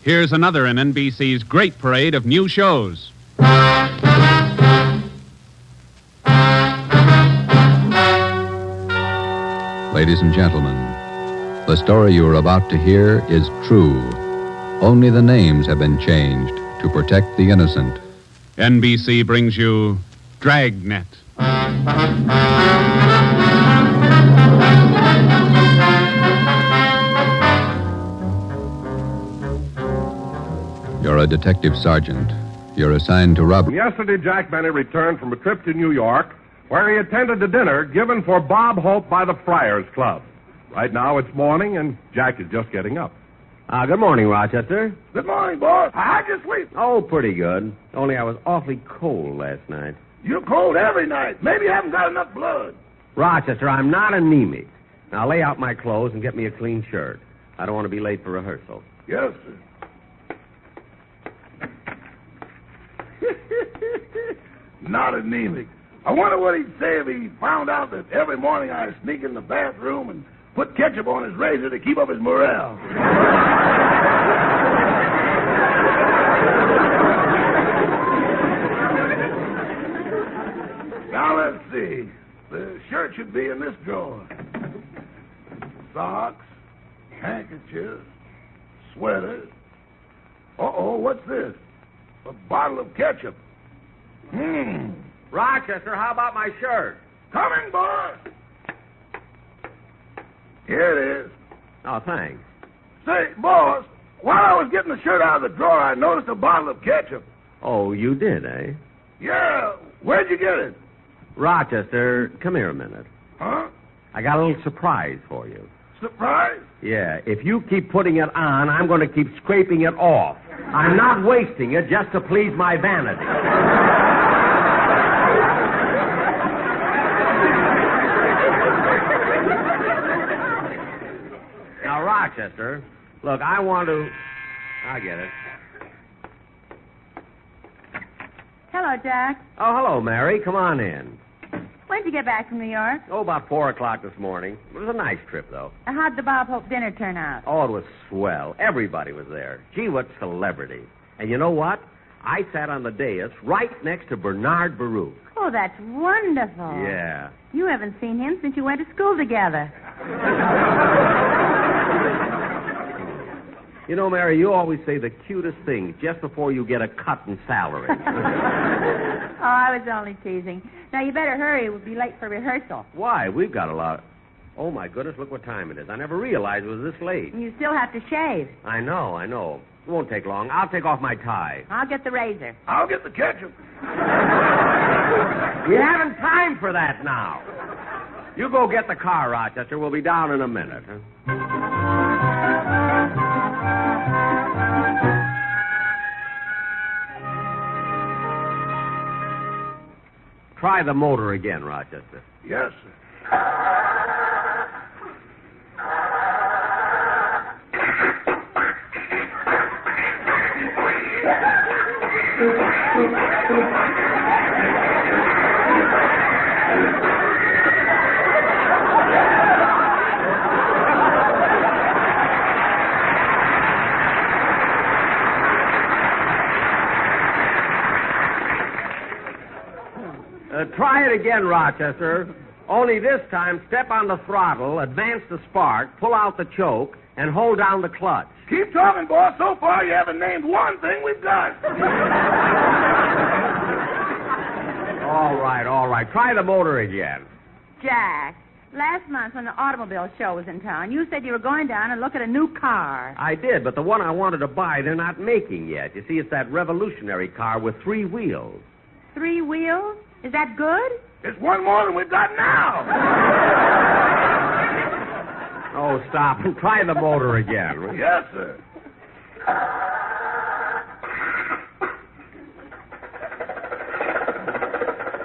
Here's another in NBC's great parade of new shows. Ladies and gentlemen, the story you are about to hear is true. Only the names have been changed to protect the innocent. NBC brings you Dragnet. You're a detective sergeant. You're assigned to rob... Yesterday, Jack Benny returned from a trip to New York where he attended a dinner given for Bob Hope by the Friars Club. Right now it's morning, and Jack is just getting up. Good morning, Rochester. Good morning, boss. How'd you sleep? Oh, pretty good. Only I was awfully cold last night. You're cold every night. Maybe you haven't got enough blood. Rochester, I'm not anemic. Now lay out my clothes and get me a clean shirt. I don't want to be late for rehearsal. Yes, sir. Not anemic. I wonder what he'd say if he found out that every morning I sneak in the bathroom and put ketchup on his razor to keep up his morale. Now, let's see. The shirt should be in this drawer. Socks, handkerchiefs, sweaters. Uh-oh, what's this? A bottle of ketchup. Rochester, how about my shirt? Coming, boss. Here it is. Oh, thanks. Say, boss, while I was getting the shirt out of the drawer, I noticed a bottle of ketchup. Oh, you did, eh? Yeah. Where'd you get it? Rochester, come here a minute. Huh? I got a little surprise for you. Surprise? Yeah, if you keep putting it on, I'm going to keep scraping it off. I'm not wasting it just to please my vanity. Now, Rochester, look, I want to... I get it. Hello, Jack. Oh, hello, Mary. Come on in. When'd you get back from New York? Oh, about 4 o'clock this morning. It was a nice trip, though. How'd the Bob Hope dinner turn out? Oh, it was swell. Everybody was there. Gee, what celebrity. And you know what? I sat on the dais right next to Bernard Baruch. Oh, that's wonderful. Yeah. You haven't seen him since you went to school together. You know, Mary, you always say the cutest things just before you get a cut in salary. Oh, I was only teasing. Now, you better hurry. We'll be late for rehearsal. Why? We've got a lot. Oh, my goodness, look what time it is. I never realized it was this late. You still have to shave. I know. It won't take long. I'll take off my tie. I'll get the razor. I'll get the ketchup. We haven't time for that now. You go get the car, Rochester. We'll be down in a minute. Try the motor again, Rochester. Yes, sir. Try it again, Rochester. Only this time, step on the throttle, advance the spark, pull out the choke, and hold down the clutch. Keep talking, boss. So far, you haven't named one thing we've got. All right. Try the motor again. Jack, last month when the automobile show was in town, you said you were going down and look at a new car. I did, but the one I wanted to buy, they're not making yet. You see, it's that revolutionary car with 3 wheels. 3 wheels? Is that good? It's one more than we've got now. Oh, stop and try the motor again. Yes, sir.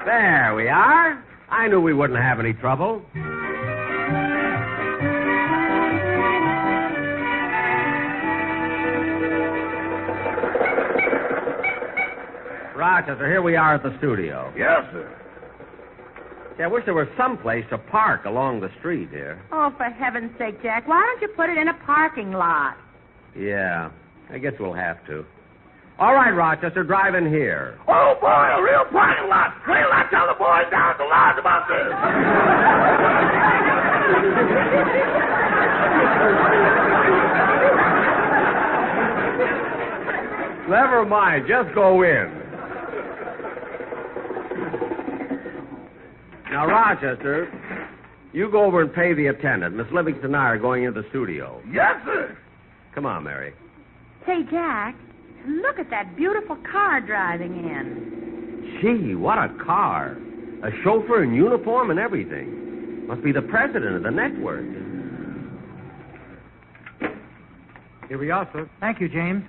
There we are. I knew we wouldn't have any trouble. Rochester, here we are at the studio. Yes, sir. Yeah, I wish there was some place to park along the street here. Oh, for heaven's sake, Jack, why don't you put it in a parking lot? Yeah. I guess we'll have to. All right, Rochester, drive in here. Oh, boy, a real parking lot. Wait till I tell the boys down at the lodge about this. Never mind. Just go in. Now, Rochester, you go over and pay the attendant. Miss Livingston and I are going into the studio. Yes, sir. Come on, Mary. Say, Jack, look at that beautiful car driving in. Gee, what a car. A chauffeur in uniform and everything. Must be the president of the network. Here we are, sir. Thank you, James.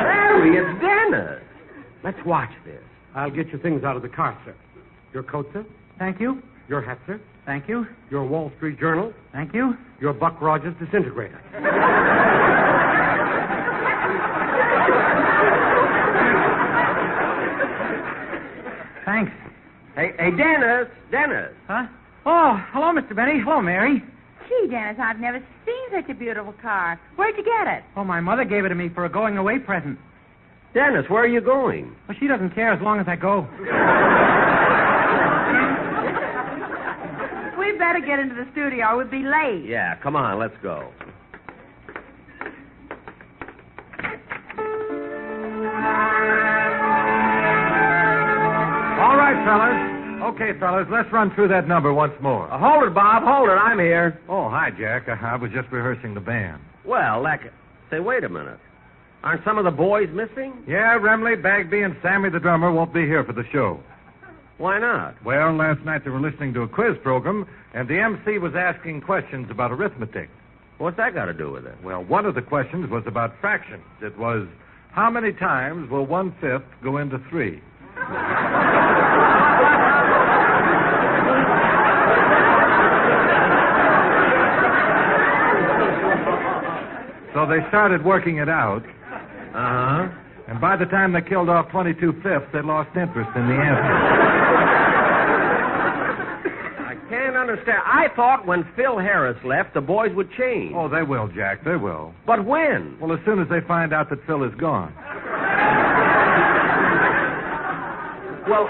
Harry, it's Dennis. Let's watch this. I'll get your things out of the car, sir. Your coat, sir. Thank you. Your hat, sir. Thank you. Your Wall Street Journal. Thank you. Your Buck Rogers disintegrator. Thanks. Hey, Dennis. Dennis. Huh? Oh, hello, Mr. Benny. Hello, Mary. Gee, Dennis, I've never seen such a beautiful car. Where'd you get it? Oh, my mother gave it to me for a going-away present. Dennis, where are you going? Well, she doesn't care as long as I go. We better get into the studio or we'll be late. Yeah, come on, let's go. All right, fellas. Okay, fellas, let's run through that number once more. Hold it, Bob. Hold it. I'm here. Oh, hi, Jack. I was just rehearsing the band. Well, say, wait a minute. Aren't some of the boys missing? Yeah, Remley, Bagby, and Sammy the drummer won't be here for the show. Why not? Well, last night they were listening to a quiz program, and the MC was asking questions about arithmetic. What's that got to do with it? Well, one of the questions was about fractions. It was, how many times will 1/5 go into 3? So they started working it out. Uh-huh. And by the time they killed off 22/5, they lost interest in the answer. I can't understand. I thought when Phil Harris left, the boys would change. Oh, they will, Jack. They will. But when? Well, as soon as they find out that Phil is gone. Well,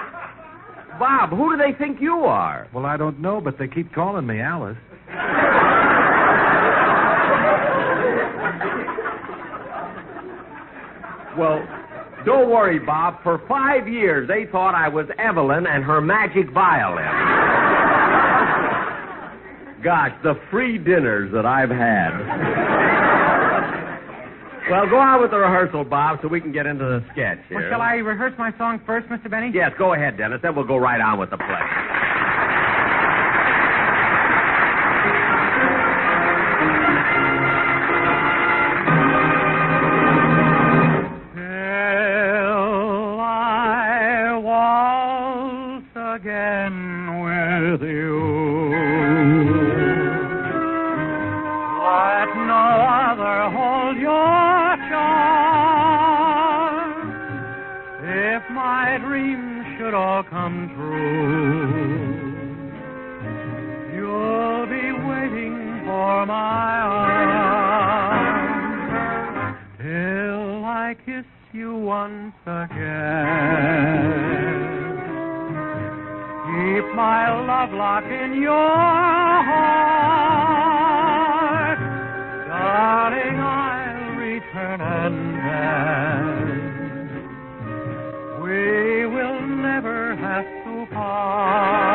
Bob, who do they think you are? Well, I don't know, but they keep calling me Alice. Well, don't worry, Bob. For 5 years, they thought I was Evelyn and her magic violin. Gosh, the free dinners that I've had. Well, go on with the rehearsal, Bob, so we can get into the sketch here. Well, shall I rehearse my song first, Mr. Benny? Yes, go ahead, Dennis. Then we'll go right on with the play. Again with you. Let no other hold your charm. If my dreams should all come true, you'll be waiting for my arms till I kiss you once again. Keep my love lock in your heart. Darling, I'll return and then we will never have to part.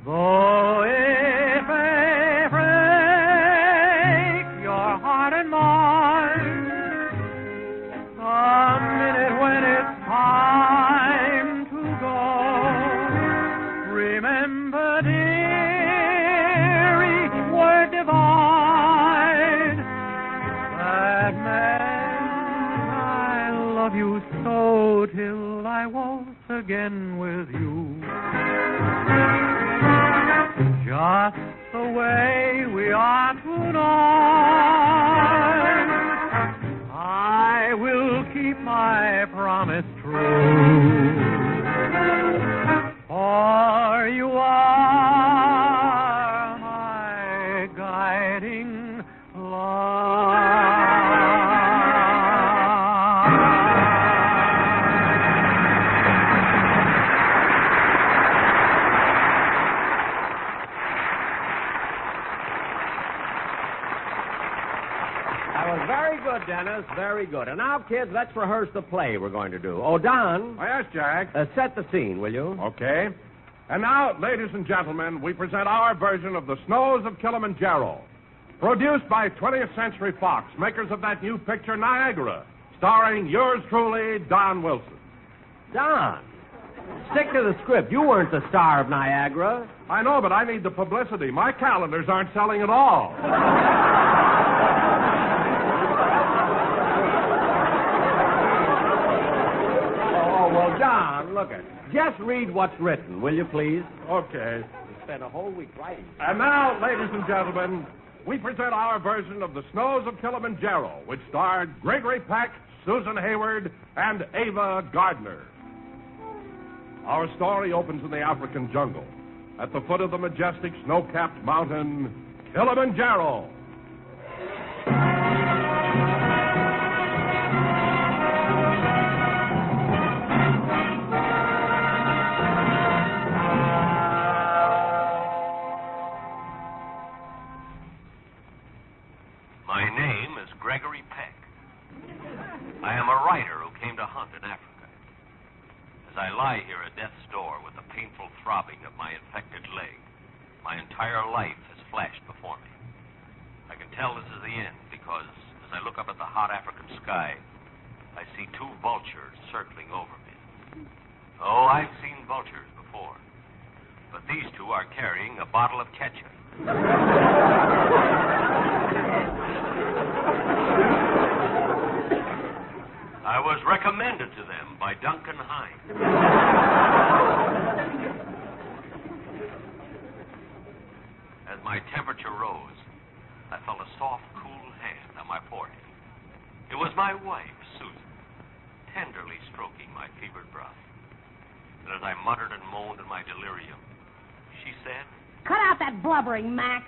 Though if I break your heart and mine, the minute when it's time to go, remember, dear, each word divine, that man, I love you so till I waltz again with you. Just the way we are tonight, I will keep my promise true. For you are my guiding light. Very good, Dennis. Very good. And now, kids, let's rehearse the play we're going to do. Oh, Don. Oh, yes, Jack. Set the scene, will you? Okay. And now, ladies and gentlemen, we present our version of The Snows of Kilimanjaro. Produced by 20th Century Fox, makers of that new picture, Niagara, starring yours truly, Don Wilson. Don, stick to the script. You weren't the star of Niagara. I know, but I need the publicity. My calendars aren't selling at all. Well, Don, look it. Just read what's written, will you, please? Okay. You spent a whole week writing. And now, ladies and gentlemen, we present our version of The Snows of Kilimanjaro, which starred Gregory Peck, Susan Hayward, and Ava Gardner. Our story opens in the African jungle, at the foot of the majestic snow-capped mountain, Kilimanjaro. My name is Gregory Peck. I am a writer who came to hunt in Africa. As I lie here at death's door with the painful throbbing of my infected leg, my entire life has flashed before me. I can tell this is the end because as I look up at the hot African sky, I see two vultures circling over me. Oh, I've seen vultures before, but these two are carrying a bottle of ketchup. I was recommended to them by Duncan Hines. As my temperature rose, I felt a soft, cool hand on my forehead. It was my wife, Susan, tenderly stroking my fevered brow. And as I muttered and moaned in my delirium, she said, "Cut out that blubbering, Mac."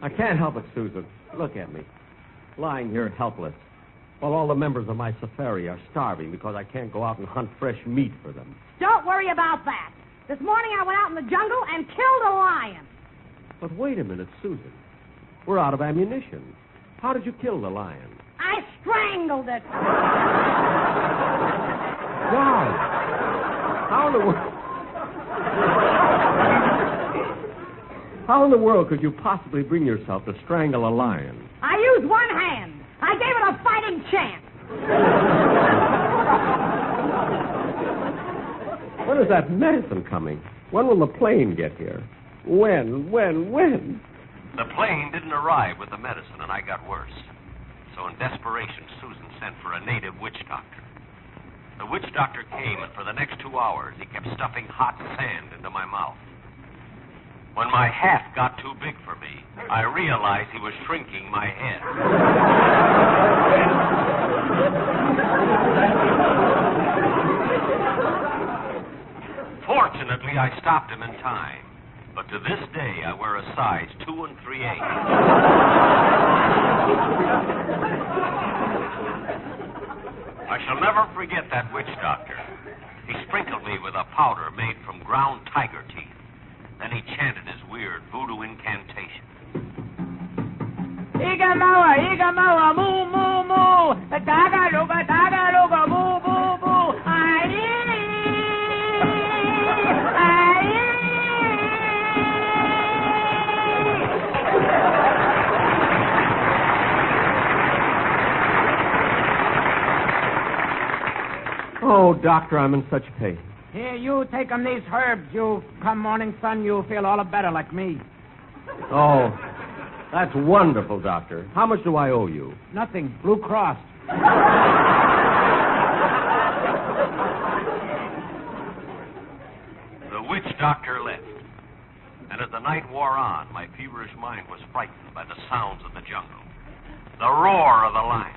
I can't help it, Susan. Look at me. Lying here helpless, while all the members of my safari are starving because I can't go out and hunt fresh meat for them. Don't worry about that. This morning I went out in the jungle and killed a lion. But wait a minute, Susan. We're out of ammunition. How did you kill the lion? I strangled it. Why? How in the world could you possibly bring yourself to strangle a lion? I used one hand. I gave it a fighting chance. When is that medicine coming? When will the plane get here? When? The plane didn't arrive with the medicine, and I got worse. So in desperation, Susan sent for a native witch doctor. The witch doctor came, and for the next 2 hours, he kept stuffing hot sand into my mouth. When my hat got too big for me, I realized he was shrinking my head. Fortunately, I stopped him in time. But to this day, I wear a size 2 3/8. I shall never forget that witch doctor. He sprinkled me with a powder made from ground tiger teeth. Then he chanted his weird voodoo incantation. Igamoa, Igamoa, moo, moo, moo. Tagaluga, tagaluga, moo, moo, moo. Oh, doctor, I'm in such pain. Here, you take 'em these herbs. You come morning sun, you'll feel all better like me. Oh, that's wonderful, doctor. How much do I owe you? Nothing. Blue Cross. The witch doctor left. And as the night wore on, my feverish mind was frightened by the sounds of the jungle. The roar of the lion.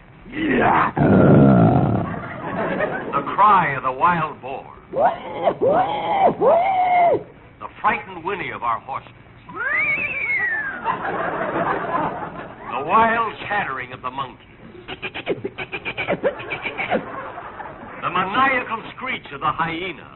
The cry of the wild boar. The frightened whinny of our horses. The wild chattering of the monkeys. The maniacal screech of the hyena.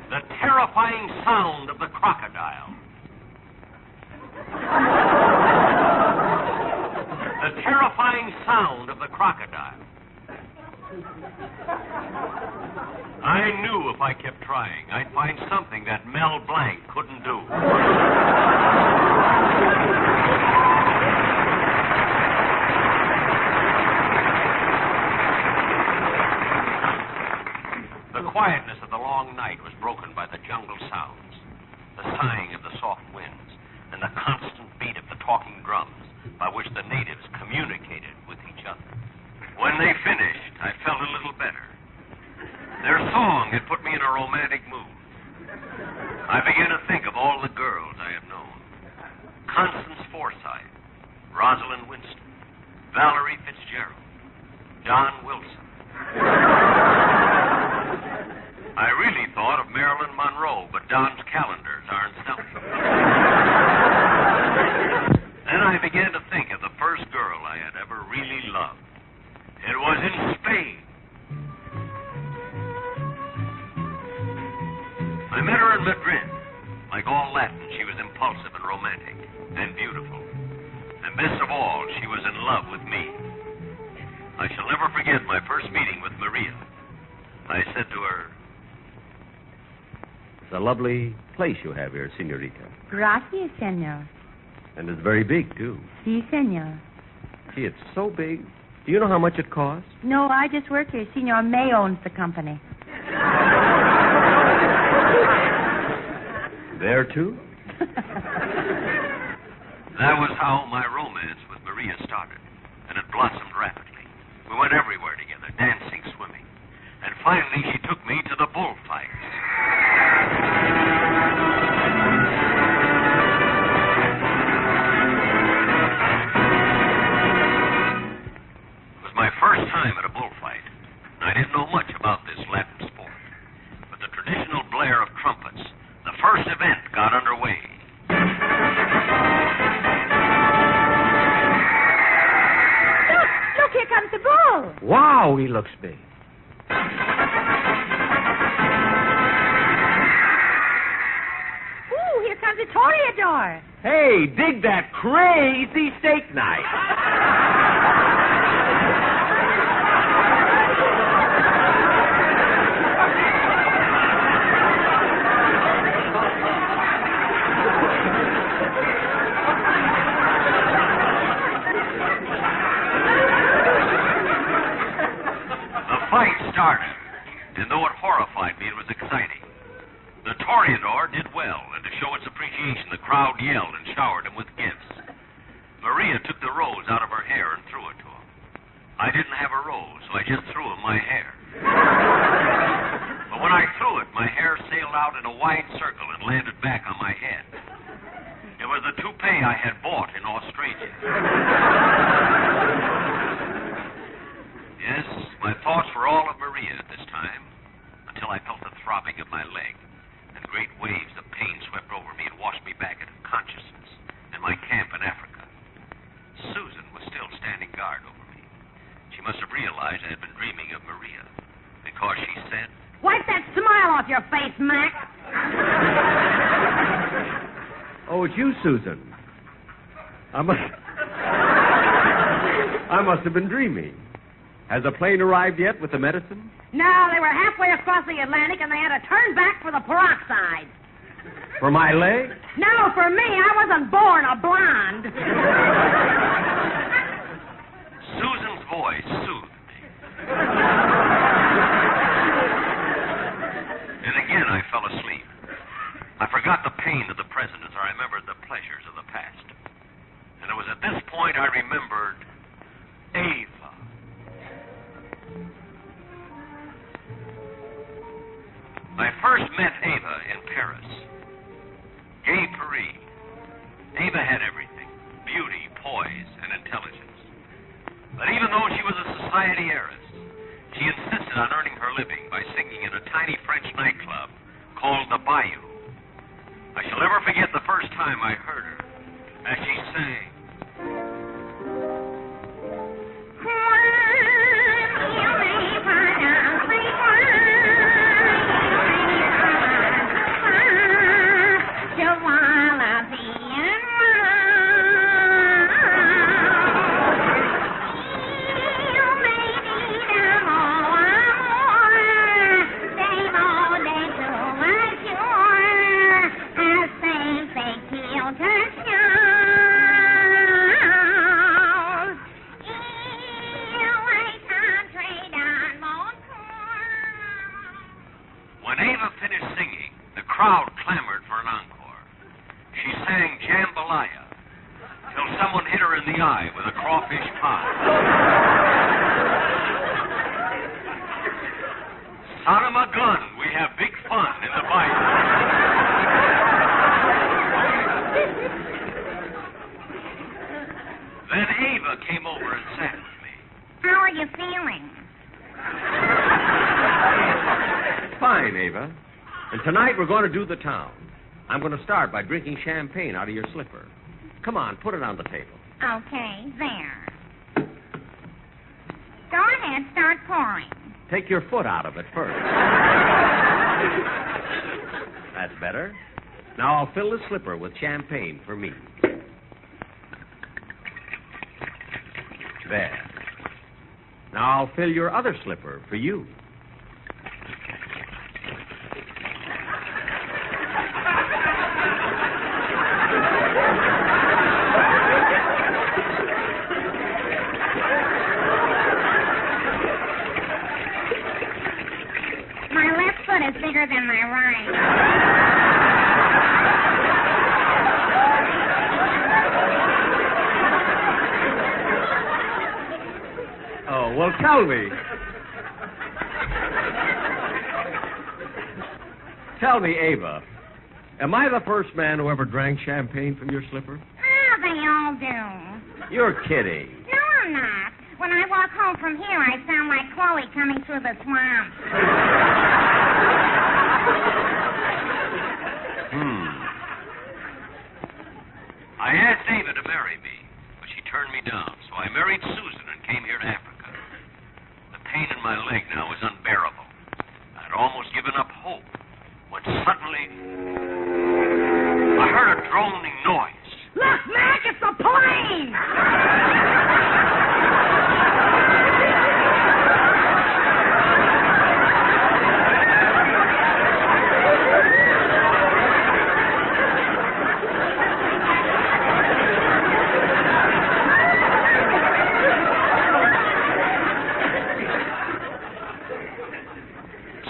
The terrifying sound of the crocodile. The terrifying sound of the crocodile. I knew if I kept trying, I'd find something that Mel Blanc couldn't do. The quietness of the long night was broken by the jungle sounds, the sighing of the soft winds, and the constant beat of the talking drums by which the natives communicated with each other. When they finished, I felt a little better. Their song had put me in a romantic mood. I began to think of all the girls I have known. Constance Forsythe, Rosalind Winston, Valerie Fitzgerald, John Wilson. I really thought of Marilyn Monroe, but Don's calendars aren't selling. Then I began to think of the first girl I had ever really loved. It was in Spain. I met her in Madrid. Like all Latin, she was impulsive and romantic and beautiful. And best of all, she was in love with me. I shall never forget my first meeting with Maria. I said to her, It's a lovely place you have here, Senorita. Gracias, senor. And it's very big, too. Si, senor. Gee, it's so big. Do you know how much it costs? No, I just work here. Senor May owns the company. There, too? That was how my romance with Maria started, and it blossomed rapidly. We went everywhere together, dancing, swimming. And finally, she took me to the bullfights. It was my first time at a bullfight. I didn't know much about this Latin sport. But the traditional blare of trumpets, the first event got underway. Look, here comes the bull. Wow, he looks big. Ooh, here comes the toreador. Hey, dig that crazy steak knife. Started, and though it horrified me, it was exciting. The toreador did well, and to show its appreciation, the crowd yelled and showered him with gifts. Maria took the rose out of her hair and threw it to him. I didn't have a rose, so I just threw him my hair. But when I threw it, my hair sailed out in a wide circle and landed back on my head. It was the toupee I had bought in Australia. Yes, my thoughts were all of Maria at this time, until I felt the throbbing of my leg, and great waves of pain swept over me and washed me back into consciousness in my camp in Africa. Susan was still standing guard over me. She must have realized I had been dreaming of Maria, because she said, Wipe that smile off your face, Mac. Oh, it's you, Susan. I must have been dreaming. Has the plane arrived yet with the medicine? No, they were halfway across the Atlantic, and they had to turn back for the peroxide. For my leg? No, for me. I wasn't born a blonde. Susan's voice soothed me. And again I fell asleep. I forgot the pain of the present as I remembered the pleasures of the past. And it was at this point I remembered Ava. I first met Ava in Paris. Gay Paris. Ava had everything: beauty, poise, and intelligence. But even though she was a society heiress, she insisted on earning her living by singing in a tiny French nightclub called the Bayou. I shall never forget the first time I heard her as she sang. When Ava finished singing, the crowd clamored for an encore. She sang Jambalaya till someone hit her in the eye with a crawfish pie. Son of a gun, we have big fun in the Bible. Then Ava came over and sat with me. How are you feeling? Fine, Ava. And tonight we're going to do the town. I'm going to start by drinking champagne out of your slipper. Come on, put it on the table. Okay, there. Go ahead, start pouring. Take your foot out of it first. That's better. Now I'll fill the slipper with champagne for me. There. Now I'll fill your other slipper for you. My left foot is bigger than my right. Oh, well, tell me. Tell me, Ava, am I the first man who ever drank champagne from your slipper? Oh, they all do. You're kidding. No, I'm not. When I walk home from here, I sound like Chloe coming through the swamp. I asked Ava to marry me, but she turned me down, so I married Susan and came here to Africa. The pain in my leg now was unbearable. I'd almost given up hope when suddenly I heard a droning noise. Look, Mac, it's a plane!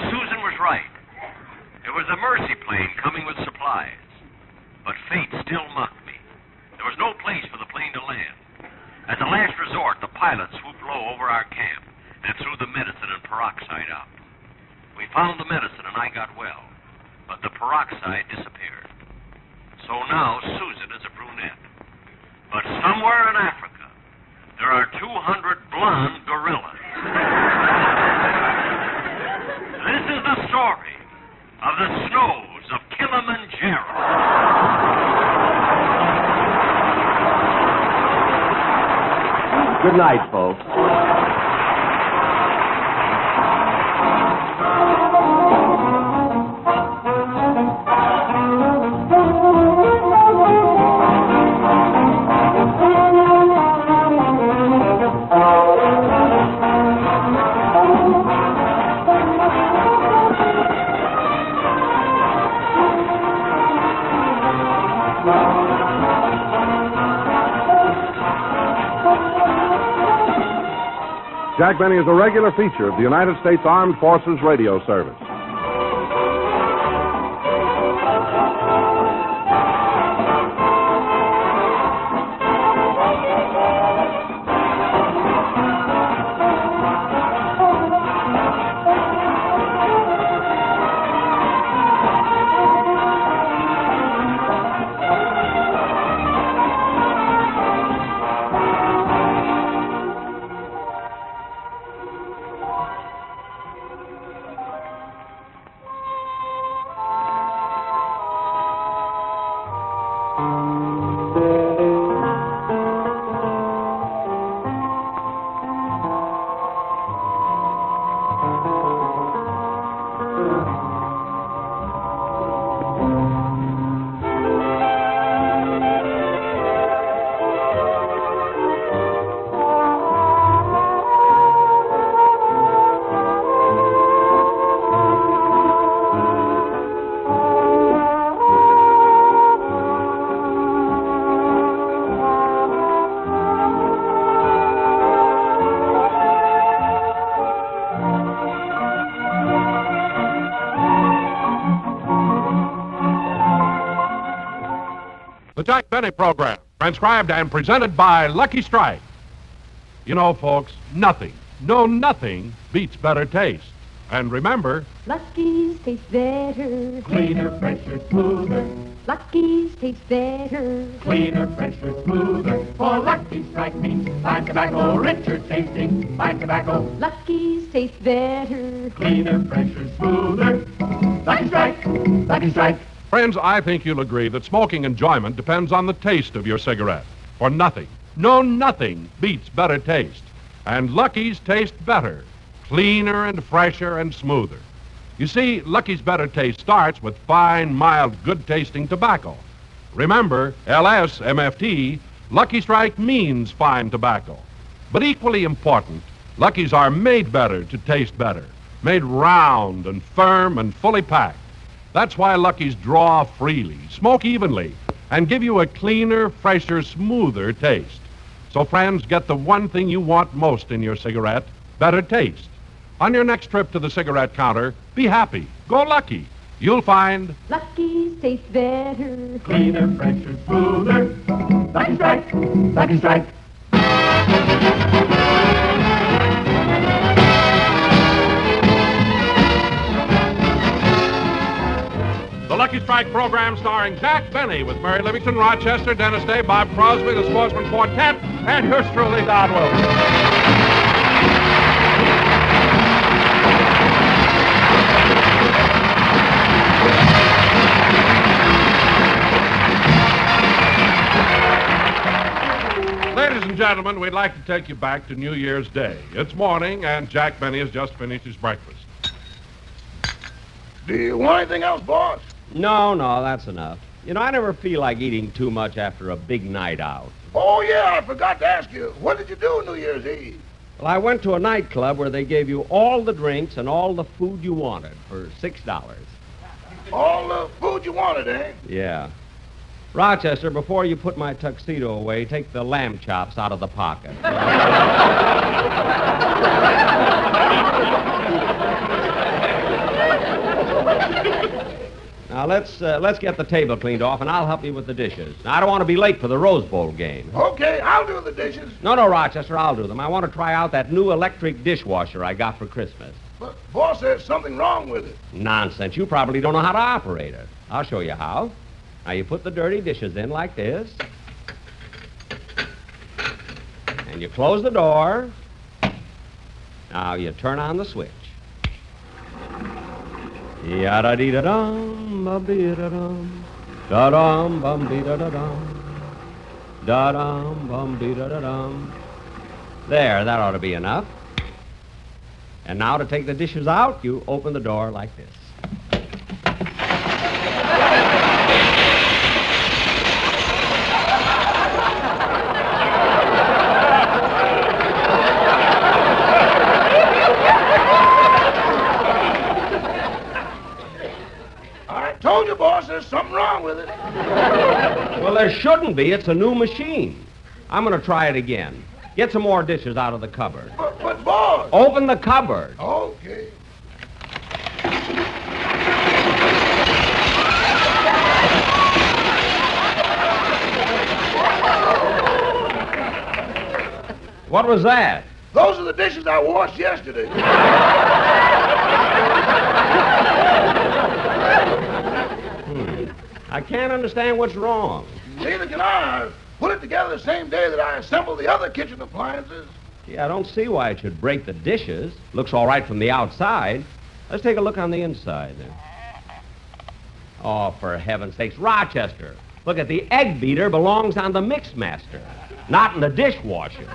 Susan was right. It was a mercy plane coming with supplies. But fate still mocked me. There was no place for the plane to land. As a last resort, the pilot swooped low over our camp and threw the medicine and peroxide out. We found the medicine and I got well, but the peroxide disappeared. So now Susan is a brunette. But somewhere in Africa, there are 200 blonde gorillas. This is the story of the snows of Kilimanjaro. Good night, folks. Jack Benny is a regular feature of the United States Armed Forces Radio Service. The Jack Benny Program, transcribed and presented by Lucky Strike. You know, folks, nothing beats better taste. And remember, Lucky's taste better. Cleaner, fresher, smoother. Lucky's taste better. Cleaner, fresher, smoother. For Lucky Strike means fine tobacco, richer tasting, fine tobacco. Lucky's taste better. Cleaner, fresher, smoother. Lucky Strike, Lucky Strike. friends, I think you'll agree that smoking enjoyment depends on the taste of your cigarette. For nothing beats better taste. And Lucky's taste better, cleaner and fresher and smoother. You see, Lucky's better taste starts with fine, mild, good-tasting tobacco. Remember, LSMFT, Lucky Strike means fine tobacco. But equally important, Lucky's are made better to taste better, made round and firm and fully packed. That's why Lucky's draw freely, smoke evenly, and give you a cleaner, fresher, smoother taste. So, friends, get the one thing you want most in your cigarette, better taste. On your next trip to the cigarette counter, be happy. Go Lucky. You'll find Lucky's taste better. Cleaner, fresher, smoother. Lucky Strike, Lucky Strike. The Lucky Strike program starring Jack Benny with Mary Livingston, Rochester, Dennis Day, Bob Crosby, the Sportsman Quartet, and yours truly, Don Wilson. Ladies and gentlemen, we'd like to take you back to New Year's Day. It's morning, and Jack Benny has just finished his breakfast. Do you want anything else, boss? No, that's enough. You know, I never feel like eating too much after a big night out. Oh, yeah, I forgot to ask you. What did you do New Year's Eve? Well, I went to a nightclub where they gave you all the drinks and all the food you wanted for $6. All the food you wanted, eh? Yeah. Rochester, before you put my tuxedo away, take the lamb chops out of the pocket. Now, let's get the table cleaned off, and I'll help you with the dishes. Now, I don't want to be late for the Rose Bowl game. Okay, I'll do the dishes. No, Rochester, I'll do them. I want to try out that new electric dishwasher I got for Christmas. But, boss, there's something wrong with it. Nonsense. You probably don't know how to operate it. I'll show you how. Now, you put the dirty dishes in like this. And you close the door. Now, you turn on the switch. Yada-dee-da-dum, bum-dee-da-dum, da-dum, bum-dee-da-da-dum, da-dum, bum-dee-da-da-dum. There, that ought to be enough. And now to take the dishes out, you open the door like this. Told you, boss, there's something wrong with it. Well, there shouldn't be. It's a new machine. I'm going to try it again. Get some more dishes out of the cupboard. But boss... Open the cupboard. Okay. What was that? Those are the dishes I washed yesterday. I can't understand what's wrong. Neither can I. I put it together the same day that I assembled the other kitchen appliances. Gee, I don't see why it should break the dishes. Looks all right from the outside. Let's take a look on the inside there. Oh, for heaven's sakes, Rochester. Look at the egg beater belongs on the Mixmaster, not in the dishwasher.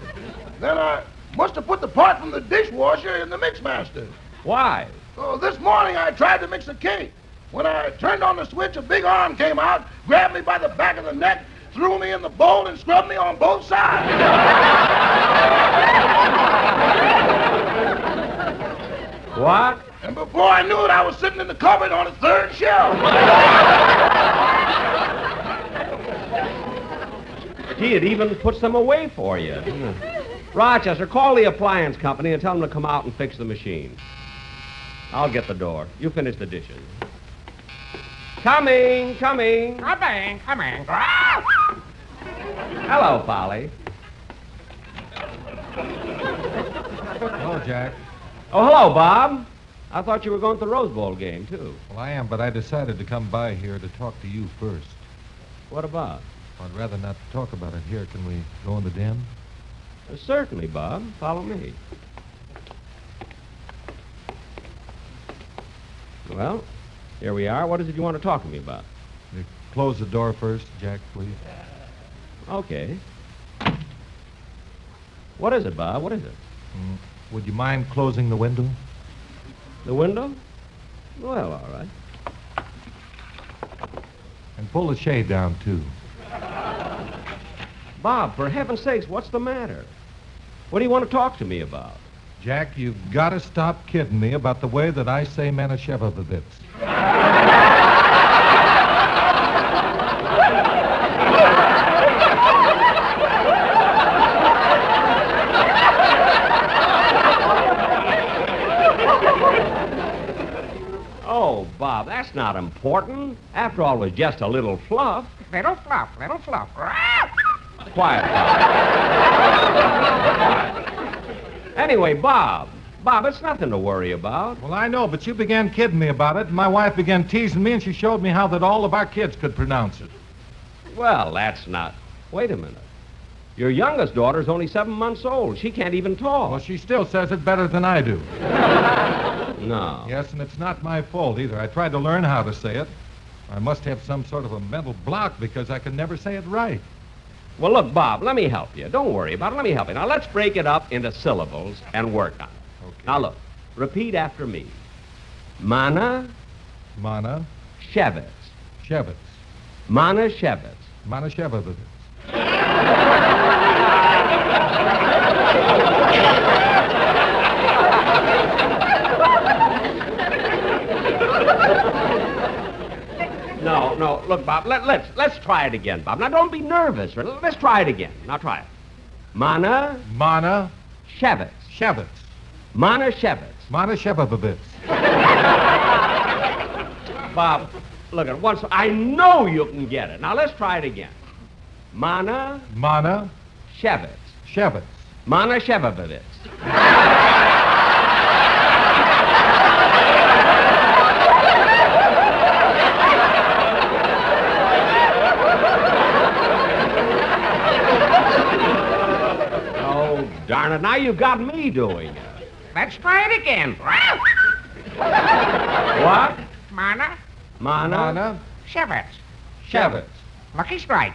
Then I must have put the part from the dishwasher in the Mixmaster. Why? Oh, this morning I tried to mix a cake. When I turned on the switch, a big arm came out, grabbed me by the back of the neck, threw me in the bowl, and scrubbed me on both sides. What? And before I knew it, I was sitting in the cupboard on the third shelf. Gee, it even puts them away for you. Rochester, call the appliance company and tell them to come out and fix the machine. I'll get the door. You finish the dishes. Coming. Coming. Hello, Polly. Hello, Jack. Oh, hello, Bob. I thought you were going to the Rose Bowl game, too. Well, I am, but I decided to come by here to talk to you first. What about? I'd rather not talk about it here. Can we go in the den? Certainly, Bob. Follow me. Well, here we are. What is it you want to talk to me about? Close the door first, Jack, please. Okay. What is it, Bob? What is it? Would you mind closing the window? The window? Well, all right. And pull the shade down, too. Bob, for heaven's sakes, what's the matter? What do you want to talk to me about? Jack, you've got to stop kidding me about the way that I say Manischewitz. Oh, Bob, that's not important. After all, it was just a little fluff. Little fluff, little fluff. Quiet, Bob. Anyway, Bob, it's nothing to worry about. Well, I know, but you began kidding me about it, and my wife began teasing me, and she showed me how that all of our kids could pronounce it. Well, that's not... Wait a minute. Your youngest daughter's only 7 months old. She can't even talk. Well, she still says it better than I do. No. Yes, and it's not my fault either. I tried to learn how to say it. I must have some sort of a mental block because I can never say it right. Well, look, Bob, let me help you. Don't worry about it. Let me help you. Now, let's break it up into syllables and work on it. Okay. Now, look. Repeat after me. Mana Mana Shevitz. Shevitz. Mana Shevitz. Manischewitz. No, look, Bob, let's try it again, Bob. Now, don't be nervous. Let's try it again. Now, try it. Mana Shevitz. Shevitz. Mana Shevitz. Manischewitz. Bob, look at once. I know you can get it. Now, let's try it again. Mana Shevitz. Shevitz. Mana Shevitz. Oh, darn it. Now you've got me doing it. Let's try it again. What? Mana Shevitz. Shevitz. Lucky strike.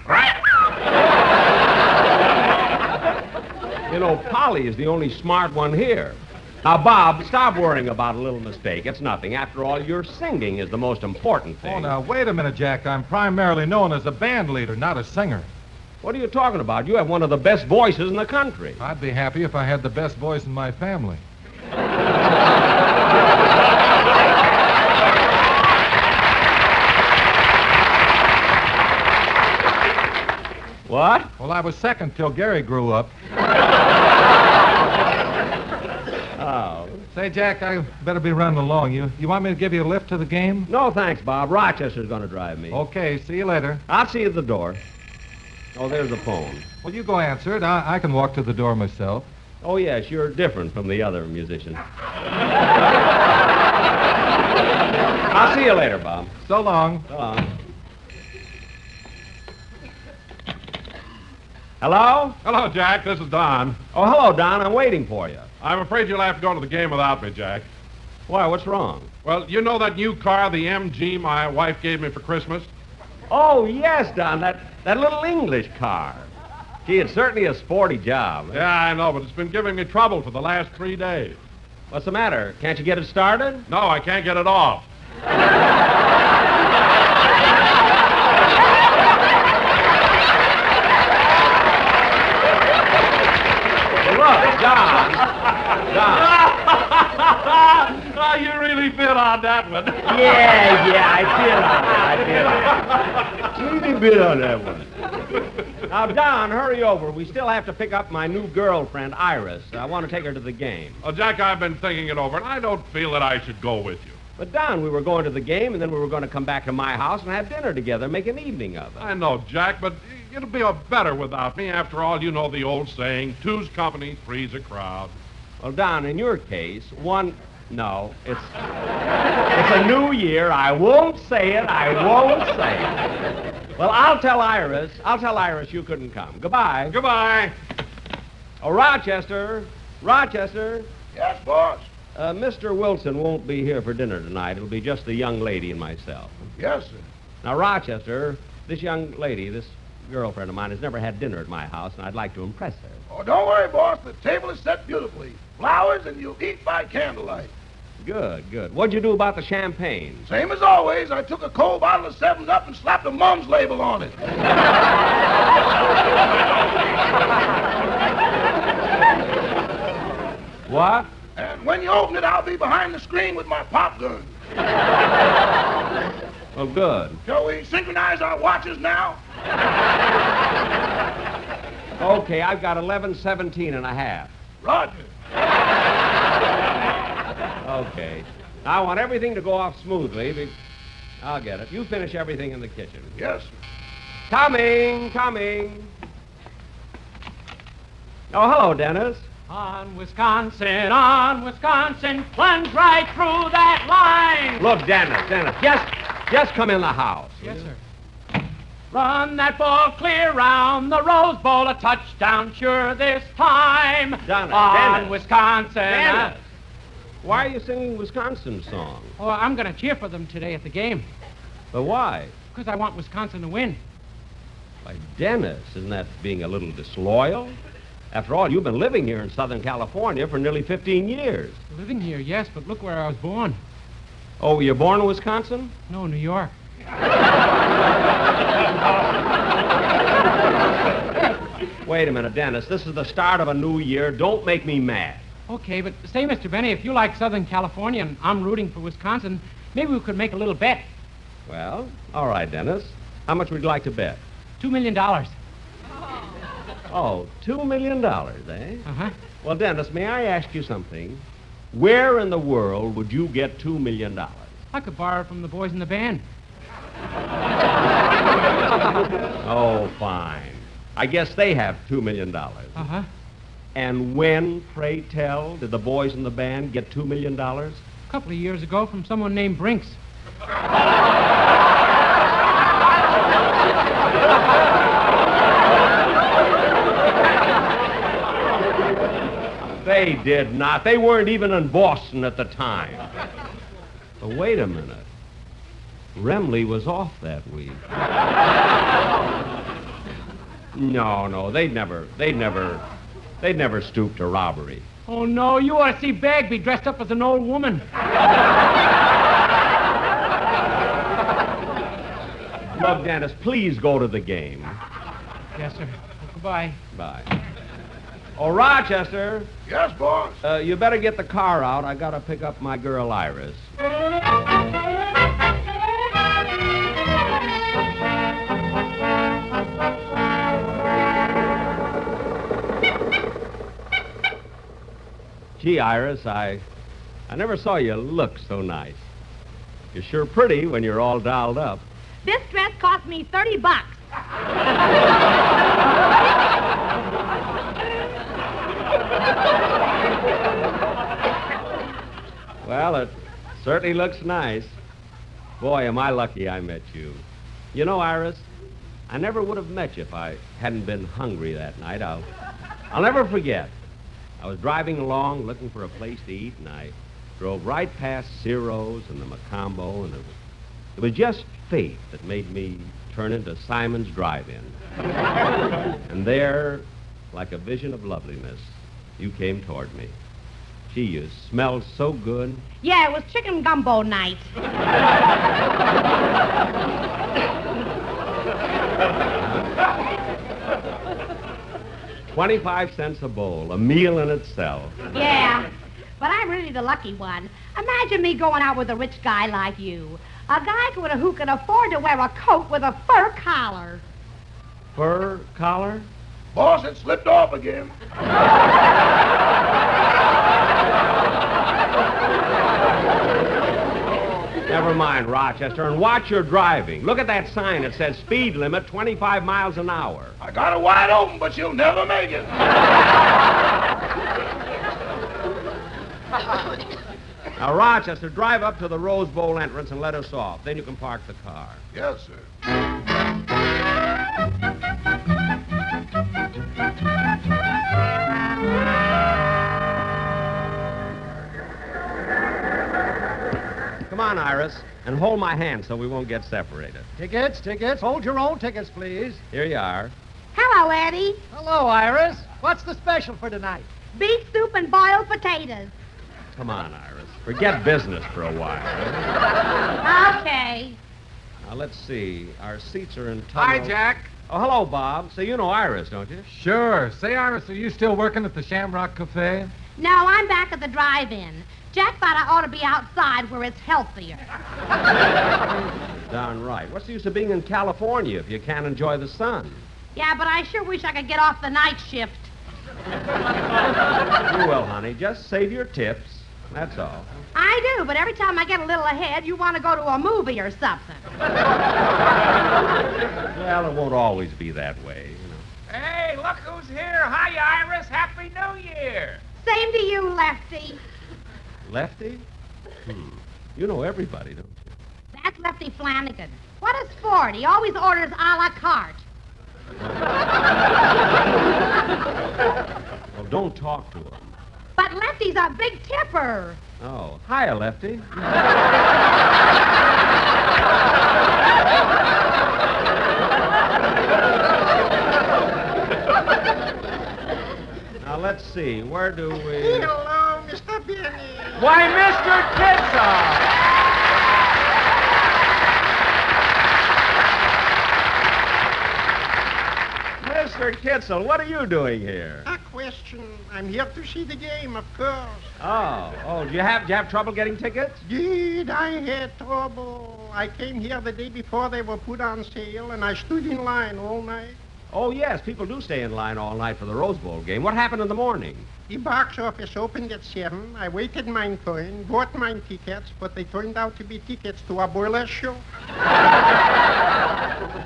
You know, Polly is the only smart one here. Now, Bob, stop worrying about a little mistake. It's nothing. After all, your singing is the most important thing. Oh, now, wait a minute, Jack. I'm primarily known as a band leader, not a singer. What are you talking about? You have one of the best voices in the country. I'd be happy if I had the best voice in my family. What? Well, I was second till Gary grew up. Oh. Say, Jack, I better be running along. You want me to give you a lift to the game? No, thanks, Bob. Rochester's going to drive me. Okay, see you later. I'll see you at the door. Oh, there's the phone. Well, you go answer it. I can walk to the door myself. Oh, yes, you're different from the other musicians. I'll see you later, Bob. So long. So long. Hello? Hello, Jack. This is Don. Oh, hello, Don. I'm waiting for you. I'm afraid you'll have to go to the game without me, Jack. Why, what's wrong? Well, you know that new car, the MG, my wife gave me for Christmas? Oh, yes, Don, that little English car. Gee, it's certainly a sporty job. Yeah, I know, but it's been giving me trouble for the last 3 days. What's the matter? Can't you get it started? No, I can't get it off. Look, Don. Oh, you really bit on that one. Yeah, I did. Really bit on that one. Now, Don, hurry over. We still have to pick up my new girlfriend, Iris. I want to take her to the game. Well, Jack, I've been thinking it over, and I don't feel that I should go with you. But, Don, we were going to the game, and then we were going to come back to my house and have dinner together, make an evening of it. I know, Jack, but it'll be better without me. After all, you know the old saying, two's company, three's a crowd. Well, Don, in your case, no, it's a new year. I won't say it. Well, I'll tell Iris you couldn't come. Goodbye. Goodbye. Oh, Rochester. Yes, boss. Mr. Wilson won't be here for dinner tonight. It'll be just the young lady and myself. Yes, sir. Now, Rochester, this young lady, this girlfriend of mine, has never had dinner at my house, and I'd like to impress her. Oh, don't worry, boss. The table is set beautifully. Flowers, and you'll eat by candlelight. Good. What'd you do about the champagne? Same as always. I took a cold bottle of 7-Up and slapped a Mum's label on it. What? And when you open it, I'll be behind the screen with my pop gun. Oh, good. Shall we synchronize our watches now? Okay, I've got 11:17 and a half. Roger. Okay. Now, I want everything to go off smoothly. I'll get it. You finish everything in the kitchen. Yes, sir. Coming. Oh, hello, Dennis. On Wisconsin, plunge right through that line. Look, Dennis, just come in the house. Yes, sir. Run that ball clear round the Rose Bowl, a touchdown sure this time. Dennis. Wisconsin. Dennis. Why are you singing Wisconsin songs? Oh, I'm going to cheer for them today at the game. But why? Because I want Wisconsin to win. Why, Dennis, isn't that being a little disloyal? After all, you've been living here in Southern California for nearly 15 years. Living here, yes, but look where I was born. Oh, were you born in Wisconsin? No, New York. Wait a minute, Dennis. This is the start of a new year. Don't make me mad. Okay, but say, Mr. Benny, if you like Southern California and I'm rooting for Wisconsin, maybe we could make a little bet. Well, all right, Dennis. How much would you like to bet? $2 million. Oh, $2 million, eh? Uh-huh. Well, Dennis, may I ask you something? Where in the world would you get $2 million? I could borrow it from the boys in the band. Oh, fine. I guess they have $2 million. Uh-huh. And when, pray tell, did the boys in the band get $2 million? A couple of years ago from someone named Brinks. They did not. They weren't even in Boston at the time. But wait a minute. Remley was off that week. No, they'd never stoop to robbery. Oh, no, you ought to see Bagby dressed up as an old woman. Look, Dennis, please go to the game. Yes, sir. Goodbye. Bye. Oh, Rochester. Yes, boss. You better get the car out. I gotta pick up my girl Iris. Gee, Iris, I never saw you look so nice. You're sure pretty when you're all dolled up. This dress cost me $30. Well, it certainly looks nice. Boy, am I lucky I met you. You know, Iris, I never would have met you if I hadn't been hungry that night. I'll never forget. I was driving along looking for a place to eat, and I drove right past Ciro's and the Macombo, and it was just fate that made me turn into Simon's Drive-In. And there, like a vision of loveliness, you came toward me. Gee, you smelled so good. Yeah, it was chicken gumbo night. 25 cents a bowl, a meal in itself. Yeah, but I'm really the lucky one. Imagine me going out with a rich guy like you. A guy who can afford to wear a coat with a fur collar. Fur collar? Boss, it slipped off again. Never mind, Rochester, and watch your driving. Look at that sign. It says speed limit 25 miles an hour. I got it wide open, but you'll never make it. Now, Rochester, drive up to the Rose Bowl entrance and let us off. Then you can park the car. Yes, sir. Come on, Iris, and hold my hand so we won't get separated. Tickets. Hold your own tickets, please. Here you are. Hello, Eddie. Hello, Iris. What's the special for tonight? Beef soup and boiled potatoes. Come on, Iris. Forget business for a while. Okay. Now, let's see. Our seats are in Hi, tunnel. Jack. Oh, hello, Bob. So you know Iris, don't you? Sure. Say, Iris, are you still working at the Shamrock Cafe? No, I'm back at the drive-in. Jack thought I ought to be outside where it's healthier. Darn right. What's the use of being in California if you can't enjoy the sun? Yeah, but I sure wish I could get off the night shift. You will, honey. Just save your tips. That's all. I do, but every time I get a little ahead, you want to go to a movie or something. Well, it won't always be that way, you know. Hey, look who's here. Hi, Iris. Happy New Year. Same to you, Lefty. Lefty? You know everybody, don't you? That's Lefty Flanagan. What is Ford? He always orders a la carte. Well, don't talk to him. But Lefty's a big tipper. Oh, hiya, Lefty. Now, let's see. Where do we... Hello, Mr. Benny. Why, Mr. Kitzel. Mr. Kitzel, what are you doing here? A question. I'm here to see the game, of course. Oh, do you have trouble getting tickets? Did I had trouble? I came here the day before they were put on sale, and I stood in line all night. Oh, yes, people do stay in line all night for the Rose Bowl game. What happened in the morning? The box office opened at 7. I waited mine turn, bought mine tickets, but they turned out to be tickets to a burlesque show.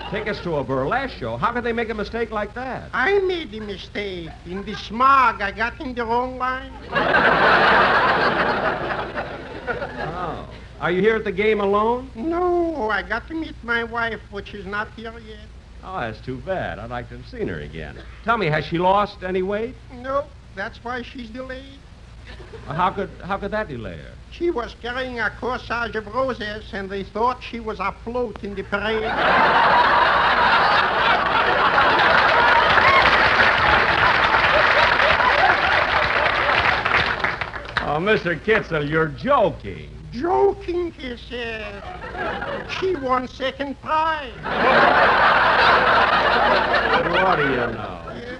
Tickets to a burlesque show? How could they make a mistake like that? I made a mistake. In the smog, I got in the wrong line. Oh. Are you here at the game alone? No, I got to meet my wife, which is not here yet. Oh, that's too bad. I'd like to have seen her again. Tell me, has she lost any weight? No, that's why she's delayed. Well, how could that delay her? She was carrying a corsage of roses, and they thought she was afloat in the parade. Oh, Mr. Kitzel, you're joking. Joking, he said. She won second prize. What do you know? Yeah.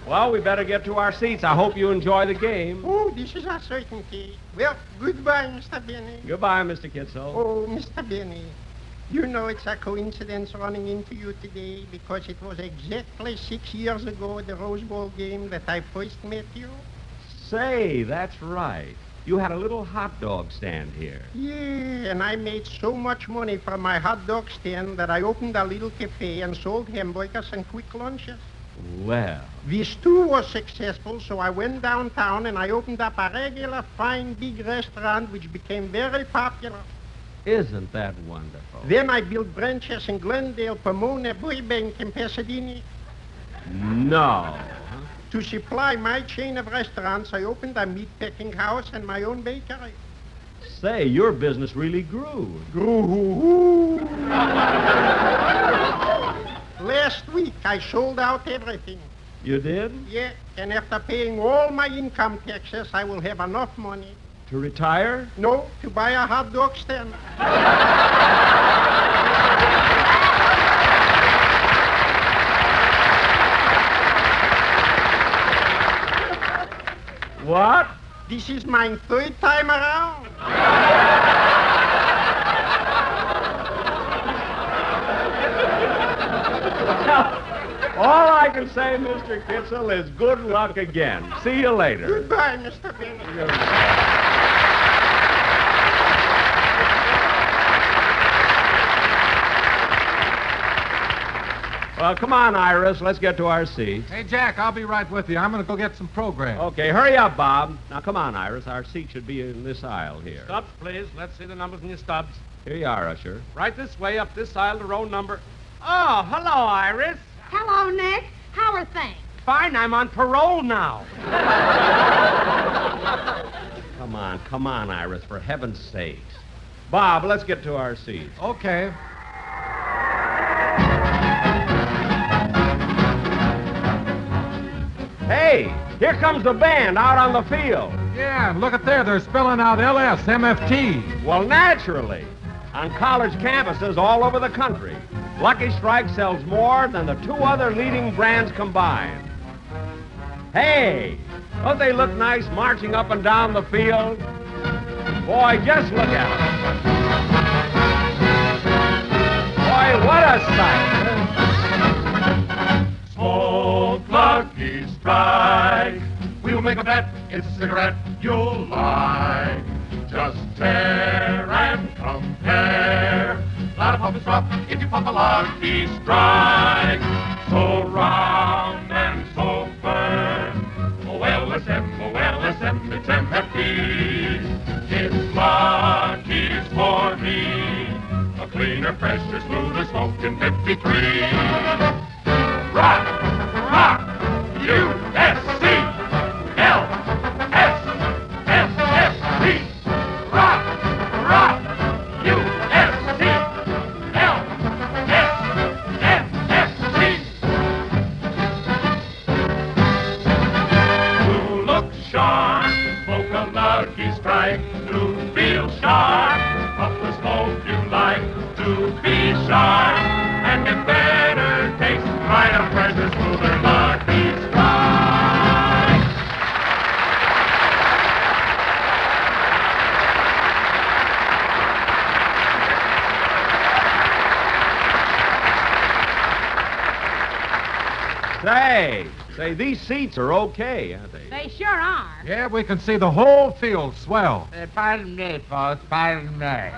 Well, we better get to our seats. I hope you enjoy the game. Oh, this is a certainty. Well, goodbye, Mr. Benny. Goodbye, Mr. Kitzel. Oh, Mr. Benny. You know it's a coincidence running into you today because it was exactly 6 years ago at the Rose Bowl game that I first met you. Say, that's right. You had a little hot dog stand here. Yeah, and I made so much money from my hot dog stand that I opened a little cafe and sold hamburgers and quick lunches. Well, This too was successful, so I went downtown and I opened up a regular fine big restaurant which became very popular. isn't that wonderful? Then I built branches in Glendale, Pomona, Burbank, and Pasadena. No. To supply my chain of restaurants, I opened a meat packing house and my own bakery. Say, your business really grew. Grew. Last week, I sold out everything. You did? Yeah, and after paying all my income taxes, I will have enough money. To retire? No, to buy a hot dog stand. What? This is my third time around. All I can say, Mr. Kitzel, is good luck again. See you later. Goodbye, Mr. Benny. Well, come on, Iris. Let's get to our seats. Hey, Jack, I'll be right with you. I'm going to go get some programs. Okay, hurry up, Bob. Now, come on, Iris. Our seat should be in this aisle here. Stubs, please. Let's see the numbers in your stubs. Here you are, Usher. Right this way, up this aisle to row number... Oh, hello, Iris. Hello, Nick. How are things? Fine, I'm on parole now. Come on, Iris, for heaven's sakes. Bob, let's get to our seats. Okay. Hey, here comes the band out on the field. Yeah, and look at there. They're spelling out LS, MFT. Well, naturally. On college campuses all over the country, Lucky Strike sells more than the two other leading brands combined. Hey, don't they look nice marching up and down the field? Boy, just look at them. Boy, what a sight. Smoke Lucky Strike. We'll make a bet. It's a cigarette you'll like. Just tear and compare. Not a puff is rough if you puff a Lucky Strike. So round and so firm. OLSM, OLSM, it's MFT. It's Lucky's for me. A cleaner, fresher, smoother smoking 53. Rock, rock, U.S.C. L.S.S.S.T. Rock, rock, U.S.C. L.S.S.S.T. To look sharp, smoke a Lucky Strike. To feel sharp, puff the smoke you like. To be sharp and get better taste, try a fresher, smoother Lucky Strike. Say, these seats are okay, aren't they? They sure are. Yeah, we can see the whole field swell. Pardon me, folks. Pardon me.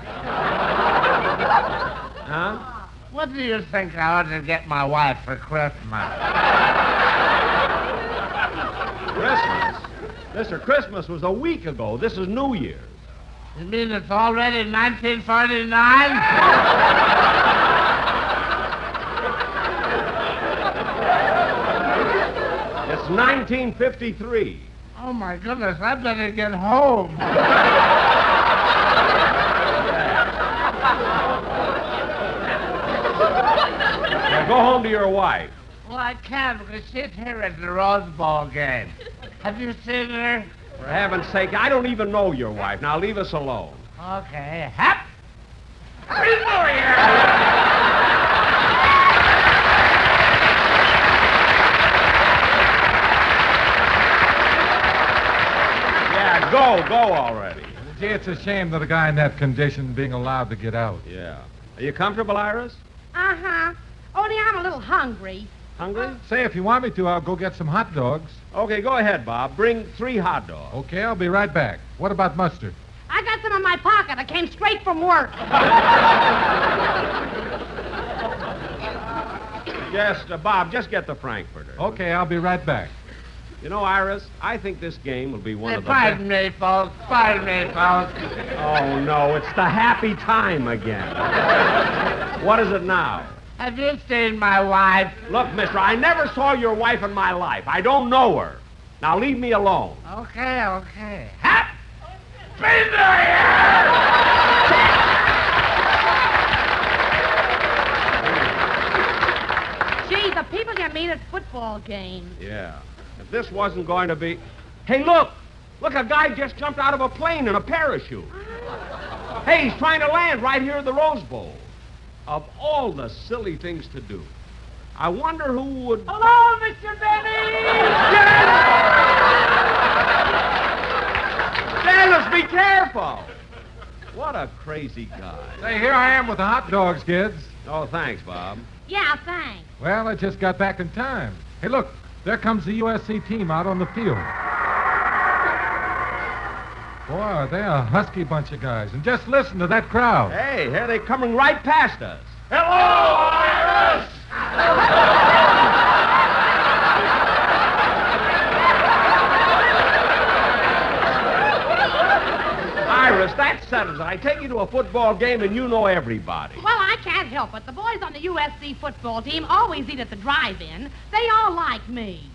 Huh? What do you think I ought to get my wife for Christmas? Christmas? Mr. Christmas was a week ago. This is New Year's. You mean it's already 1949? It's 1953. Oh, my goodness, I better get home. Now go home to your wife. Well, I can't because she's here at the Rose Bowl game. Have you seen her? For heaven's sake, I don't even know your wife. Now leave us alone. Okay. Happy New Year! Yeah, go already. Gee, it's a shame that a guy in that condition being allowed to get out. Yeah. Are you comfortable, Iris? Uh-huh. Only I'm a little hungry. Hungry? Say, if you want me to, I'll go get some hot dogs. Okay, go ahead, Bob. Bring 3 hot dogs. Okay, I'll be right back. What about mustard? I got some in my pocket. I came straight from work. Bob, just get the Frankfurter. Okay, I'll be right back. You know, Iris, I think this game will be one of the Pardon me, folks. Pardon me, folks. Oh, no, it's the happy time again. What is it now? Have you seen my wife? Look, mister, I never saw your wife in my life. I don't know her. Now leave me alone. Okay. Happy New Year! Gee, the people you meet at football games. Yeah. If this wasn't going to be... Hey, look! Look, a guy just jumped out of a plane in a parachute. Hey, he's trying to land right here at the Rose Bowl. Of all the silly things to do, I wonder who would... Hello, Mr. Benny! Dennis, be careful! What a crazy guy. Say, here I am with the hot dogs, kids. Oh, thanks, Bob. Yeah, thanks. Well, I just got back in time. Hey, look, there comes the USC team out on the field. Boy, are they a husky bunch of guys. And just listen to that crowd. Hey, here they coming right past us. Hello, Iris! Iris, that settles it. I take you to a football game and you know everybody. Well, I can't help it. The boys on the USC football team always eat at the drive-in. They all like me.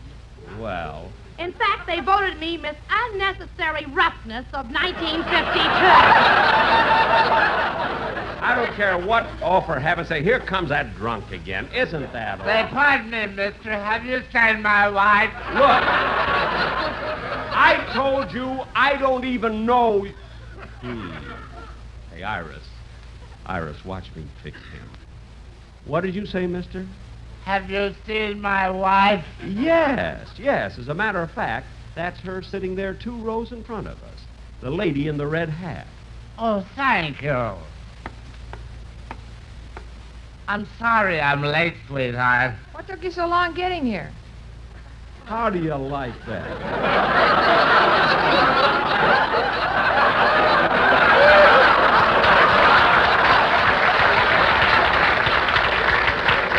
Well, In fact, they voted me Miss Unnecessary Roughness of 1952. I don't care what. Oh, for heaven's sake, here comes that drunk again. Isn't that all? Say, pardon me, mister. Have you seen my wife? Look, I told you I don't even know. Hey, Iris. Iris, watch me fix him. What did you say, mister? Have you seen my wife? Yes. As a matter of fact, that's her sitting there 2 rows in front of us. The lady in the red hat. Oh, thank you. I'm sorry I'm late, sweetheart. What took you so long getting here? How do you like that?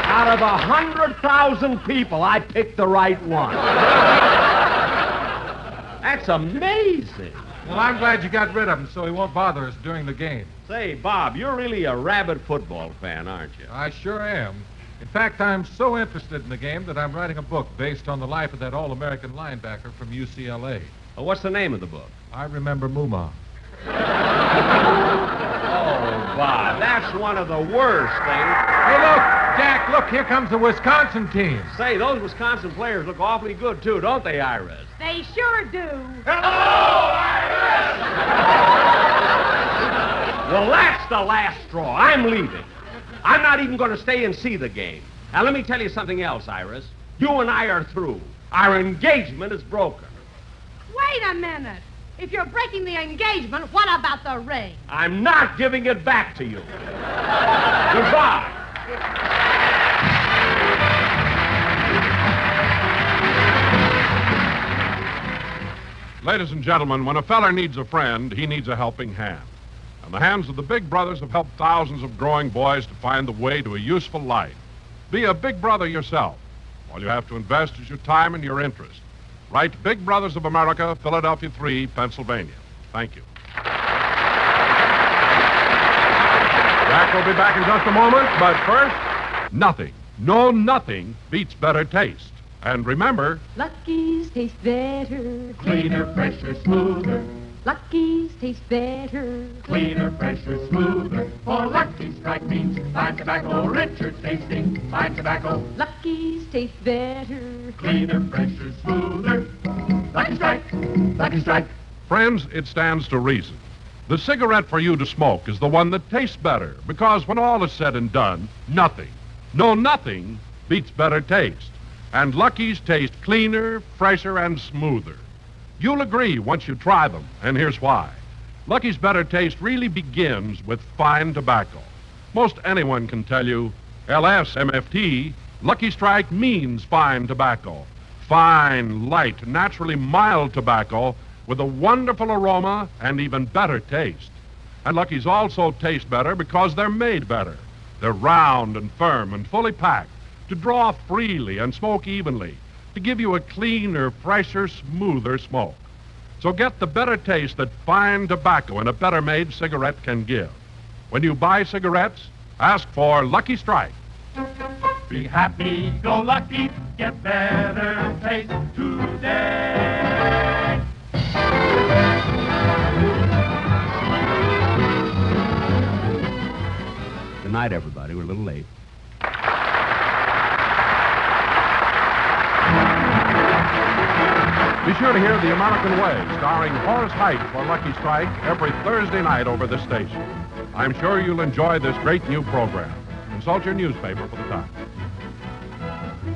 Out of 100,000 people, I picked the right one. That's amazing. Well, I'm glad you got rid of him so he won't bother us during the game. Say, Bob, you're really a rabid football fan, aren't you? I sure am. In fact, I'm so interested in the game that I'm writing a book based on the life of that All-American linebacker from UCLA. Well, what's the name of the book? I Remember Muma. Oh, Bob, that's one of the worst things. Hey, look, Jack, look, here comes the Wisconsin team. Say, those Wisconsin players look awfully good, too, don't they, Iris? They sure do. Hello, Iris! Well, that's the last straw. I'm leaving. I'm not even going to stay and see the game. Now, let me tell you something else, Iris. You and I are through. Our engagement is broken. Wait a minute. If you're breaking the engagement, what about the ring? I'm not giving it back to you. Goodbye. Ladies and gentlemen, when a feller needs a friend, he needs a helping hand. And the hands of the Big Brothers have helped thousands of growing boys to find the way to a useful life. Be a Big Brother yourself. All you have to invest is your time and your interest. Write Big Brothers of America, Philadelphia 3, Pennsylvania. Thank you. Jack will be back in just a moment, but first, nothing, nothing beats better taste. And remember, Lucky's taste better. Cleaner, fresher, smoother. Lucky's taste better. Cleaner, fresher, smoother. For Lucky Strike means fine tobacco, richer tasting, fine tobacco. Lucky's taste better. Cleaner, fresher, smoother. Lucky Strike, Lucky Strike. friends, it stands to reason. The cigarette for you to smoke is the one that tastes better, because when all is said and done, nothing beats better taste. And Lucky's taste cleaner, fresher, and smoother. You'll agree once you try them, and here's why. Lucky's better taste really begins with fine tobacco. Most anyone can tell you, LSMFT, Lucky Strike means fine tobacco. Fine, light, naturally mild tobacco with a wonderful aroma and even better taste. And Lucky's also taste better because they're made better. They're round and firm and fully packed to draw freely and smoke evenly, to give you a cleaner, fresher, smoother smoke. So get the better taste that fine tobacco in a better-made cigarette can give. When you buy cigarettes, ask for Lucky Strike. Be happy, go lucky, get better taste today. Good night, everybody. We're a little late. Be sure to hear The American Way, starring Horace Heidt for Lucky Strike every Thursday night over this station. I'm sure you'll enjoy this great new program. Consult your newspaper for the time.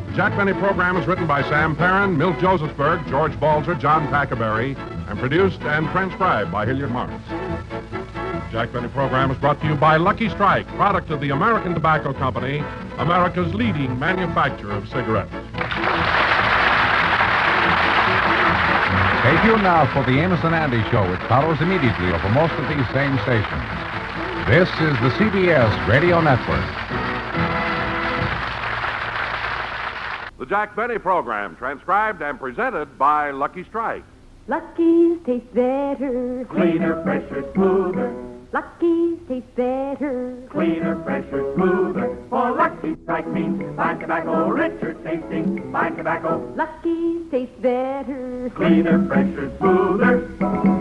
The Jack Benny program is written by Sam Perrin, Milt Josephsberg, George Balzer, John Packerberry, and produced and transcribed by Hilliard Marks. The Jack Benny program is brought to you by Lucky Strike, product of the American Tobacco Company, America's leading manufacturer of cigarettes. Stay tuned now for the Amos and Andy Show, which follows immediately over most of these same stations. This is the CBS Radio Network. The Jack Benny Program, transcribed and presented by Lucky Strike. Lucky's taste better. Cleaner, fresher, smoother. Lucky's taste better. Cleaner, fresher, smoother. For Lucky Strike means fine tobacco, richer tasting, fine tobacco. Lucky's taste better. Cleaner, fresher, smoother.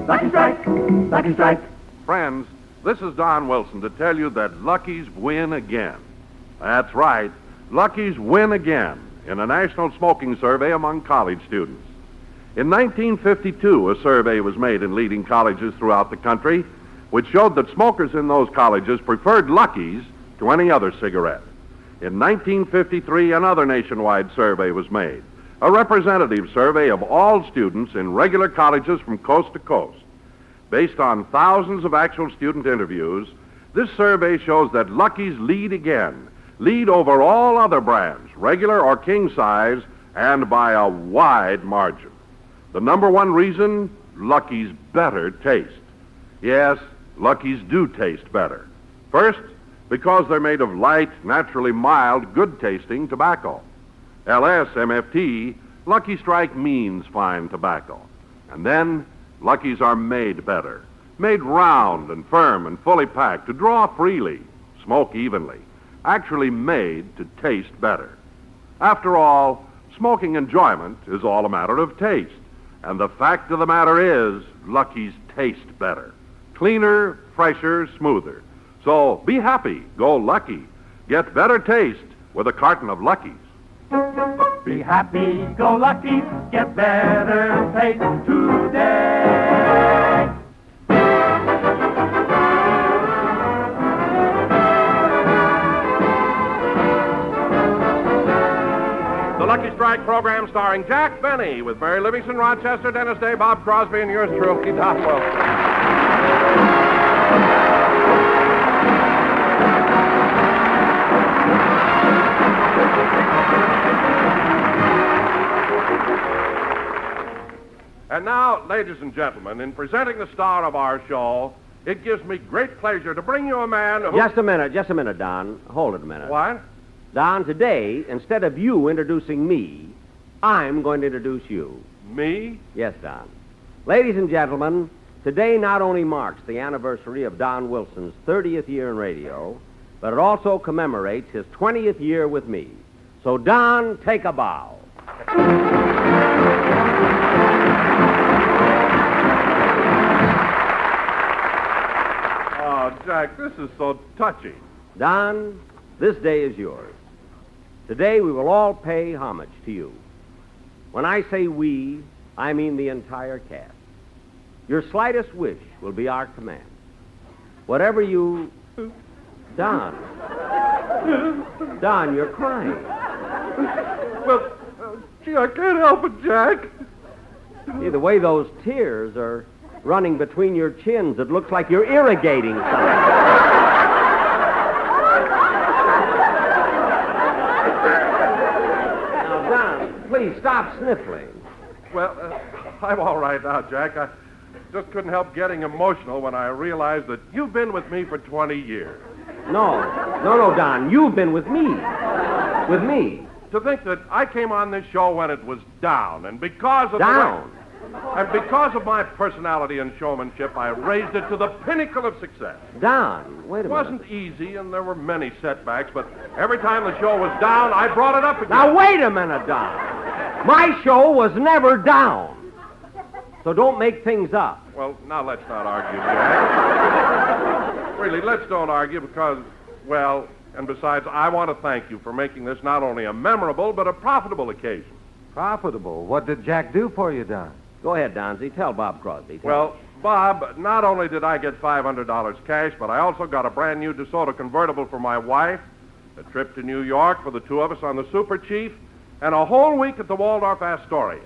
Lucky Strike, Lucky Strike. Friends, this is Don Wilson to tell you that Lucky's win again. That's right, Lucky's win again in a national smoking survey among college students. In 1952, a survey was made in leading colleges throughout the country, which showed that smokers in those colleges preferred Lucky's to any other cigarette. In 1953, another nationwide survey was made, a representative survey of all students in regular colleges from coast to coast. Based on thousands of actual student interviews, this survey shows that Lucky's lead over all other brands, regular or king size, and by a wide margin. The number one reason, Lucky's better taste. Yes, Lucky's do taste better. First, because they're made of light, naturally mild, good-tasting tobacco. LSMFT, Lucky Strike means fine tobacco. And then, Lucky's are made better. Made round and firm and fully packed to draw freely, smoke evenly. Actually made to taste better. After all, smoking enjoyment is all a matter of taste. And the fact of the matter is, Lucky's taste better. Cleaner, fresher, smoother. So be happy, go Lucky. Get better taste with a carton of Lucky's. Be happy, go Lucky, get better taste today. The Lucky Strike program starring Jack Benny with Barry Livingston, Rochester, Dennis Day, Bob Crosby, and yours truly, Doc Wilson. And now, ladies and gentlemen, in presenting the star of our show, it gives me great pleasure to bring you a man who... Just a minute, Don. Hold it a minute. What? Don, today, instead of you introducing me, I'm going to introduce you. Me? Yes, Don. Ladies and gentlemen, today not only marks the anniversary of Don Wilson's 30th year in radio, but it also commemorates his 20th year with me. So, Don, take a bow. Oh, Jack, this is so touching. Don, this day is yours. Today we will all pay homage to you. When I say we, I mean the entire cast. Your slightest wish will be our command. Whatever you... Don, you're crying. Well, gee, I can't help it, Jack. See, the way those tears are running between your chins, it looks like you're irrigating something. Please stop sniffling. Well, I'm all right now, Jack. I just couldn't help getting emotional when I realized that you've been with me for 20 years. No, Don. You've been with me. With me. To think that I came on this show when it was down, and because of And because of my personality and showmanship, I raised it to the pinnacle of success. Don, wait a minute. It wasn't easy, and there were many setbacks, but every time the show was down, I brought it up again. Now, wait a minute, Don. My show was never down. So don't make things up. Well, now let's not argue, Jack. Really, let's don't argue because, well, and besides, I want to thank you for making this not only a memorable, but a profitable occasion. Profitable? What did Jack do for you, Don? Go ahead, Donzie. Tell Bob Crosby. Well, Bob, not only did I get $500 cash, but I also got a brand new DeSoto convertible for my wife, a trip to New York for the two of us on the Super Chief, and a whole week at the Waldorf Astoria.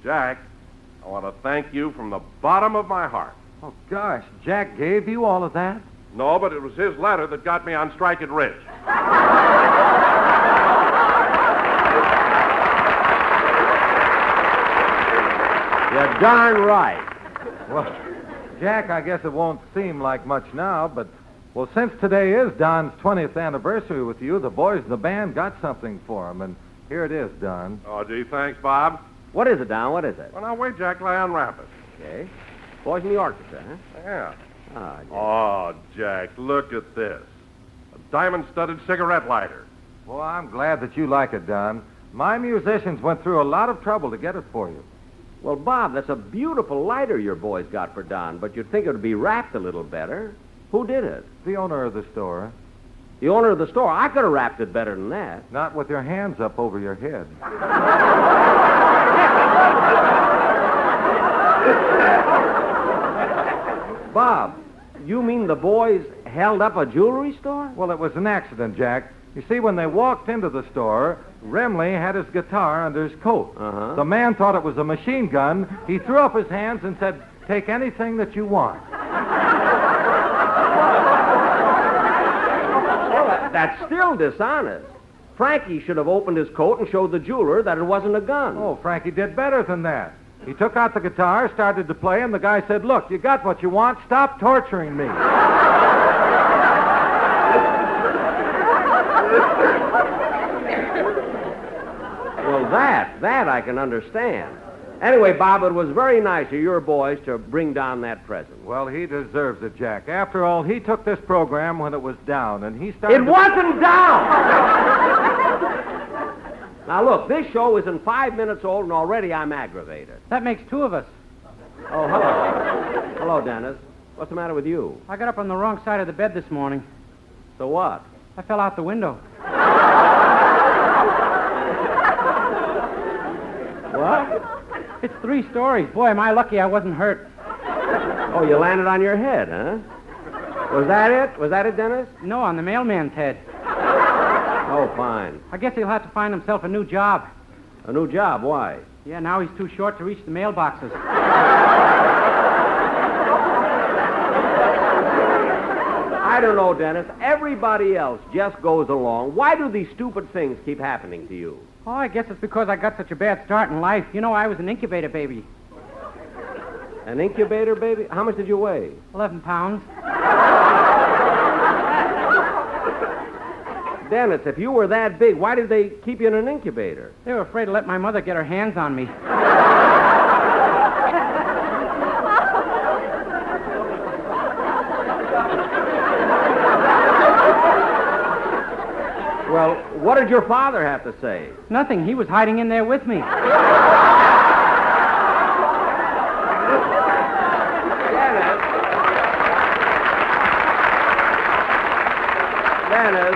Jack, I want to thank you from the bottom of my heart. Oh, gosh, Jack gave you all of that? No, but it was his letter that got me on strike at Ridge. You're darn right. Well, Jack, I guess it won't seem like much now, but, since today is Don's 20th anniversary with you, the boys in the band got something for him, and Here it is, Don. Oh, gee, thanks, Bob. What is it, Don? What is it? Well, now, wait, Jack, till I unwrap it. Okay. Boys in the orchestra, huh? Yeah. Ah, Jack. Oh, Jack, look at this. A diamond-studded cigarette lighter. Well, I'm glad that you like it, Don. My musicians went through a lot of trouble to get it for you. Well, Bob, that's a beautiful lighter your boys got for Don, but you'd think it would be wrapped a little better. Who did it? The owner of the store. The owner of the store. I could have wrapped it better than that. Not with your hands up over your head. Bob, you mean the boys held up a jewelry store? Well, it was an accident, Jack. You see, when they walked into the store, Remley had his guitar under his coat. Uh-huh. The man thought it was a machine gun. He threw up his hands and said, "Take anything that you want." Well, that's still dishonest. Frankie should have opened his coat and showed the jeweler that it wasn't a gun. Oh, Frankie did better than that. He took out the guitar, started to play, and the guy said, "Look, you got what you want. Stop torturing me." Well, that I can understand. Anyway, Bob, it was very nice of your boys to bring down that present. Well, he deserves it, Jack. After all, he took this program when it was down, and he started... It wasn't down! Now, look, this show isn't 5 minutes old, and already I'm aggravated. That makes two of us. Oh, hello. Hello, Dennis. What's the matter with you? I got up on the wrong side of the bed this morning. So what? I fell out the window. What? It's 3 stories. Boy, am I lucky I wasn't hurt. Oh, you landed on your head, huh? Was that it? Was that it, Dennis? No, on the mailman's head. Oh, fine. I guess he'll have to find himself a new job. A new job? Why? Yeah, now he's too short to reach the mailboxes. I don't know, Dennis. Everybody else just goes along. Why do these stupid things keep happening to you? Oh, I guess it's because I got such a bad start in life. You know, I was an incubator baby. An incubator baby? How much did you weigh? 11 pounds. Dennis, if you were that big, why did they keep you in an incubator? They were afraid to let my mother get her hands on me. Well, what did your father have to say? Nothing. He was hiding in there with me. Dennis,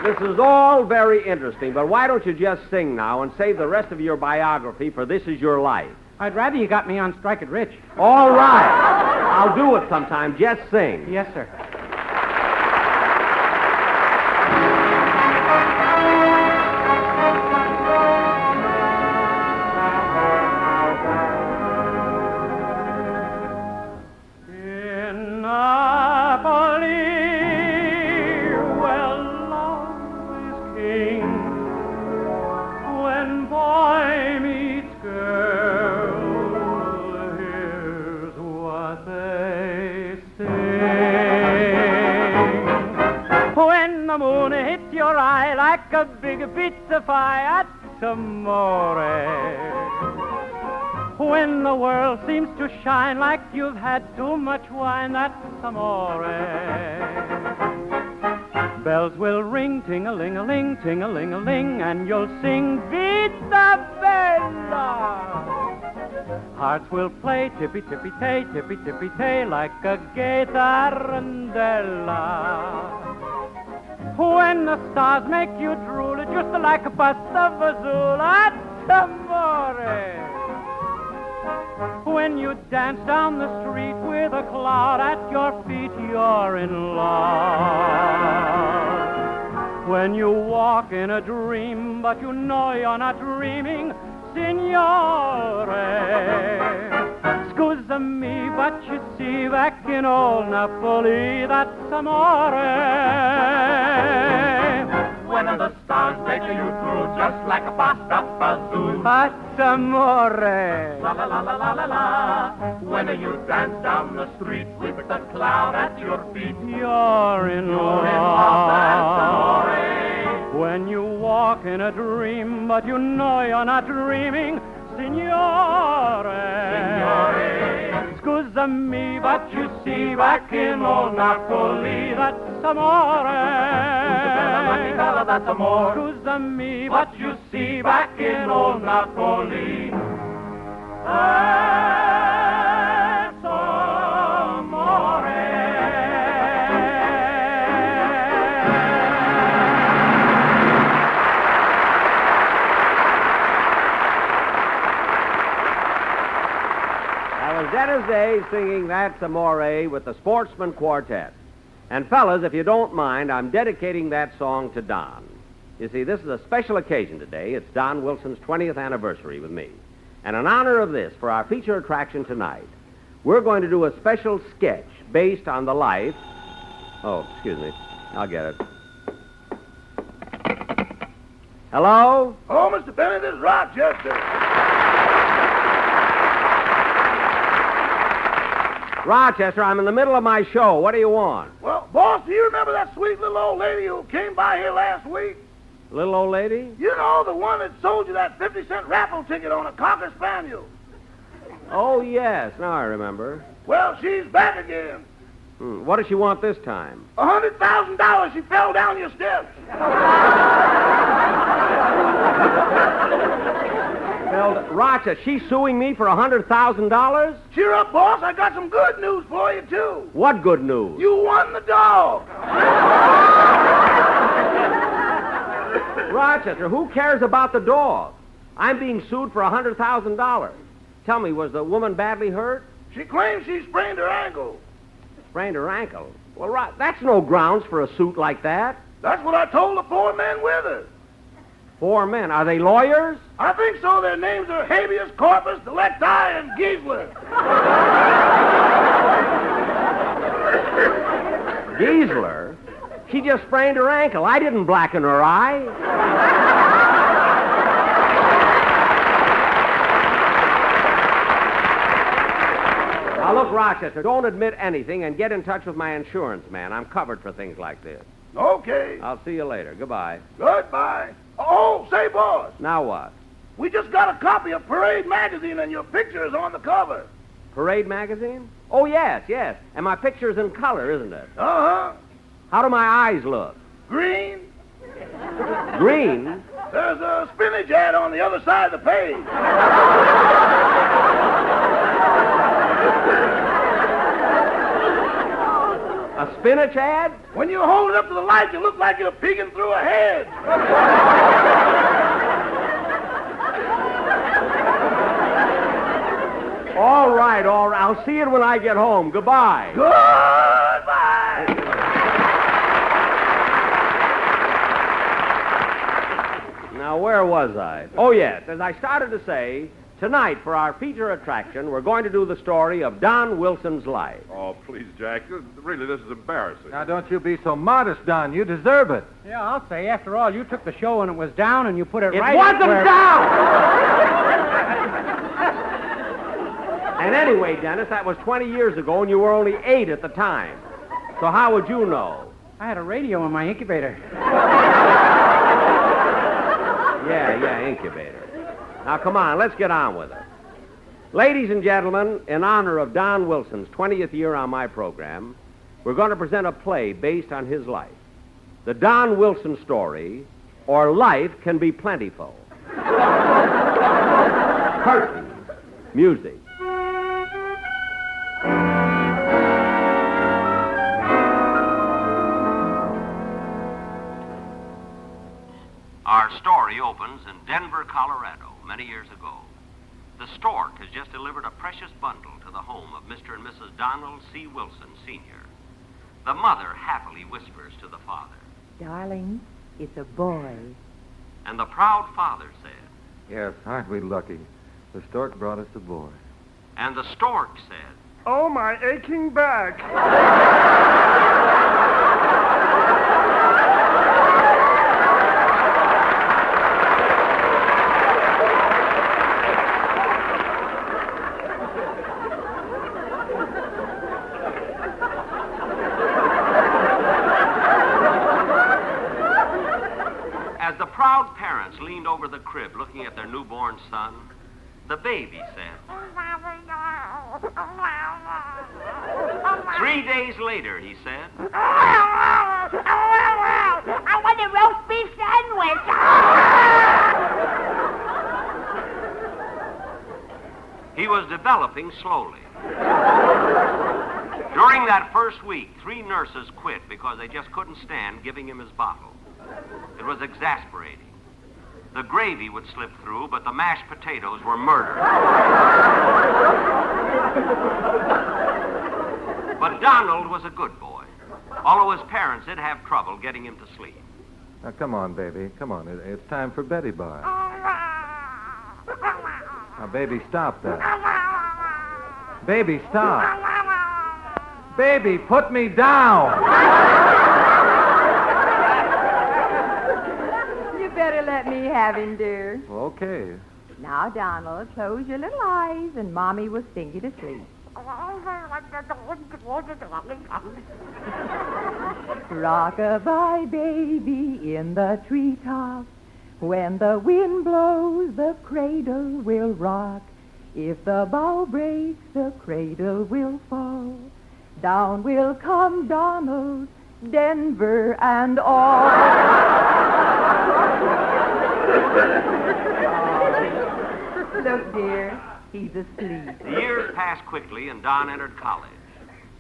this is all very interesting, but why don't you just sing now and save the rest of your biography for This Is Your Life? I'd rather you got me on Strike It Rich. All right. I'll do it sometime. Just sing. Yes, sir. Like a big pizza pie at amore. When the world seems to shine like you've had too much wine, that's amore. Bells will ring, ting-a-ling-a-ling, ting-a-ling-a-ling, and you'll sing Vita Bella. Hearts will play tippy-tippy-tay, tippy-tippy-tay, like a gay tarantella. When the stars make you drool, just like a pasta fazool, that's amore. When you dance down the street with a cloud at your feet, you're in love. When you walk in a dream, but you know you're not dreaming, signore. Scusa me, but you see, back in old Napoli, that's amore. When the stars take you through, just like a pasta fazool, that's amore. La la la la la la la. When you dance down the street with the cloud at your feet, you're in love. That's amore. When you walk in a dream, but you know you're not dreaming, Signore. Scusa me, but you see, back in old Napoli, that's amore. That's amore. Scusa me, but you see, back in old Napoli, that's amore. Dennis Day singing That's Amore with the Sportsman Quartet. And fellas, if you don't mind, I'm dedicating that song to Don. You see, this is a special occasion today. It's Don Wilson's 20th anniversary with me. And in honor of this, for our feature attraction tonight, we're going to do a special sketch based on the life... Oh, excuse me. I'll get it. Hello? Oh, Mr. Bennett, this is Rochester. Rochester, I'm in the middle of my show. What do you want? Well, boss, do you remember that sweet little old lady who came by here last week? Little old lady? You know, the one that sold you that 50-cent raffle ticket on a Cocker Spaniel. Oh, yes. Now I remember. Well, she's back again. What does she want this time? $100,000. She fell down your steps. Rochester, she's suing me for $100,000? Cheer up, boss. I got some good news for you, too. What good news? You won the dog. Rochester, who cares about the dog? I'm being sued for $100,000. Tell me, was the woman badly hurt? She claims she sprained her ankle. Sprained her ankle? Well, that's no grounds for a suit like that. That's what I told the 4 men with her. 4 men. Are they lawyers? I think so. Their names are Habeas Corpus, Delecti, and Giesler. Giesler? She just sprained her ankle. I didn't blacken her eye. Now, look, Rochester, don't admit anything and get in touch with my insurance man. I'm covered for things like this. Okay. I'll see you later. Goodbye. Goodbye. Oh, say, boss. Now what? We just got a copy of Parade magazine, and your picture is on the cover. Parade magazine? Oh, yes, yes. And my picture's in color, isn't it? Uh-huh. How do my eyes look? Green. Green? There's a spinach ad on the other side of the page. A spinach ad? When you hold it up to the light, you look like you're peeking through a hedge. All right. I'll see it when I get home. Goodbye. Goodbye. Now, where was I? Oh, yes. As I started to say, tonight, for our feature attraction, we're going to do the story of Don Wilson's life. Oh, please, Jack. Really, this is embarrassing. Now, don't you be so modest, Don. You deserve it. Yeah, I'll say, after all, you took the show when it was down and you put it right... It wasn't where... down! And anyway, Dennis, that was 20 years ago, and you were only 8 at the time. So how would you know? I had a radio in my incubator. Yeah, incubator. Now, come on, let's get on with it. Ladies and gentlemen, in honor of Don Wilson's 20th year on my program, we're going to present a play based on his life. The Don Wilson story, or Life Can Be Plentiful. Curtain. Music. Our story opens in Denver, Colorado, many years ago. The stork has just delivered a precious bundle to the home of Mr. and Mrs. Donald C. Wilson, Sr. The mother happily whispers to the father. Darling, it's a boy. And the proud father said. Yes, aren't we lucky? The stork brought us a boy. And the stork said. Oh, my aching back. As the proud parents leaned over the crib looking at their newborn son, the baby said. 3 days later, he said. I want a roast beef sandwich. He was developing slowly. During that first week, 3 nurses quit because they just couldn't stand giving him his bottle. It was exasperating. The gravy would slip through, but the mashed potatoes were murder. But Donald was a good boy, although his parents did have trouble getting him to sleep. Now, come on, baby. Come on. It's time for Betty Bye. Now, baby, stop that. Baby, stop. Baby, put me down. You better let me have him, dear. Okay. Now, Donald, close your little eyes and Mommy will sing you to sleep. Rock-a-bye, baby, in the treetops. When the wind blows, the cradle will rock. If the bough breaks, the cradle will fall. Down will come Donald, Denver and all. Look, dear, he's asleep. The years passed quickly, and Don entered college.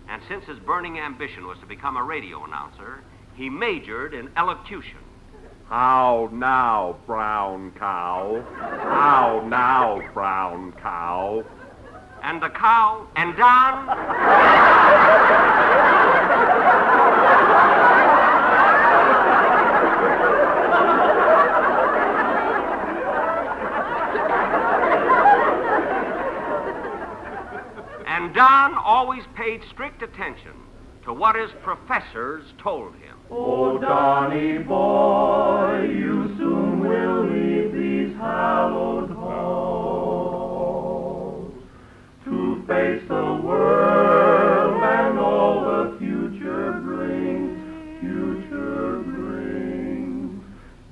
And since his burning ambition was to become a radio announcer, he majored in elocution. How now, brown cow? How now, brown cow? And the cow, and Don... And Don always paid strict attention to what his professors told him. Oh, Donny boy, you soon will leave these hallowed halls to face the world and all the future brings,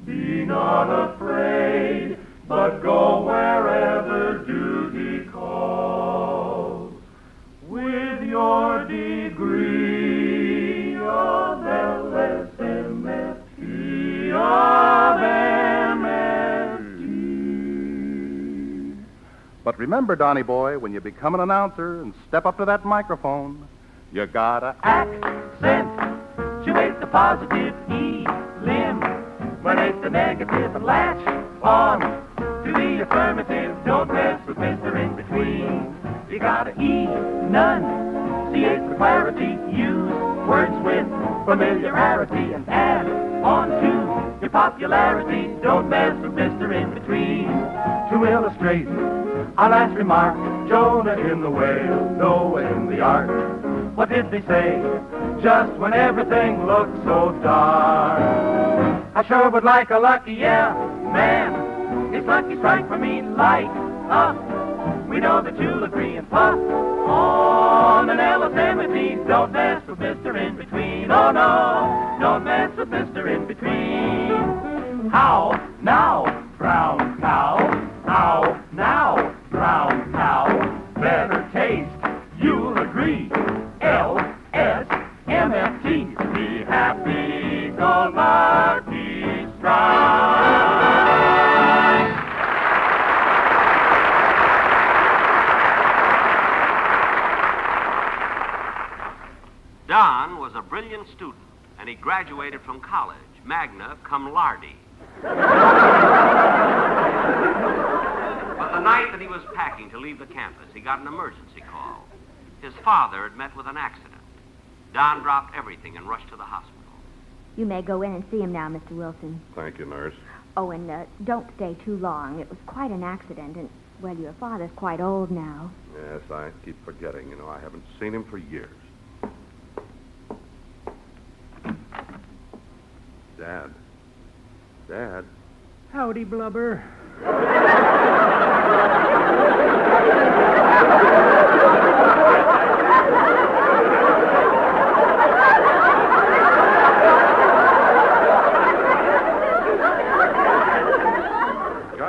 Be not afraid, but go wherever duty calls. With your degree of LSMFT, of MFT. But remember, Donny boy, when you become an announcer and step up to that microphone, you gotta accentuate the positive, eliminate the negative, and latch on to the affirmative. Don't mess with Mr. In-Between. You gotta enunciate for clarity, use words with familiarity, and add on to your popularity. Don't mess with Mr. In-Between. To illustrate our last remark, Jonah in the whale, Noah in the ark. What did they say just when everything looked so dark? I sure would like a lucky, yeah, man. It's lucky strike for me, light up. We know that you'll agree and puff on an LSMFT. Don't mess with Mr. In-Between. Oh no, don't mess with Mr. In-Between. How now, brown cow? How now, brown cow? Better taste, you'll agree. LSMFT. Be happy, go lucky strike. Don was a brilliant student, and he graduated from college, magna cum laude. But the night that he was packing to leave the campus, he got an emergency call. His father had met with an accident. Don dropped everything and rushed to the hospital. You may go in and see him now, Mr. Wilson. Thank you, nurse. Oh, and don't stay too long. It was quite an accident, and, well, your father's quite old now. Yes, I keep forgetting. You know, I haven't seen him for years. Dad. Dad. Howdy, Blubber.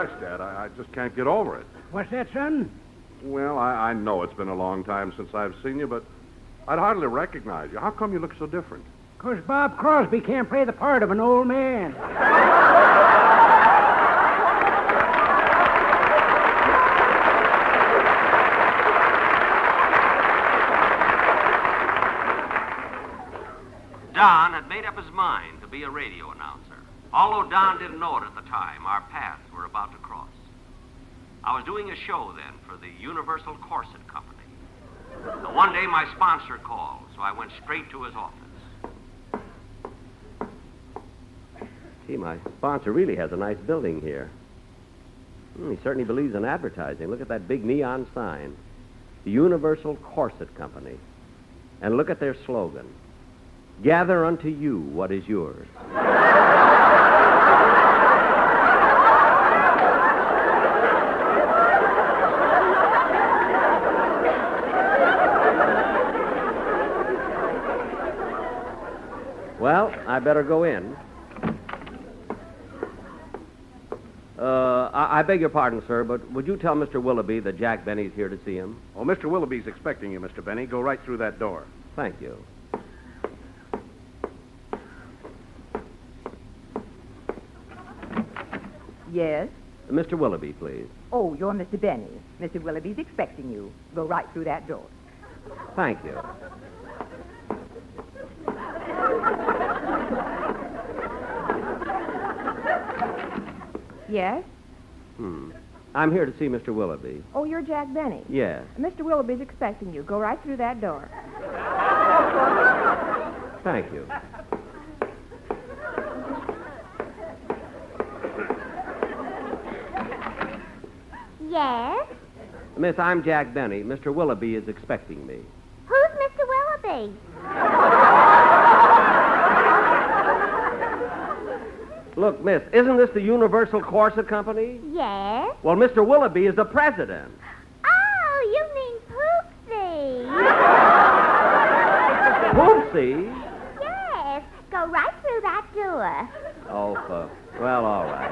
gosh, Dad, I just can't get over it. What's that, son? Well, I know it's been a long time since I've seen you, but I'd hardly recognize you. How come you look so different? 'Cause Bob Crosby can't play the part of an old man. Don had made up his mind to be a radio announcer. Although Don didn't know it at the time, our paths were about to cross. I was doing a show then for the Universal Corset Company. Now, one day my sponsor called, so I went straight to his office. Gee, my sponsor really has a nice building here. He certainly believes in advertising. Look at that big neon sign. The Universal Corset Company. And look at their slogan. Gather unto you what is yours. Well, I better go in. I beg your pardon, sir, but would you tell Mr. Willoughby that Jack Benny's here to see him? Oh, Mr. Willoughby's expecting you, Mr. Benny. Go right through that door. Thank you. Yes? Mr. Willoughby, please. Oh, you're Mr. Benny. Mr. Willoughby's expecting you. Go right through that door. Thank you. Yes? I'm here to see Mr. Willoughby. Oh, you're Jack Benny. Yes. Mr. Willoughby's expecting you. Go right through that door. Thank you. Yes? Miss, I'm Jack Benny. Mr. Willoughby is expecting me. Who's Mr. Willoughby? Look, miss, isn't this the Universal Corset Company? Yes? Well, Mr. Willoughby is the president. Oh, you mean Poopsie. Poopsie? Yes. Go right through that door. Oh, well, all right.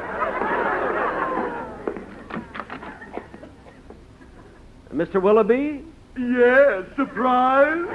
Mr. Willoughby? Yes, surprise.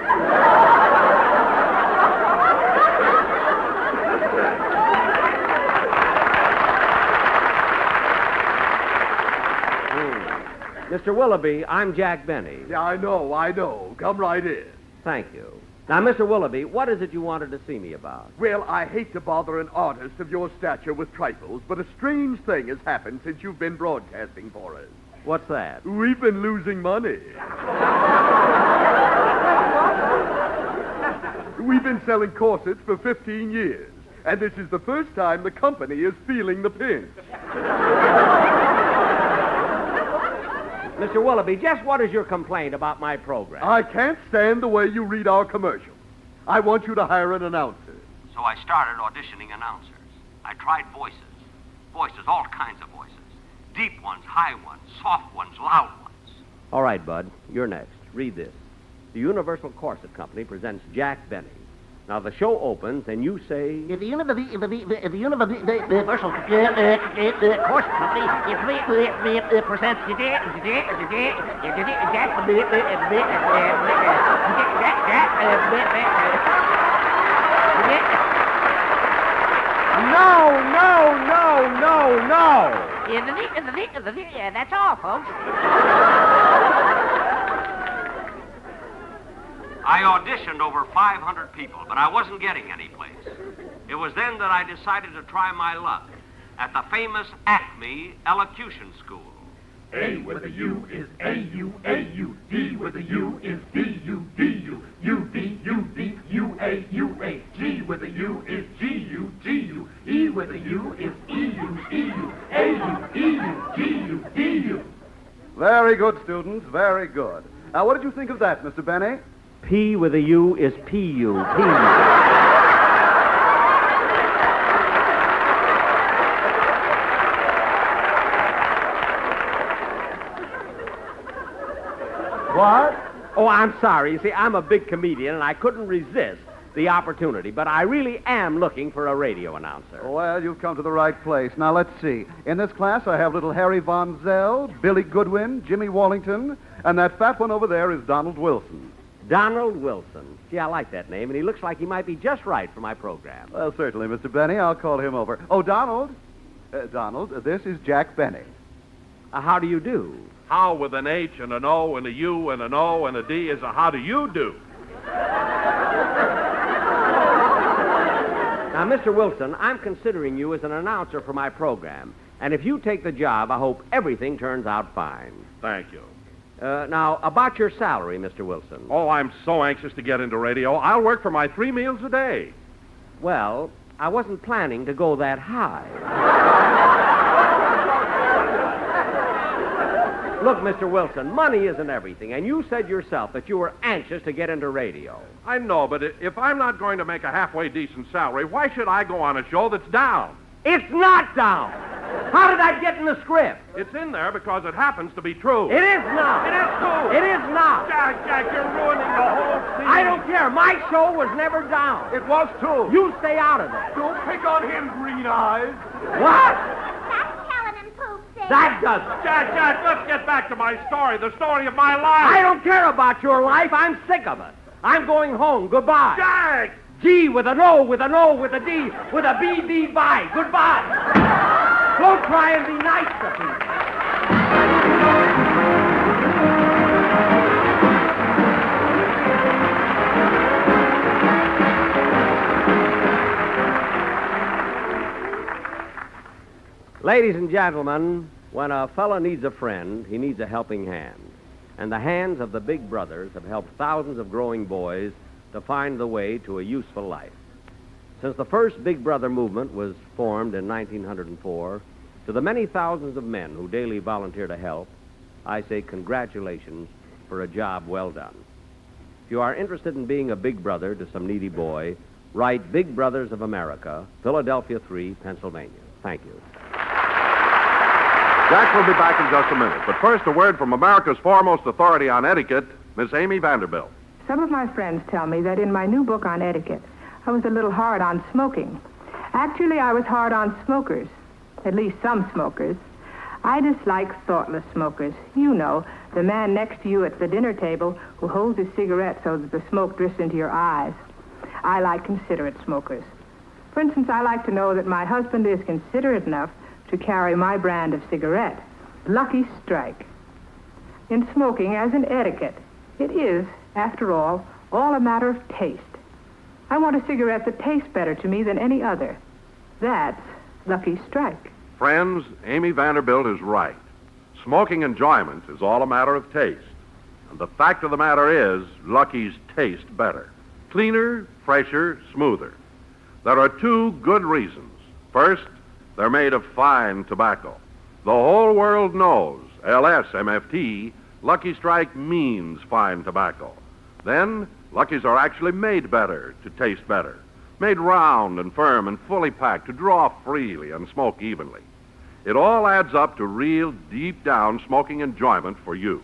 Mr. Willoughby, I'm Jack Benny. Yeah, I know. Come right in. Thank you. Now, Mr. Willoughby, what is it you wanted to see me about? Well, I hate to bother an artist of your stature with trifles, but a strange thing has happened since you've been broadcasting for us. What's that? We've been losing money. We've been selling corsets for 15 years, and this is the first time the company is feeling the pinch. Mr. Willoughby, just what is your complaint about my program? I can't stand the way you read our commercials. I want you to hire an announcer. So I started auditioning announcers. I tried voices. Voices, all kinds of voices. Deep ones, high ones, soft ones, loud ones. All right, Bud, you're next. Read this. The Universal Corset Company presents Jack Benny. Now, the show opens, and you say... The Universal Corset Company presents No. That's all, folks. I auditioned over 500 people, but I wasn't getting any place. It was then that I decided to try my luck at the famous Acme Elocution School. A with a U is A-U, A-U. D with a U is D-U, D-U. U-D, U-D, U-A, U-A. G with a U is G-U, G-U. E with a U is E-U, E-U. A-U, E-U, G-U, D-U. Very good, students, very good. Now, what did you think of that, Mr. Benny? P with a U is P-U, P-U. What? Oh, I'm sorry. You see, I'm a big comedian, and I couldn't resist. the opportunity, but I really am looking for a radio announcer. Well, you've come to the right place. Now, let's see. In this class, I have little Harry Von Zell, Billy Goodwin, Jimmy Wallington, and that fat one over there is Donald Wilson. Donald Wilson. Gee, I like that name, and he looks like he might be just right for my program. Well, certainly, Mr. Benny. I'll call him over. Oh, Donald. Donald, this is Jack Benny. How do you do? How with an H and an O and a U and an O and a D is a how do you do? Now, Mr. Wilson, I'm considering you as an announcer for my program. And if you take the job, I hope everything turns out fine. Thank you. Now, about your salary, Mr. Wilson. Oh, I'm so anxious to get into radio. I'll work for my 3 meals a day. Well, I wasn't planning to go that high. Look, Mr. Wilson, money isn't everything, and you said yourself that you were anxious to get into radio. I know, but if I'm not going to make a halfway decent salary, why should I go on a show that's down? It's not down. How did that get in the script? It's in there because it happens to be true. It is not. It is true. It is not. Jack, you're ruining the whole scene. I don't care. My show was never down. It was too. You stay out of it. Don't pick on him, Green Eyes. What? Stop telling him, Poopsie. That doesn't. Jack, let's get back to my story, the story of my life. I don't care about your life. I'm sick of it. I'm going home. Goodbye. Jack! G with an O, with an O, with a D, with a B, B, bye. Goodbye. Don't try and be nice to people. Ladies and gentlemen, when a fella needs a friend, he needs a helping hand. And the hands of the Big Brothers have helped thousands of growing boys to find the way to a useful life. Since the first Big Brother movement was formed in 1904, to the many thousands of men who daily volunteer to help, I say congratulations for a job well done. If you are interested in being a Big Brother to some needy boy, write Big Brothers of America, Philadelphia 3, Pennsylvania. Thank you. Jack will be back in just a minute, but first a word from America's foremost authority on etiquette, Miss Amy Vanderbilt. Some of my friends tell me that in my new book on etiquette, I was a little hard on smoking. Actually, I was hard on smokers, at least some smokers. I dislike thoughtless smokers. You know, the man next to you at the dinner table who holds his cigarette so that the smoke drifts into your eyes. I like considerate smokers. For instance, I like to know that my husband is considerate enough to carry my brand of cigarette, Lucky Strike. In smoking, as in etiquette, it is, after all a matter of taste. I want a cigarette that tastes better to me than any other. That's Lucky Strike. Friends, Amy Vanderbilt is right. Smoking enjoyment is all a matter of taste. And the fact of the matter is, Lucky's taste better. Cleaner, fresher, smoother. There are two good reasons. First, they're made of fine tobacco. The whole world knows, LSMFT, Lucky Strike means fine tobacco. Then, Luckies are actually made better to taste better. Made round and firm and fully packed to draw freely and smoke evenly. It all adds up to real deep down smoking enjoyment for you.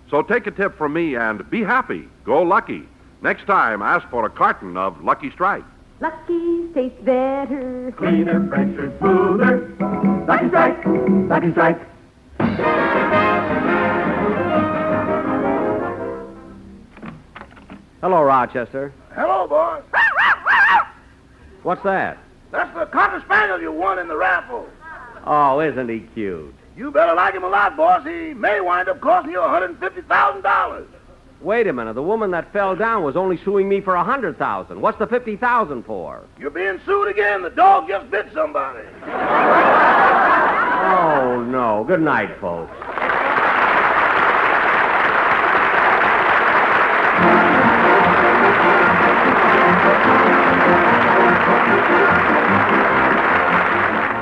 So take a tip from me and be happy. Go Lucky. Next time, ask for a carton of Lucky Strike. Lucky tastes better. Cleaner, fresher, smoother. Lucky Strike, Lucky Strike. Hello, Rochester. Hello, boys. What's that? That's the Cocker Spaniel you won in the raffle. Oh, isn't he cute? You better like him a lot, boss. He may wind up costing you $150,000. Wait a minute. The woman that fell down was only suing me for $100,000. What's the $50,000 for? You're being sued again. The dog just bit somebody. Oh, no. Good night, folks.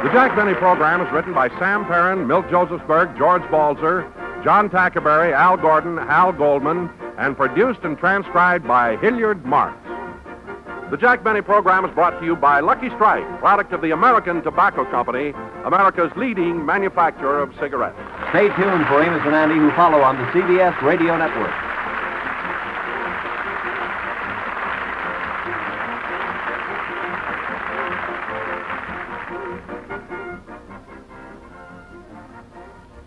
The Jack Benny program is written by Sam Perrin, Milt Josephsberg, George Balzer, John Tackerberry, Al Gordon, Hal Goldman, and produced and transcribed by Hilliard Marks. The Jack Benny program is brought to you by Lucky Strike, product of the American Tobacco Company, America's leading manufacturer of cigarettes. Stay tuned for Amos and Andy, who follow on the CBS Radio Network.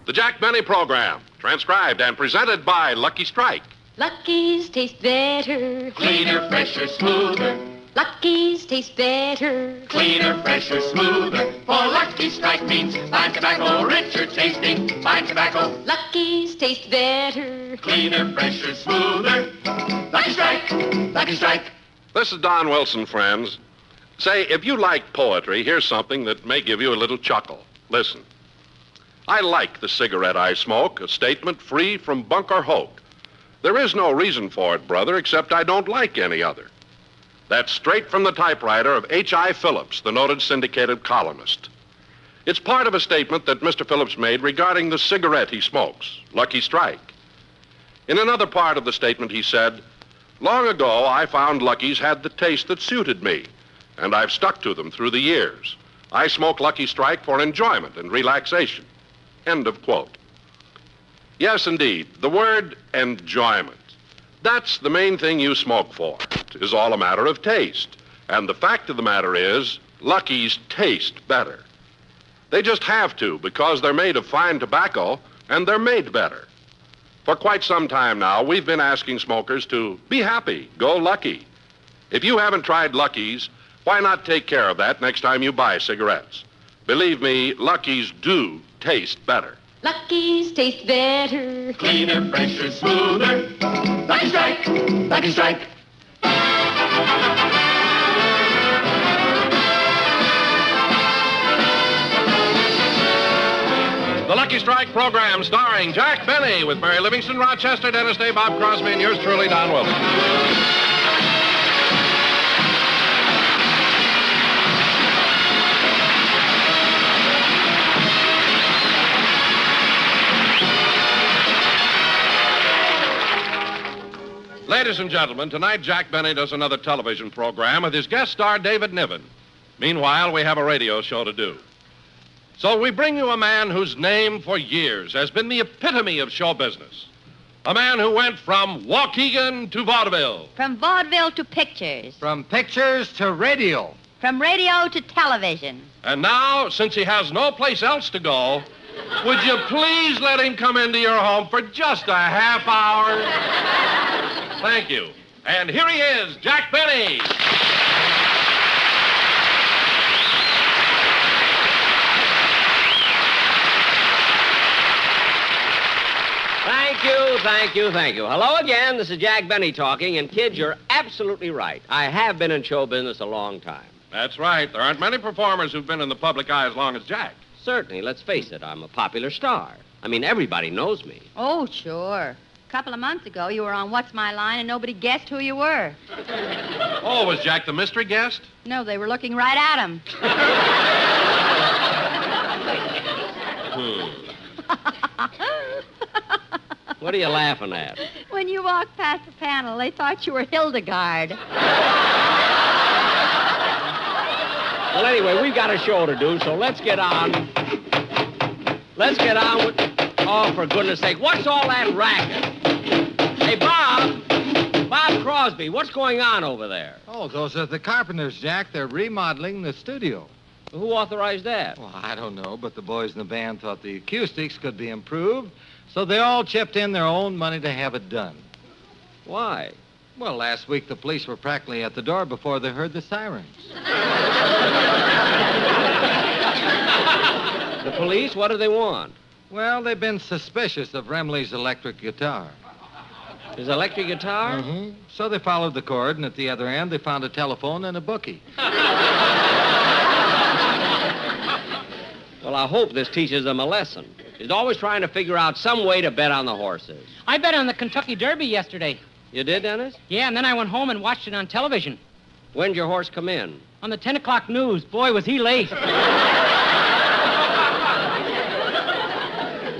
The Jack Benny Program, transcribed and presented by Lucky Strike. Lucky's taste better. Cleaner, fresher, smoother. Lucky's taste better. Cleaner, fresher, smoother. For Lucky Strike means fine tobacco, richer tasting, fine tobacco. Lucky's taste better. Cleaner, fresher, smoother. Lucky Strike, Lucky Strike. This is Don Wilson, friends. Say, if you like poetry, here's something that may give you a little chuckle. Listen. I like the cigarette I smoke, a statement free from bunk or hoke. There is no reason for it, brother, except I don't like any other. That's straight from the typewriter of H.I. Phillips, the noted syndicated columnist. It's part of a statement that Mr. Phillips made regarding the cigarette he smokes, Lucky Strike. In another part of the statement, he said, "Long ago, I found Lucky's had the taste that suited me, and I've stuck to them through the years. I smoke Lucky Strike for enjoyment and relaxation." End of quote. Yes, indeed, the word enjoyment. That's the main thing you smoke for. It is all a matter of taste. And the fact of the matter is, Lucky's taste better. They just have to, because they're made of fine tobacco, and they're made better. For quite some time now, we've been asking smokers to be happy, go Lucky. If you haven't tried Lucky's, why not take care of that next time you buy cigarettes? Believe me, Lucky's do taste better. Lucky's taste better. Cleaner, fresher, smoother. Lucky Strike, Lucky Strike. The Lucky Strike program starring Jack Benny with Mary Livingston, Rochester, Dennis Day, Bob Crosby, and yours truly, Don Wilson. Ladies and gentlemen, tonight Jack Benny does another television program with his guest star, David Niven. Meanwhile, we have a radio show to do. So we bring you a man whose name for years has been the epitome of show business. A man who went from Waukegan to vaudeville. From vaudeville to pictures. From pictures to radio. From radio to television. And now, since he has no place else to go, would you please let him come into your home for just a half hour? Thank you. And here he is, Jack Benny. Thank you. Hello again. This is Jack Benny talking, and kids, you're absolutely right. I have been in show business a long time. That's right. There aren't many performers who've been in the public eye as long as Jack. Certainly. Let's face it, I'm a popular star. I mean, everybody knows me. Oh, sure. A couple of months ago, you were on What's My Line, and nobody guessed who you were. Oh, was Jack the mystery guest? No, they were looking right at him. What are you laughing at? When you walked past the panel, they thought you were Hildegard. Well, anyway, we've got a show to do, so let's get on. Let's get on with... Oh, for goodness sake, what's all that racket? Hey, Bob Crosby, what's going on over there? Oh, those are the carpenters, Jack. They're remodeling the studio. Who authorized that? Well, I don't know, but the boys in the band thought the acoustics could be improved, so they all chipped in their own money to have it done. Why? Well, last week the police were practically at the door before they heard the sirens. The police? What do they want? Well, they've been suspicious of Remley's electric guitar. His electric guitar? Mm-hmm. So they followed the cord, and at the other end, they found a telephone and a bookie. Well, I hope this teaches them a lesson. He's always trying to figure out some way to bet on the horses. I bet on the Kentucky Derby yesterday. You did, Dennis? Yeah, and then I went home and watched it on television. When'd your horse come in? On the 10 o'clock news. Boy, was he late.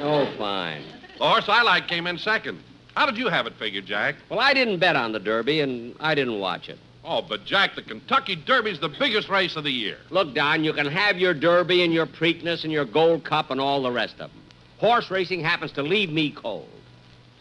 Oh, fine. The horse I like came in second. How did you have it figured, Jack? Well, I didn't bet on the Derby, and I didn't watch it. Oh, but Jack, the Kentucky Derby's the biggest race of the year. Look, Don, you can have your Derby and your Preakness and your Gold Cup and all the rest of them. Horse racing happens to leave me cold.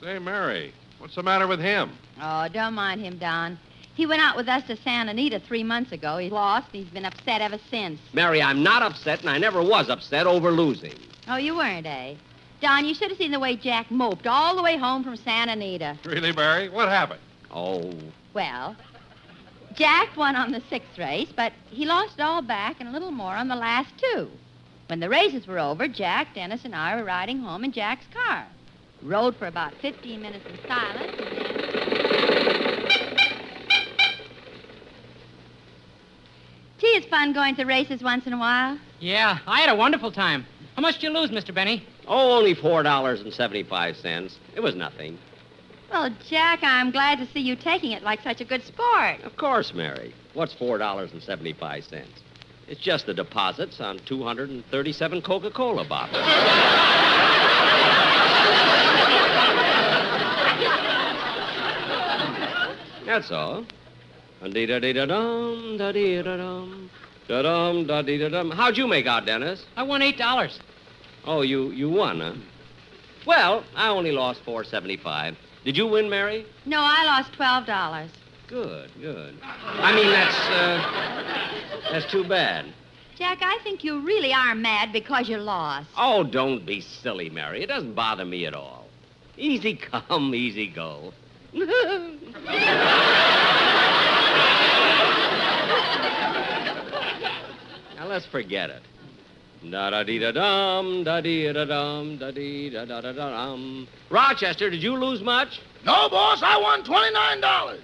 Say, Mary, what's the matter with him? Oh, don't mind him, Don. He went out with us to Santa Anita 3 months ago. He lost, and he's been upset ever since. Mary, I'm not upset, and I never was upset over losing. Oh, you weren't, eh? Don, you should have seen the way Jack moped all the way home from Santa Anita. Really, Mary? What happened? Oh, Well, Jack won on the 6th race, but he lost it all back and a little more on the last 2. When the races were over, Jack, Dennis, and I were riding home in Jack's car. Rode for about 15 minutes in silence, and then... Gee, it's fun going to races once in a while. Yeah, I had a wonderful time. How much did you lose, Mr. Benny? oh, only $4.75. It was nothing. Well, Jack, I'm glad to see you taking it like such a good sport. Of course, Mary. What's $4.75? It's just the deposits on 237 Coca-Cola bottles. That's all. Da-dee-da-dee-da-dum, da-dee-da-dum, da-dum, da-dee-da-dum. How'd you make out, Dennis? I won $8. Oh, you won, huh? Well, I only lost $4.75. Did you win, Mary? No, I lost $12. Good. I mean, that's too bad. Jack, I think you really are mad because you lost. Oh, don't be silly, Mary. It doesn't bother me at all. Easy come, easy go. Now, let's forget it. Da-da-dee-da-dum, da-dee-da-dum, da-dee-da-da-da-dum. Rochester, did you lose much? No, boss, I won $29.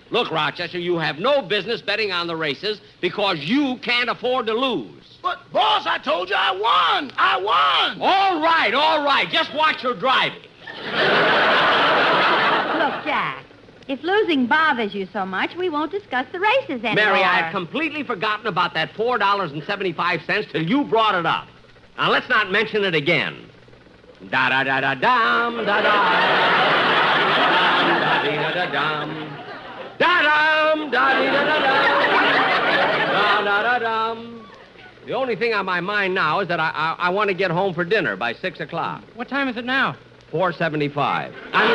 Look, Rochester, you have no business betting on the races because you can't afford to lose. But, boss, I told you I won. I won. All right. Just watch your driving. Look, Jack, if losing bothers you so much, we won't discuss the races anymore. Mary, I had completely forgotten about that $4.75 till you brought it up. Now, let's not mention it again. Da-da-da-da-dum, da-da. Da-dee-da-da-dum. Da-dum, da-dee-da-da-dum. Da-da-da-dum. The only thing on my mind now is that I want to get home for dinner by 6 o'clock. What time is it now? 4:75. I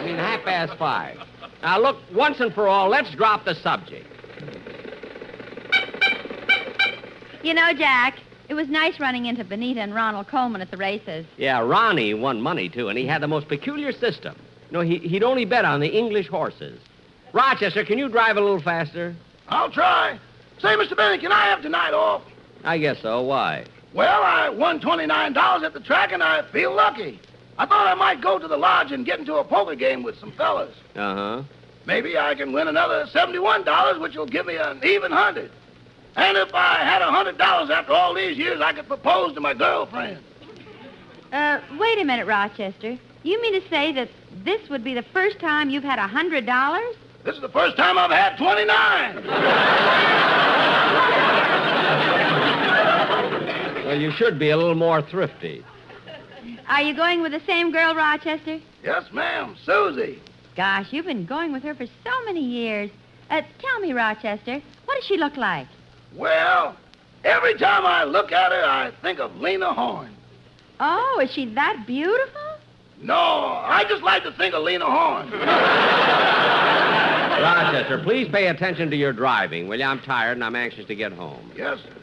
mean, 5:30. Now, look, once and for all, let's drop the subject. You know, Jack, it was nice running into Benita and Ronald Coleman at the races. Yeah, Ronnie won money, too, and he had the most peculiar system. You know, he'd only bet on the English horses. Rochester, can you drive a little faster? I'll try. Say, Mr. Benny, can I have tonight off? I guess so. Why? Well, I won $29 at the track, and I feel lucky. I thought I might go to the lodge and get into a poker game with some fellas. Uh-huh. Maybe I can win another $71, which will give me an even 100. And if I had $100 after all these years, I could propose to my girlfriend. Wait a minute, Rochester. You mean to say that this would be the first time you've had $100? This is the first time I've had 29. Well, you should be a little more thrifty. Are you going with the same girl, Rochester? Yes, ma'am, Susie. Gosh, you've been going with her for so many years. Tell me, Rochester, what does she look like? Well, every time I look at her, I think of Lena Horne. Oh, is she that beautiful? No, I just like to think of Lena Horne. Rochester, please pay attention to your driving, will you? I'm tired and I'm anxious to get home. Yes, sir.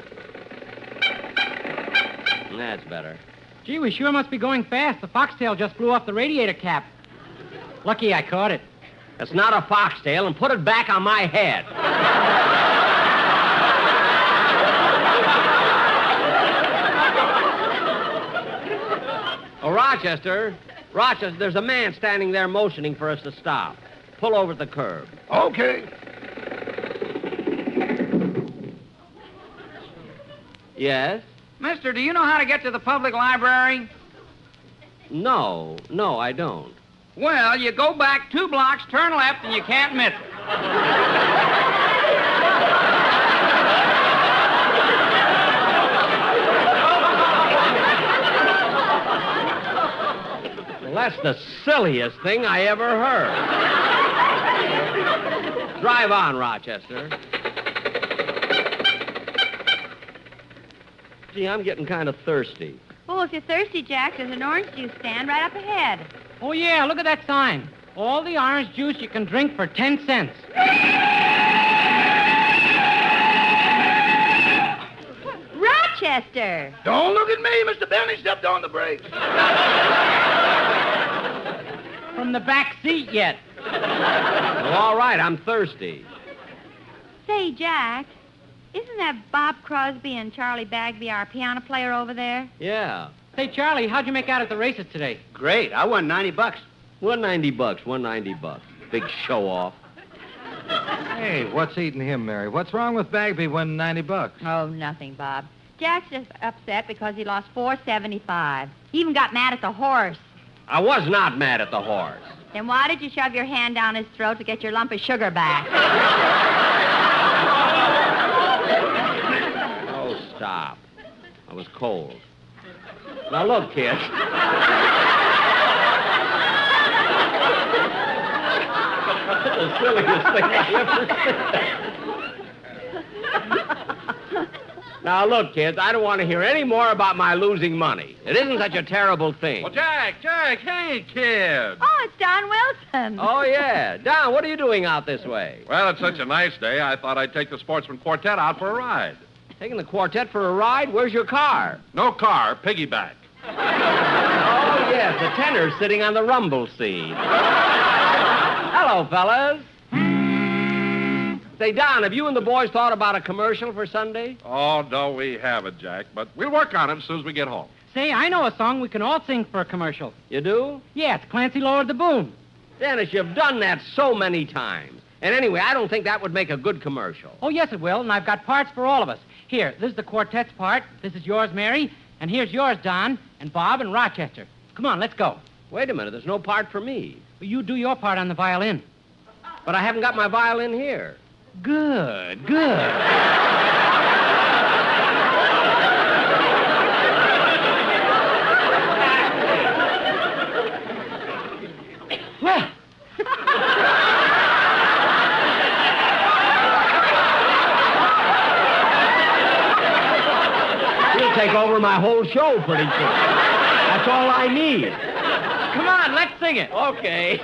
That's better. Gee, we sure must be going fast. The foxtail just blew off the radiator cap. Lucky I caught it. It's not a foxtail, and put it back on my head. Oh, Rochester, there's a man standing there motioning for us to stop. Pull over at the curb. Okay. Yes? Mister, do you know how to get to the public library? No, I don't. Well, you go back 2 blocks, turn left, and you can't miss it. Well, that's the silliest thing I ever heard. Drive on, Rochester. Gee, I'm getting kind of thirsty. Oh, if you're thirsty, Jack, there's an orange juice stand right up ahead. Oh, yeah, look at that sign. All the orange juice you can drink for 10 cents. Rochester. Don't look at me, Mr. Benny stepped on the brakes. From the back seat yet. Well, all right, I'm thirsty. Say, Jack, isn't that Bob Crosby and Charlie Bagby, our piano player over there? Yeah. Say, Charlie, how'd you make out at the races today? Great. I won $90. $190. Big show off. Hey, what's eating him, Mary? What's wrong with Bagby winning $90? Oh, nothing, Bob. Jack's just upset because he lost $4.75. He even got mad at the horse. I was not mad at the horse. Then why did you shove your hand down his throat to get your lump of sugar back? Oh, stop. I was cold. Now, look, kid. The silliest thing I ever said. Now, look, kids, I don't want to hear any more about my losing money. It isn't such a terrible thing. Well, Jack, hey, kid. Oh, it's Don Wilson. Oh, yeah. Don, what are you doing out this way? Well, it's such a nice day, I thought I'd take the Sportsman Quartet out for a ride. Taking the quartet for a ride? Where's your car? No car, piggyback. Oh, yes, the tenor's sitting on the rumble seat. Hello, fellas. Say, Don, have you and the boys thought about a commercial for Sunday? Oh, no, we haven't, Jack, but we'll work on it as soon as we get home. Say, I know a song we can all sing for a commercial. You do? Yeah, it's Clancy Lowered the Boom. Dennis, you've done that so many times. And anyway, I don't think that would make a good commercial. Oh, yes, it will, and I've got parts for all of us. Here, this is the quartet's part. This is yours, Mary. And here's yours, Don, and Bob, and Rochester. Come on, let's go. Wait a minute, there's no part for me. Well, you do your part on the violin. But I haven't got my violin here. Good. Well. You'll take over my whole show pretty soon. That's all I need. Come on, let's sing it. Okay.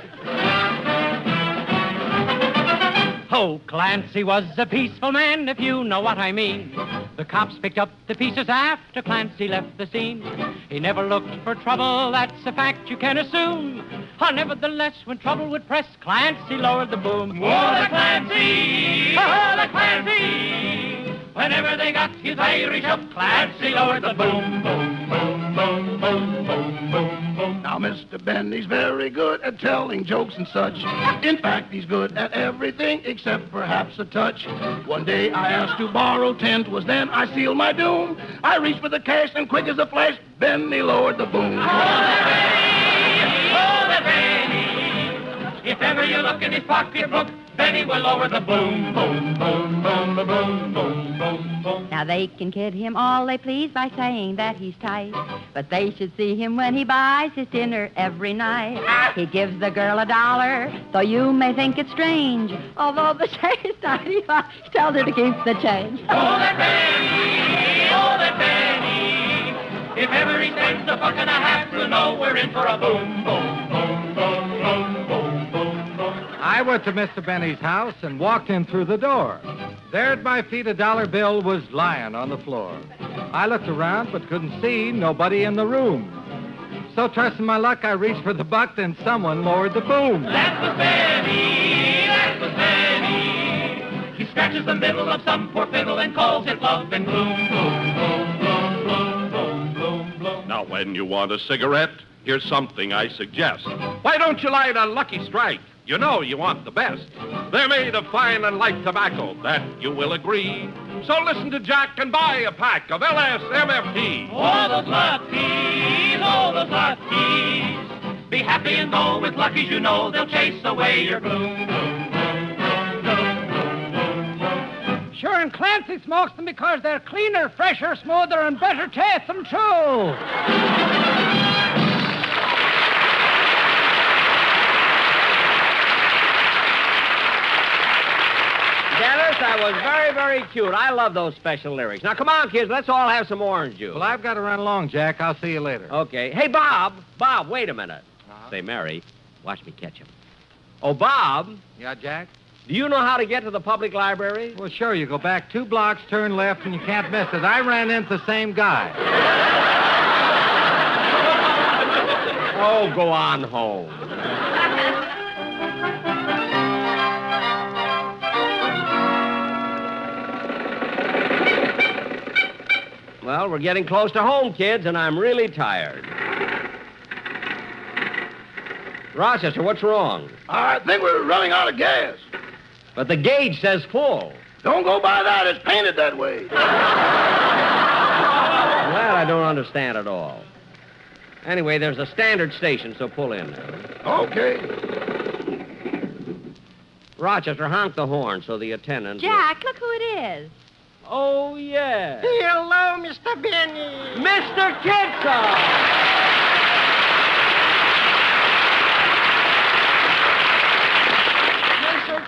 Oh, Clancy was a peaceful man, if you know what I mean. The cops picked up the pieces after Clancy left the scene. He never looked for trouble, that's a fact you can assume. Nevertheless, when trouble would press, Clancy lowered the boom. Oh, the Clancy! Oh, the Clancy! Whenever they got his Irish up, Clancy lowered the boom, boom, boom, boom, boom, boom, boom, boom. Now, Mr. Benny's very good at telling jokes and such. In fact, he's good at everything except perhaps a touch. One day I asked to borrow 10, 'twas then I sealed my doom. I reached for the cash and quick as a flash, Benny lowered the boom. Oh, the Benny! If ever you look in his pocketbook, Benny will lower the boom, boom, boom, boom, boom, boom, boom, boom, boom. Now, they can kid him all they please by saying that he's tight, but they should see him when he buys his dinner every night. He gives the girl $1, though you may think it strange. Although the change is 95, he tells her to keep the change. Oh, that Benny! Oh, that Benny! If ever he spends $1.50, we'll know we're in for a boom, boom, boom, boom, boom, boom, boom, boom. I went to Mr. Benny's house and walked in through the door. There at my feet, a $1 bill was lying on the floor. I looked around but couldn't see nobody in the room. So trusting my luck, I reached for the buck, then someone lowered the boom. That was Benny! That was Benny! He scratches the middle of some poor fiddle and calls it love and gloom, gloom, gloom, gloom, gloom, gloom, gloom, gloom. Now, when you want a cigarette, here's something I suggest. Why don't you light a Lucky Strike? You know you want the best. They're made of fine and light tobacco, that you will agree. So listen to Jack and buy a pack of LSMFT. Oh, those Luckies, oh, those Luckies. Be happy and go with Luckies, you know they'll chase away your gloom, gloom, gloom, gloom, gloom, gloom, gloom. Sure, and Clancy smokes them because they're cleaner, fresher, smoother, and better taste them, too. Dennis, that was very, very cute. I love those special lyrics. Now, come on, kids, let's all have some orange juice. Well, I've got to run along, Jack. I'll see you later. Okay. Hey, Bob. Bob, wait a minute. Say, Mary, watch me catch him. Oh, Bob. Yeah, Jack? Do you know how to get to the public library? Well, sure. You go back 2 blocks, turn left, and you can't miss it. I ran into the same guy. Oh, go on home. Well, we're getting close to home, kids, and I'm really tired. Rochester, what's wrong? I think we're running out of gas. But the gauge says full. Don't go by that. It's painted that way. That I don't understand at all. Anyway, there's a standard station, so pull in there. Okay. Rochester, honk the horn so the attendant... Jack, look who it is. Oh, yeah. Hello, Mr. Benny. Mr. Kitzel!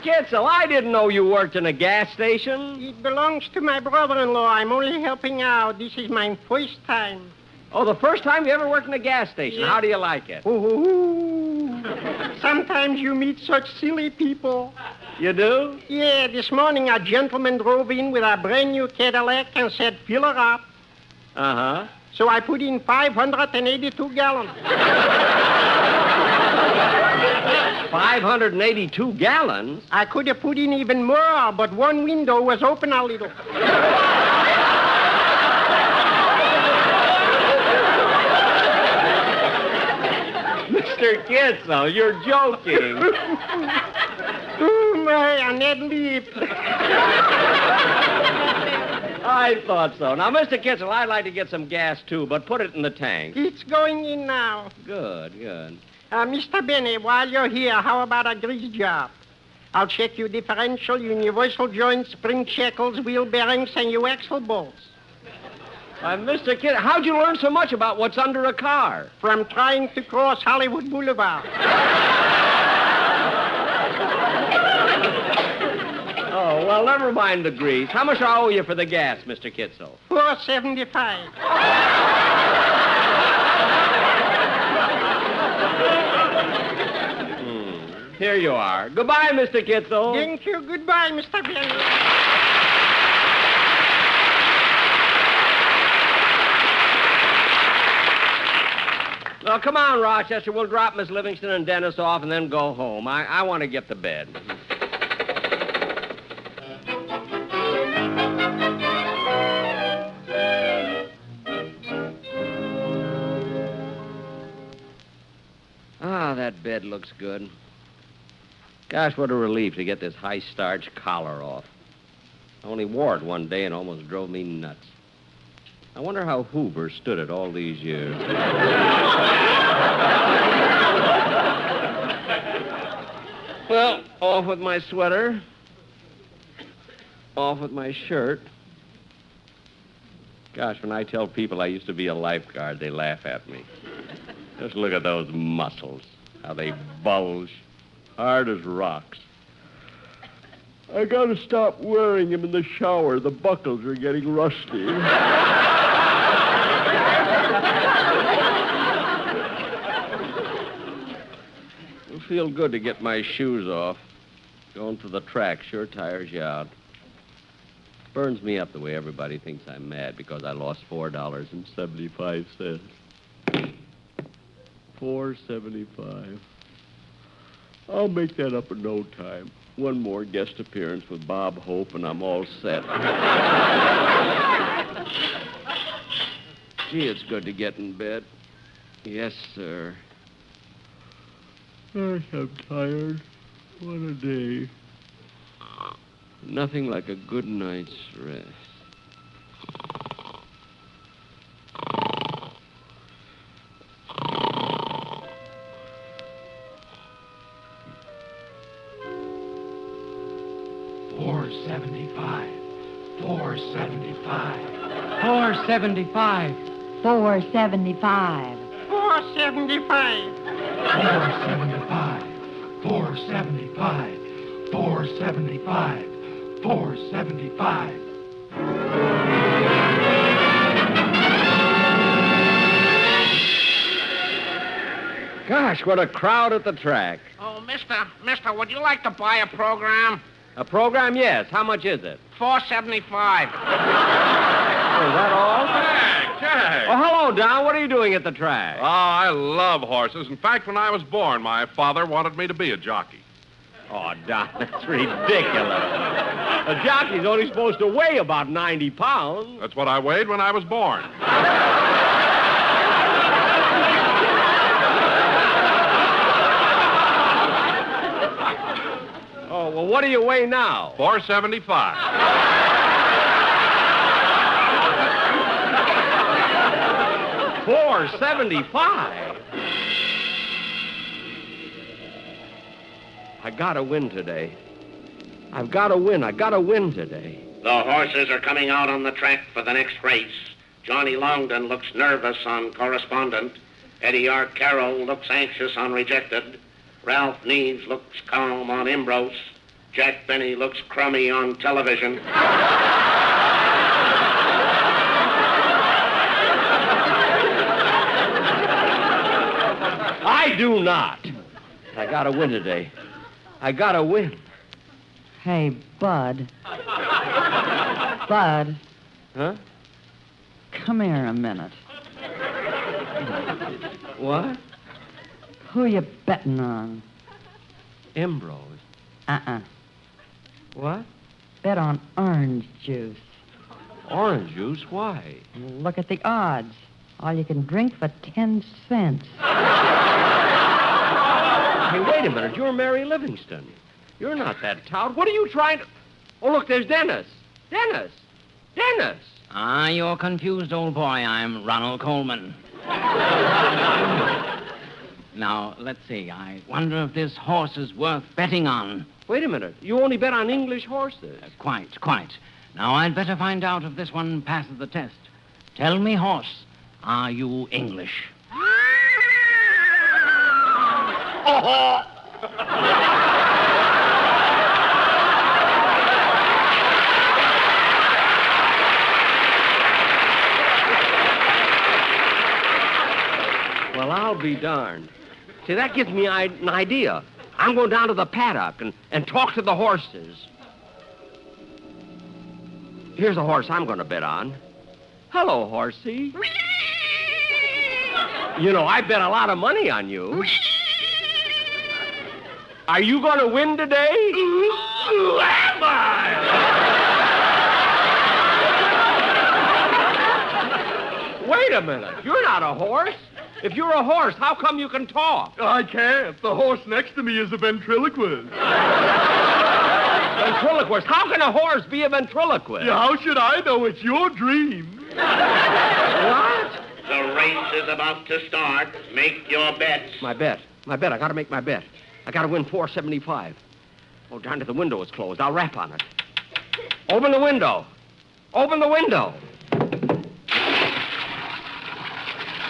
Kitzel, I didn't know you worked in a gas station. It belongs to my brother-in-law. I'm only helping out. This is my first time. Oh, the first time you ever worked in a gas station. Yeah. How do you like it? Ooh. Sometimes you meet such silly people. You do? Yeah, this morning a gentleman drove in with a brand new Cadillac and said, fill her up. Uh-huh. So I put in 582 gallons. 582 gallons? I could have put in even more, but one window was open a little. Mr. Kitzel, you're joking. Oh, my, a Ned leap. I thought so. Now, Mr. Kitzel, I'd like to get some gas, too, but put it in the tank. It's going in now. Good, good. Mr. Benny, while you're here, how about a grease job? I'll check your differential, universal joints, spring checkles, wheel bearings, and your axle bolts. Mr. Kitzel, how'd you learn so much about what's under a car? From trying to cross Hollywood Boulevard. Oh, well, never mind the grease. How much I owe you for the gas, Mr. Kitzel? $4.75. Here you are. Goodbye, Mr. Kitzel. Thank you. Goodbye, Mr. Benny. Well, come on, Rochester. We'll drop Miss Livingston and Dennis off and then go home. I want to get to bed. Ah, that bed looks good. Gosh, what a relief to get this high-starch collar off. I only wore it one day and almost drove me nuts. I wonder how Hoover stood it all these years. Well, off with my sweater. Off with my shirt. Gosh, when I tell people I used to be a lifeguard, they laugh at me. Just look at those muscles, how they bulge, hard as rocks. I gotta stop wearing them in the shower. The buckles are getting rusty. It'll feel good to get my shoes off. Going to the track sure tires you out. Burns me up the way everybody thinks I'm mad because I lost $4.75. $4.75. I'll make that up in no time. One more guest appearance with Bob Hope, and I'm all set. Gee, it's good to get in bed. Yes, sir. Gosh, I'm tired. What a day. Nothing like a good night's rest. $4.75. $4.75. $4.75. $4.75. $4.75. $4.75. $4.75. Gosh, what a crowd at the track. Oh, mister, would you like to buy a program? A program, yes. How much is it? $4.75. Oh, is that all? Jack! Oh, hello, Don. What are you doing at the track? Oh, I love horses. In fact, when I was born, my father wanted me to be a jockey. Oh, Don, that's ridiculous. A jockey's only supposed to weigh about 90 pounds. That's what I weighed when I was born. Oh, well, what do you weigh now? 475. $4.75? I gotta win today. I've gotta win. I gotta win today. The horses are coming out on the track for the next race. Johnny Longden looks nervous on Correspondent. Eddie R. Carroll looks anxious on Rejected. Ralph Neves looks calm on Ambrose. Jack Benny looks crummy on Television. I do not. I gotta win today. I gotta win. Hey, Bud. Bud. Huh? Come here a minute. What? Who you betting on? Ambrose. Uh-uh. What? Bet on orange juice. Orange juice? Why? Look at the odds. All you can drink for 10 cents. Hey, wait a minute. You're Mary Livingston. You're not that tout. What are you trying to... Oh, look, there's Dennis. Dennis. Dennis. Ah, you're confused, old boy. I'm Ronald Coleman. Now, let's see. I wonder if this horse is worth betting on. Wait a minute. You only bet on English horses. Quite. Now, I'd better find out if this one passes the test. Tell me, horse, are you English? Well, I'll be darned. See, that gives me an idea. I'm going down to the paddock and talk to the horses. Here's a horse I'm going to bet on. Hello, horsey. You know, I bet a lot of money on you. Are you going to win today? Who am I? Wait a minute. You're not a horse. If you're a horse, how come you can talk? I can't. The horse next to me is a ventriloquist. Ventriloquist? How can a horse be a ventriloquist? Yeah, how should I know? It's your dream. What? The race is about to start. Make your bets. My bet. I got to make my bet. I got to win $4.75. Oh, darn it, the window is closed. I'll rap on it. Open the window. Open the window.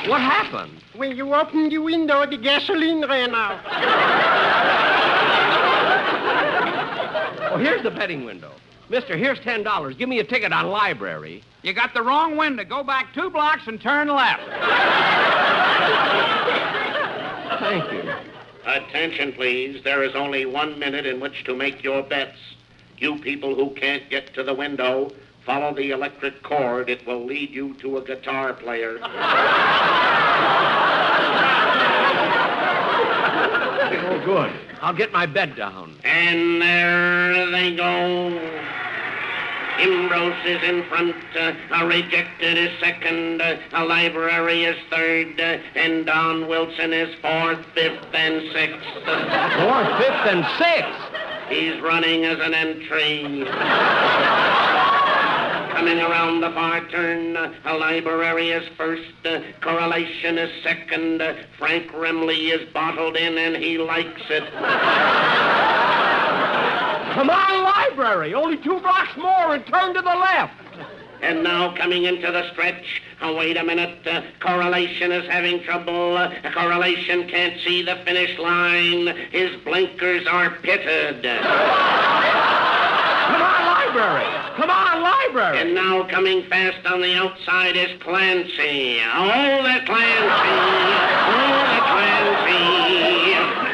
What happened? When you opened the window, the gasoline ran out. Oh, here's the betting window. Mister, here's $10. Give me a ticket on library. You got the wrong window. Go back 2 blocks and turn left. Thank you. Attention, please. There is only 1 minute in which to make your bets. You people who can't get to the window, follow the electric cord. It will lead you to a guitar player. Oh, good. I'll get my bet down. And there they go. Ambrose is in front, a Rejected is second, a Library is third, and Don Wilson is fourth, fifth, and sixth. Fourth, fifth, and sixth? He's running as an entry. Coming around the far turn, a Library is first, Correlation is second, Frank Remley is bottled in and he likes it. Come on, Library. Only 2 blocks more and turn to the left. And now coming into the stretch. Wait a minute. Correlation is having trouble. Correlation can't see the finish line. His blinkers are pitted. Come on, Library. library. Come on, library. And now coming fast on the outside is Clancy. Oh, the Clancy. Oh, the Clancy.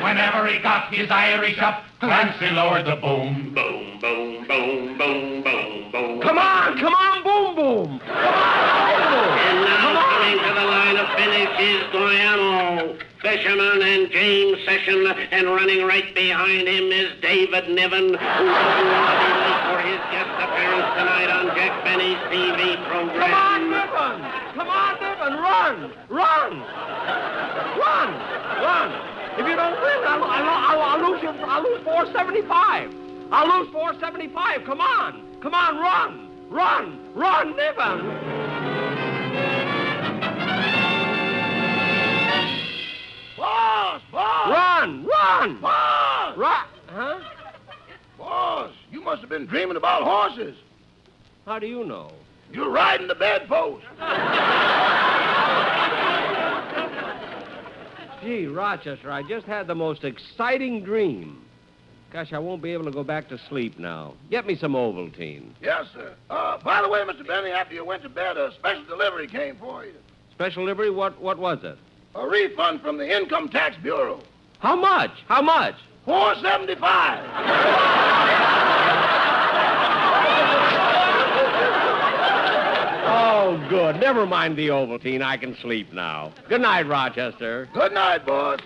Whenever he got his Irish up, Clancy lowered the boom. Boom, boom, boom, boom, boom, boom. Come on, boom, boom. Come on, boom, boom. And now coming to the line of finish is Guayamo, Fisherman, and James Session, and running right behind him is David Niven, who doesn't want to be late for his guest appearance tonight on Jack Benny's TV program. Come on, Niven. Run. If you don't win, I'll lose $4.75. I'll lose $4.75. Come on, run, Niven. Boss! Run! Boss! Huh? Boss, you must have been dreaming about horses. How do you know? You're riding the bedpost. Gee, Rochester, I just had the most exciting dream. Gosh, I won't be able to go back to sleep now. Get me some Ovaltine. Yes, sir. By the way, Mr. Benny, after you went to bed, a special delivery came for you. Special delivery? What was it? A refund from the Income Tax Bureau. How much? $4.75. Oh, good. Never mind the Ovaltine. I can sleep now. Good night, Rochester. Good night, boss.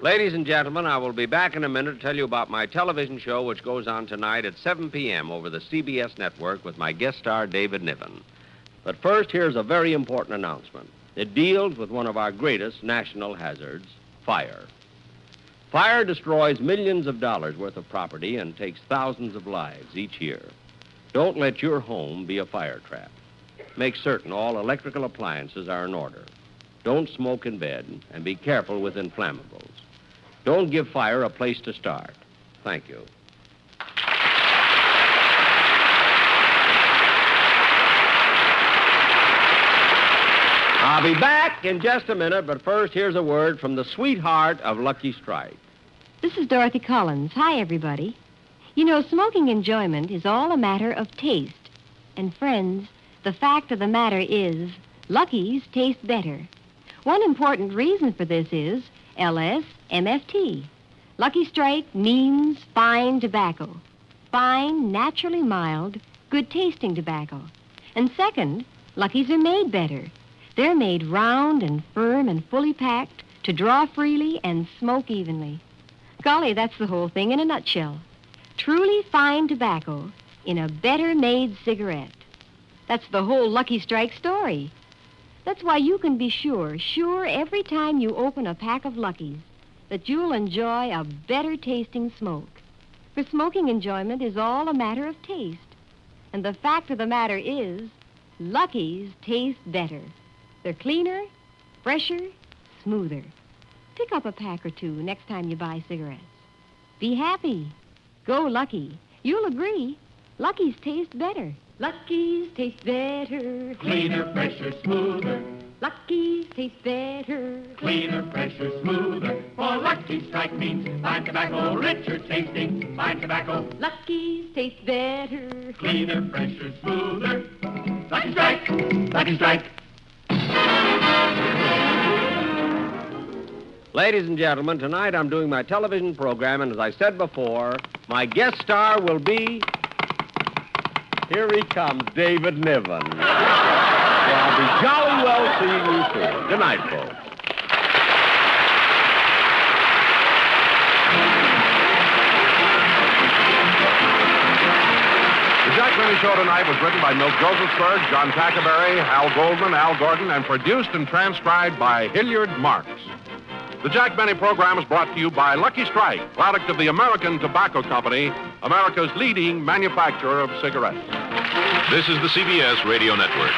Ladies and gentlemen, I will be back in a minute to tell you about my television show, which goes on tonight at 7 p.m. over the CBS network with my guest star, David Niven. But first, here's a very important announcement. It deals with one of our greatest national hazards, fire. Fire destroys millions of dollars worth of property and takes thousands of lives each year. Don't let your home be a fire trap. Make certain all electrical appliances are in order. Don't smoke in bed, and be careful with inflammables. Don't give fire a place to start. Thank you. I'll be back in just a minute, but first, here's a word from the sweetheart of Lucky Strike. This is Dorothy Collins. Hi, everybody. You know, smoking enjoyment is all a matter of taste. And friends, the fact of the matter is, Lucky's taste better. One important reason for this is LS-MFT. Lucky Strike means fine tobacco. Fine, naturally mild, good-tasting tobacco. And second, Lucky's are made better. They're made round and firm and fully packed to draw freely and smoke evenly. Golly, that's the whole thing in a nutshell. Truly fine tobacco in a better-made cigarette. That's the whole Lucky Strike story. That's why you can be sure every time you open a pack of Luckies, that you'll enjoy a better-tasting smoke. For smoking enjoyment is all a matter of taste. And the fact of the matter is, Luckies taste better. They're cleaner, fresher, smoother. Pick up a pack or two next time you buy cigarettes. Be happy. Go Lucky. You'll agree, Luckies taste better. Lucky's taste better. Cleaner, fresher, smoother. Lucky's taste better. Cleaner, fresher, smoother. For Lucky Strike means fine tobacco, richer tasting, fine tobacco. Lucky's taste better. Cleaner, fresher, smoother. Lucky Strike! Lucky Strike! Ladies and gentlemen, tonight I'm doing my television program, and as I said before, my guest star will be... Here he comes, David Niven. Well, I'll be jolly well seeing you soon. Good night, folks. The Jack Benny Show tonight was written by Milt Josephsberg, John Tackerberry, Hal Goldman, Al Gordon, and produced and transcribed by Hilliard Marks. The Jack Benny program is brought to you by Lucky Strike, product of the American Tobacco Company, America's leading manufacturer of cigarettes. This is the CBS Radio Network.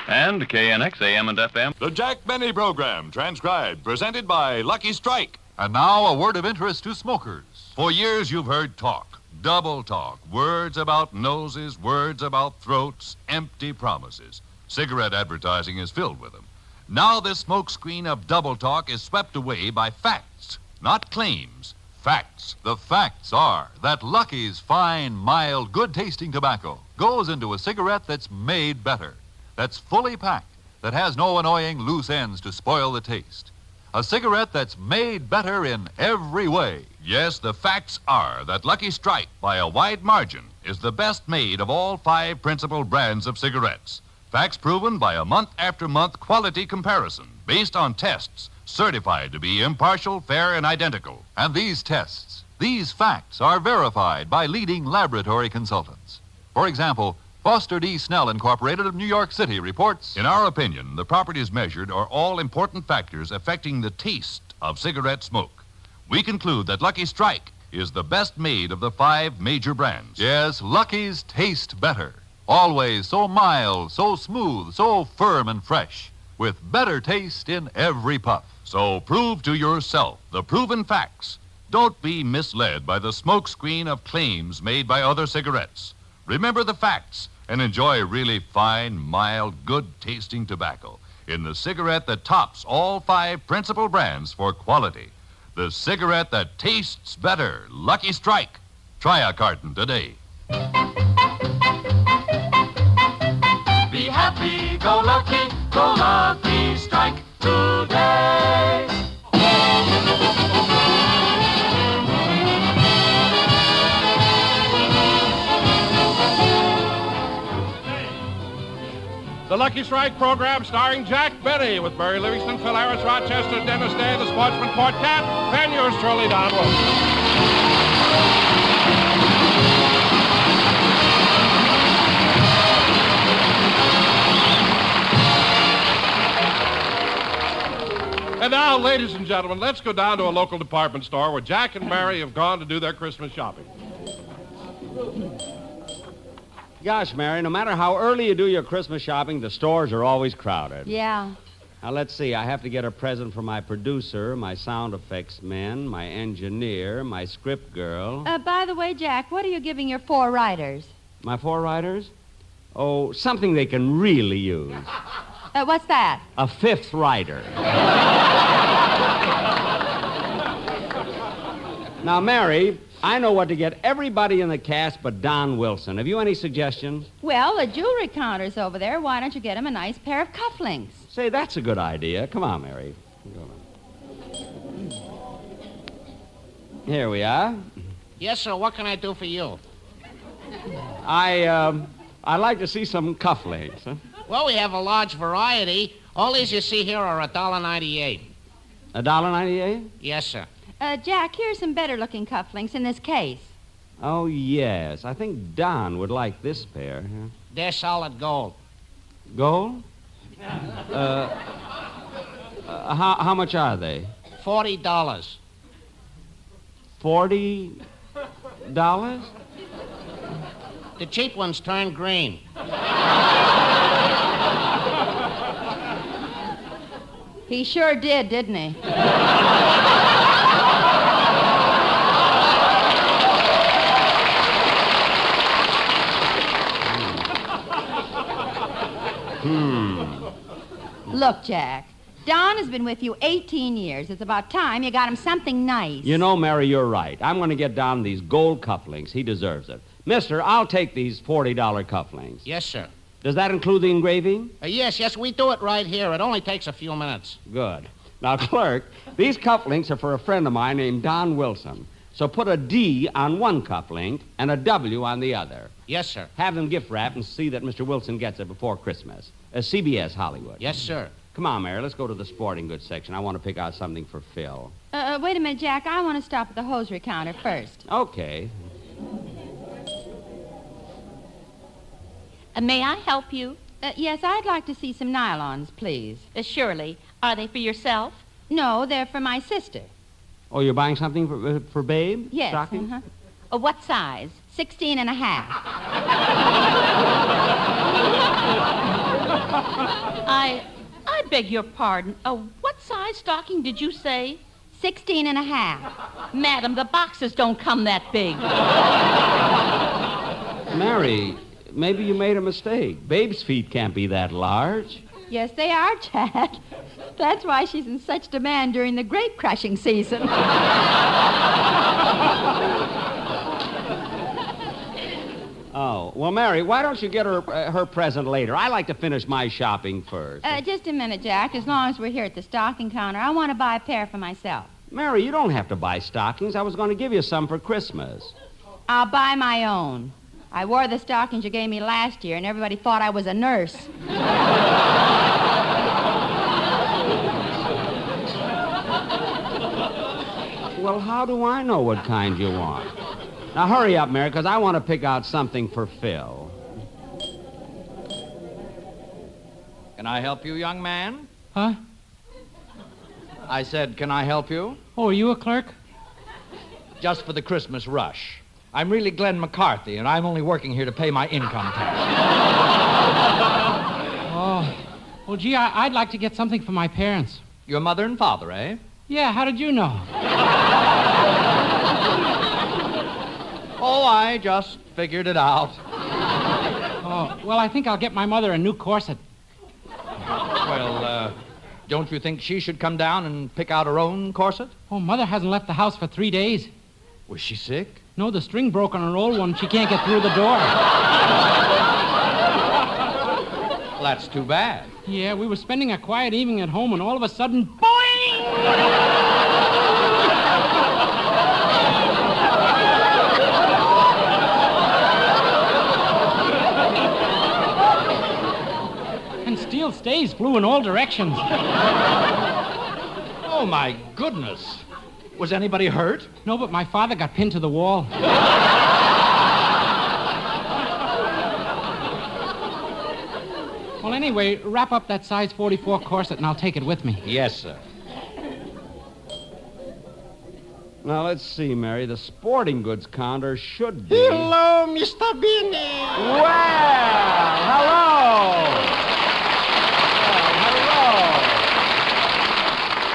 And KNX AM and FM. The Jack Benny program, transcribed, presented by Lucky Strike. And now, a word of interest to smokers. For years, you've heard talk, double talk, words about noses, words about throats, empty promises. Cigarette advertising is filled with them. Now this smokescreen of double talk is swept away by facts, not claims. Facts. The facts are that Lucky's fine, mild, good-tasting tobacco goes into a cigarette that's made better, that's fully packed, that has no annoying loose ends to spoil the taste. A cigarette that's made better in every way. Yes, the facts are that Lucky Strike, by a wide margin, is the best made of all 5 principal brands of cigarettes. Facts proven by a month-after-month quality comparison based on tests certified to be impartial, fair, and identical. And these tests, these facts, are verified by leading laboratory consultants. For example, Foster D. Snell Incorporated of New York City reports, in our opinion, the properties measured are all important factors affecting the taste of cigarette smoke. We conclude that Lucky Strike is the best made of the 5 major brands. Yes, Lucky's taste better. Always so mild, so smooth, so firm and fresh, with better taste in every puff. So prove to yourself the proven facts. Don't be misled by the smokescreen of claims made by other cigarettes. Remember the facts and enjoy really fine, mild, good-tasting tobacco in the cigarette that tops all 5 principal brands for quality. The cigarette that tastes better, Lucky Strike. Try a carton today. Be happy, go Lucky Strike today. The Lucky Strike program starring Jack Benny with Barry Livingston, Phil Harris, Rochester, Dennis Day, the Sportsman Quartet, and yours truly, Don Wilson. And now, ladies and gentlemen, let's go down to a local department store where Jack and Mary have gone to do their Christmas shopping. Gosh, Mary, no matter how early you do your Christmas shopping, the stores are always crowded. Yeah. Now, let's see. I have to get a present for my producer, my sound effects men, my engineer, my script girl. By the way, Jack, what are you giving your 4 writers? My 4 writers? Oh, something they can really use. What's that? A 5th writer. Now, Mary, I know what to get everybody in the cast but Don Wilson. Have you any suggestions? Well, the jewelry counter's over there. Why don't you get him a nice pair of cufflinks? Say, that's a good idea. Come on, Mary. Here we are. Yes, sir. What can I do for you? I'd like to see some cufflinks. Huh? Well, we have a large variety. All these you see here are $1.98. $1.98? Yes, sir. Jack, here's some better-looking cufflinks in this case. Oh, yes. I think Don would like this pair. Huh? They're solid gold. Gold? How much are they? $40. $40? The cheap ones turn green. He sure did, didn't he? Look, Jack, Don has been with you 18 years. It's about time you got him something nice. You know, Mary, you're right. I'm going to get Don these gold cufflinks. He deserves it. Mister, I'll take these $40 cufflinks. Yes, sir. Does that include the engraving? Yes, we do it right here. It only takes a few minutes. Good. Now, clerk, these cufflinks are for a friend of mine named Don Wilson. So put a D on one cufflink and a W on the other. Yes, sir. Have them gift wrapped and see that Mr. Wilson gets it before Christmas. CBS Hollywood. Yes, sir. Come on, Mary, let's go to the sporting goods section. I want to pick out something for Phil. Wait a minute, Jack. I want to stop at the hosiery counter first. Okay. May I help you? Yes, I'd like to see some nylons, please. Surely. Are they for yourself? No, they're for my sister. Oh, you're buying something for Babe? Yes. Stocking? Uh-huh. What size? 16 and a half. I beg your pardon. What size stocking did you say? 16 and a half. Madam, the boxes don't come that big. Mary, maybe you made a mistake. Babe's feet can't be that large. Yes, they are, Jack. That's why she's in such demand during the grape crushing season. Oh, well, Mary, why don't you get her present later? I like to finish my shopping first. Just a minute, Jack. As long as we're here at the stocking counter, I want to buy a pair for myself. Mary, you don't have to buy stockings. I was going to give you some for Christmas. I'll buy my own. I wore the stockings you gave me last year, and everybody thought I was a nurse. Well, how do I know what kind you want? Now, hurry up, Mary, because I want to pick out something for Phil. Can I help you, young man? Huh? I said, can I help you? Oh, are you a clerk? Just for the Christmas rush. I'm really Glenn McCarthy, and I'm only working here to pay my income tax. Oh. Well, gee, I'd like to get something for my parents. Your mother and father, eh? Yeah, how did you know? Oh, I just figured it out. Oh, well, I think I'll get my mother a new corset. Well, don't you think she should come down and pick out her own corset? Oh, Mother hasn't left the house for 3 days. Was she sick? No, the string broke on her old one. She can't get through the door. Well, that's too bad. Yeah, we were spending a quiet evening at home, and all of a sudden, boing! And steel stays flew in all directions. Oh, my goodness. Was anybody hurt? No, but my father got pinned to the wall. Well, anyway, wrap up that size 44 corset and I'll take it with me. Yes, sir. Now, let's see, Mary. The sporting goods counter should be... Hello, Mr. Benny. Well, hello.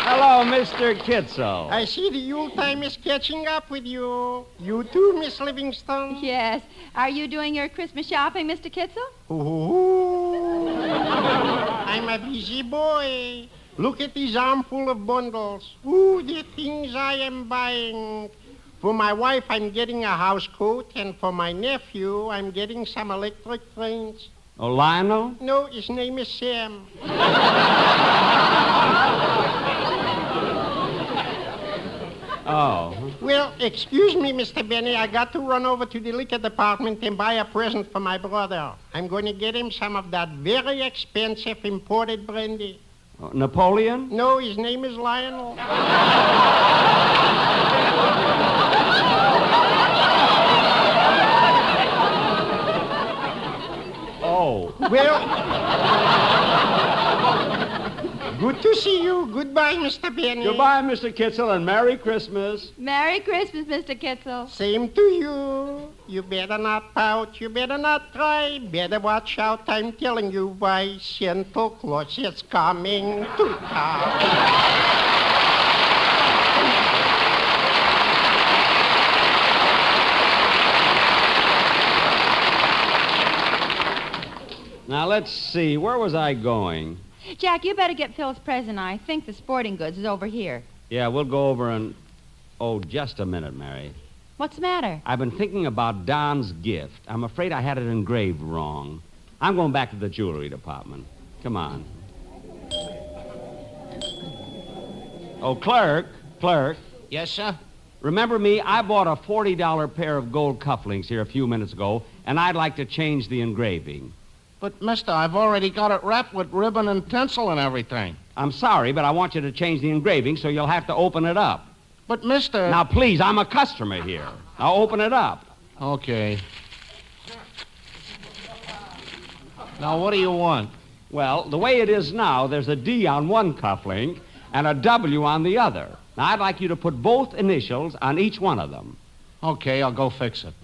Hello, Mr. Kitzel. I see the Yule time is catching up with you. You too, Miss Livingston? Yes. Are you doing your Christmas shopping, Mr. Kitzel? Ooh. I'm a busy boy. Look at this armful of bundles. Ooh, the things I am buying. For my wife, I'm getting a house coat, and for my nephew, I'm getting some electric things. Oh, Lionel? No, his name is Sam. Oh. Well, excuse me, Mr. Benny. I got to run over to the liquor department and buy a present for my brother. I'm going to get him some of that very expensive imported brandy. Napoleon? No, his name is Lionel. Oh. Well, good to see you. Goodbye, Mr. Benny. Goodbye, Mr. Kitzel, and Merry Christmas. Merry Christmas, Mr. Kitzel. Same to you. You better not pout. You better not cry. Better watch out. I'm telling you why Santa Claus is coming to town. Now, let's see. Where was I going? Jack, you better get Phil's present. I think the sporting goods is over here. Yeah, we'll go over and... Oh, just a minute, Mary. What's the matter? I've been thinking about Don's gift. I'm afraid I had it engraved wrong. I'm going back to the jewelry department. Come on. Oh, clerk. Yes, sir? Remember me? I bought a $40 pair of gold cufflinks here a few minutes ago, and I'd like to change the engraving. But, mister, I've already got it wrapped with ribbon and tinsel and everything. I'm sorry, but I want you to change the engraving, so you'll have to open it up. But, mister... Now, please, I'm a customer here. Now, open it up. Okay. Now, what do you want? Well, the way it is now, there's a D on one cufflink and a W on the other. Now, I'd like you to put both initials on each one of them. Okay, I'll go fix it.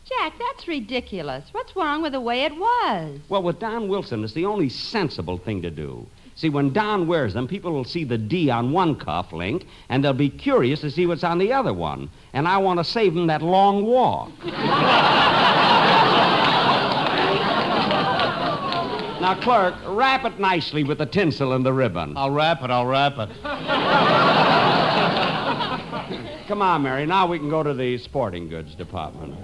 Jack, that's ridiculous. What's wrong with the way it was? Well, with Don Wilson, it's the only sensible thing to do. See, when Don wears them, people will see the D on one cuff link, and they'll be curious to see what's on the other one. And I want to save them that long walk. Now, clerk, wrap it nicely with the tinsel and the ribbon. I'll wrap it. Come on, Mary. Now we can go to the sporting goods department.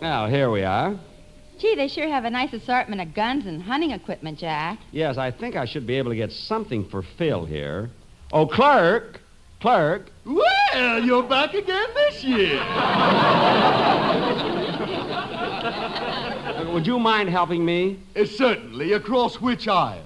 Well, here we are. Gee, they sure have a nice assortment of guns and hunting equipment, Jack. Yes, I think I should be able to get something for Phil here. Oh, clerk! Well, you're back again this year. Would you mind helping me? Certainly. Across which aisle?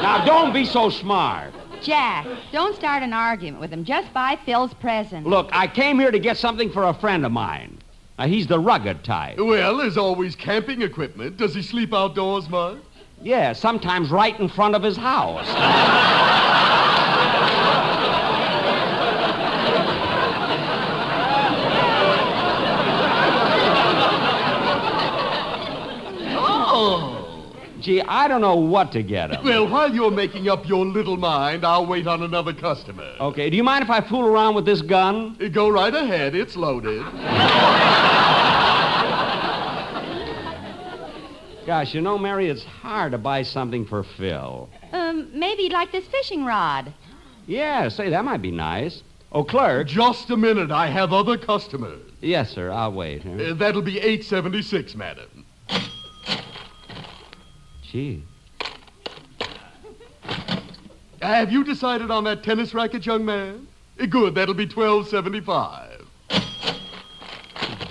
Now, don't be so smart. Jack, don't start an argument with him. Just buy Phil's present. Look, I came here to get something for a friend of mine. Now, he's the rugged type. Well, there's always camping equipment. Does he sleep outdoors much? Yeah, sometimes right in front of his house. Oh! Gee, I don't know what to get him. Well, while you're making up your little mind, I'll wait on another customer. Okay, do you mind if I fool around with this gun? Go right ahead. It's loaded. Gosh, you know, Mary, it's hard to buy something for Phil. Maybe like this fishing rod. Yeah, say, that might be nice. Oh, clerk. Just a minute. I have other customers. Yes, sir. I'll wait. Huh? That'll be $8.76, madam. Gee. Have you decided on that tennis racket, young man? Good. That'll be $12.75.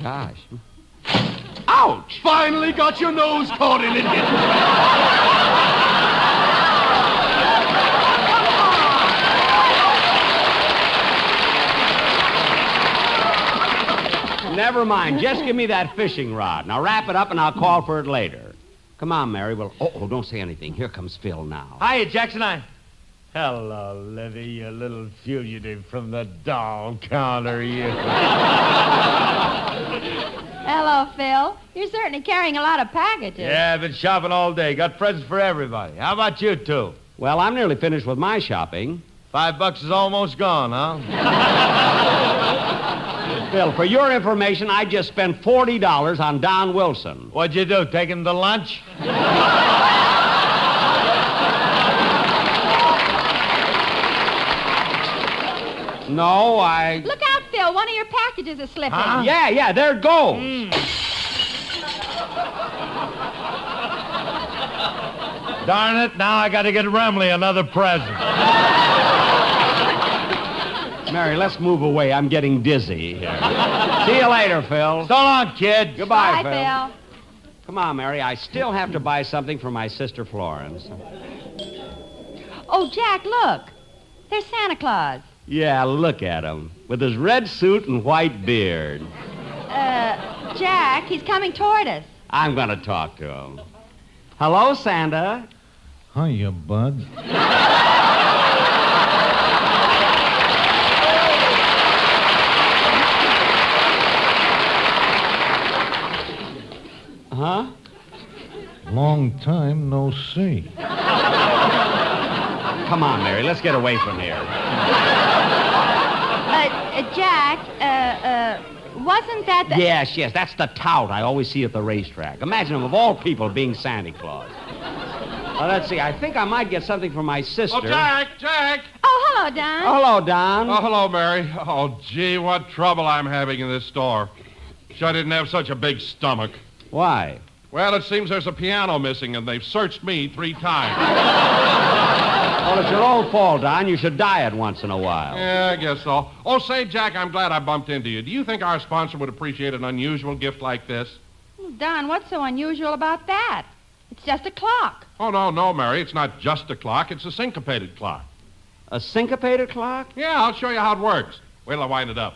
Gosh. Ouch! Finally got your nose caught in it. Never mind. Just give me that fishing rod. Now wrap it up and I'll call for it later. Come on, Mary. Well, don't say anything. Here comes Phil now. Hiya, Jackson. Hello, Livy, you little fugitive from the doll counter, you. Hello, Phil. You're certainly carrying a lot of packages. Yeah, I've been shopping all day. Got presents for everybody. How about you two? Well, I'm nearly finished with my shopping. $5 is almost gone, huh? Phil, for your information, I just spent $40 on Don Wilson. What'd you do, take him to lunch? No, I... Look out, Phil. One of your packages is slipping. Huh? Yeah, there it goes. Darn it, now I got to get Remley another present. Mary, let's move away. I'm getting dizzy here. See you later, Phil. So long, kid. Goodbye, Bye, Phil. Come on, Mary. I still have to buy something for my sister Florence. Oh, Jack, look. There's Santa Claus. Yeah, look at him. With his red suit and white beard. Jack, he's coming toward us. I'm going to talk to him. Hello, Santa. Hiya, bud. Huh? Long time no see. Come on, Mary. Let's get away from here. Jack, wasn't that the... Yes, that's the tout I always see at the racetrack. Imagine him, of all people, being Santa Claus. Let's see. I think I might get something for my sister. Oh, Jack! Oh, hello, Don. Oh, hello, Don. Oh, hello, Mary. Oh, gee, what trouble I'm having in this store. Wish I didn't have such a big stomach. Why? Well, it seems there's a piano missing, and they've searched me 3 times. Well, it's your own fault, Don. You should diet once in a while. Yeah, I guess so. Oh, say, Jack, I'm glad I bumped into you. Do you think our sponsor would appreciate an unusual gift like this? Don, what's so unusual about that? It's just a clock. Oh, no, Mary. It's not just a clock. It's a syncopated clock. A syncopated clock? Yeah, I'll show you how it works. Wait till I wind it up.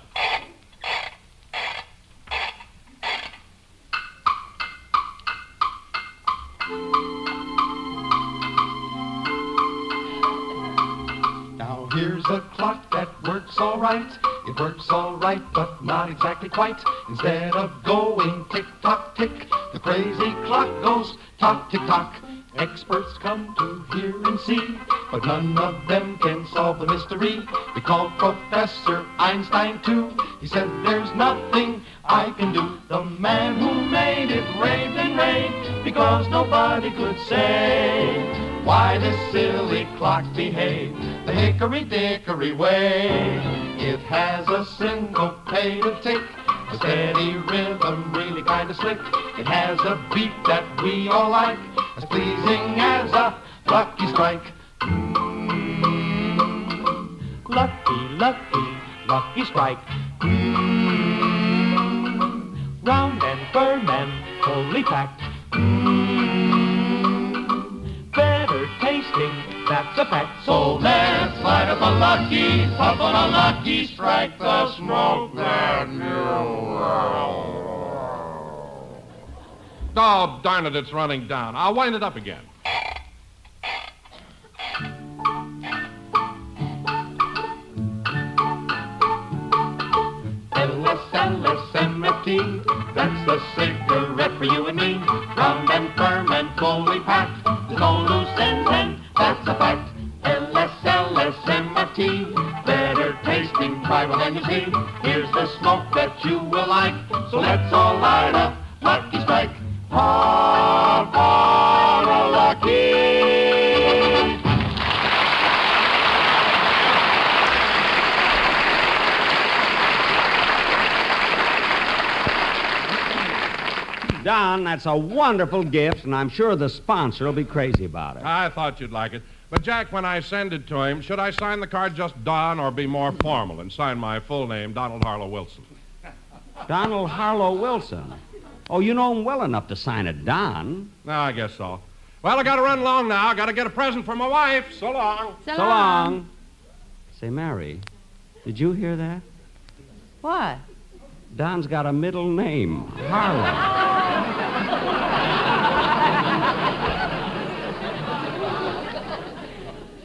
Now here's a clock that works all right. It works all right, but not exactly quite. Instead of going tick-tock-tick, the crazy clock goes tock-tick-tock. Experts come to hear and see, but none of them can solve the mystery. We called Professor Einstein too. He said there's nothing I can do. The man who made it raved and raved, because nobody could say why this silly clock behaved the hickory-dickory way. It has a syncopated tick, a steady rhythm, really kind of slick. It has a beat that we all like, as pleasing as a lucky strike. Lucky, lucky, lucky strike. Round and firm and fully packed. Better tasting, that's a fact. So let's light up a lucky, puff on a lucky strike, the smoke that Oh, darn it, it's running down. I'll wind it up again. LSMFT, that's the cigarette for you and me. Round and firm and fully packed. There's no loose ends, and that's a fact. LSMFT, better tasting, try one and you see. Here's the smoke that you will like, so let's all light up Lucky Strike. Puff on a lucky. Don, that's a wonderful gift, and I'm sure the sponsor will be crazy about it. I thought you'd like it. But, Jack, when I send it to him, should I sign the card just Don or be more formal and sign my full name, Donald Harlow Wilson? Donald Harlow Wilson? Oh, you know him well enough to sign it Don. No, I guess so. Well, I got to run along now. Got to get a present for my wife. So long. So long. Say, Mary, did you hear that? What? Don's got a middle name, Harlow.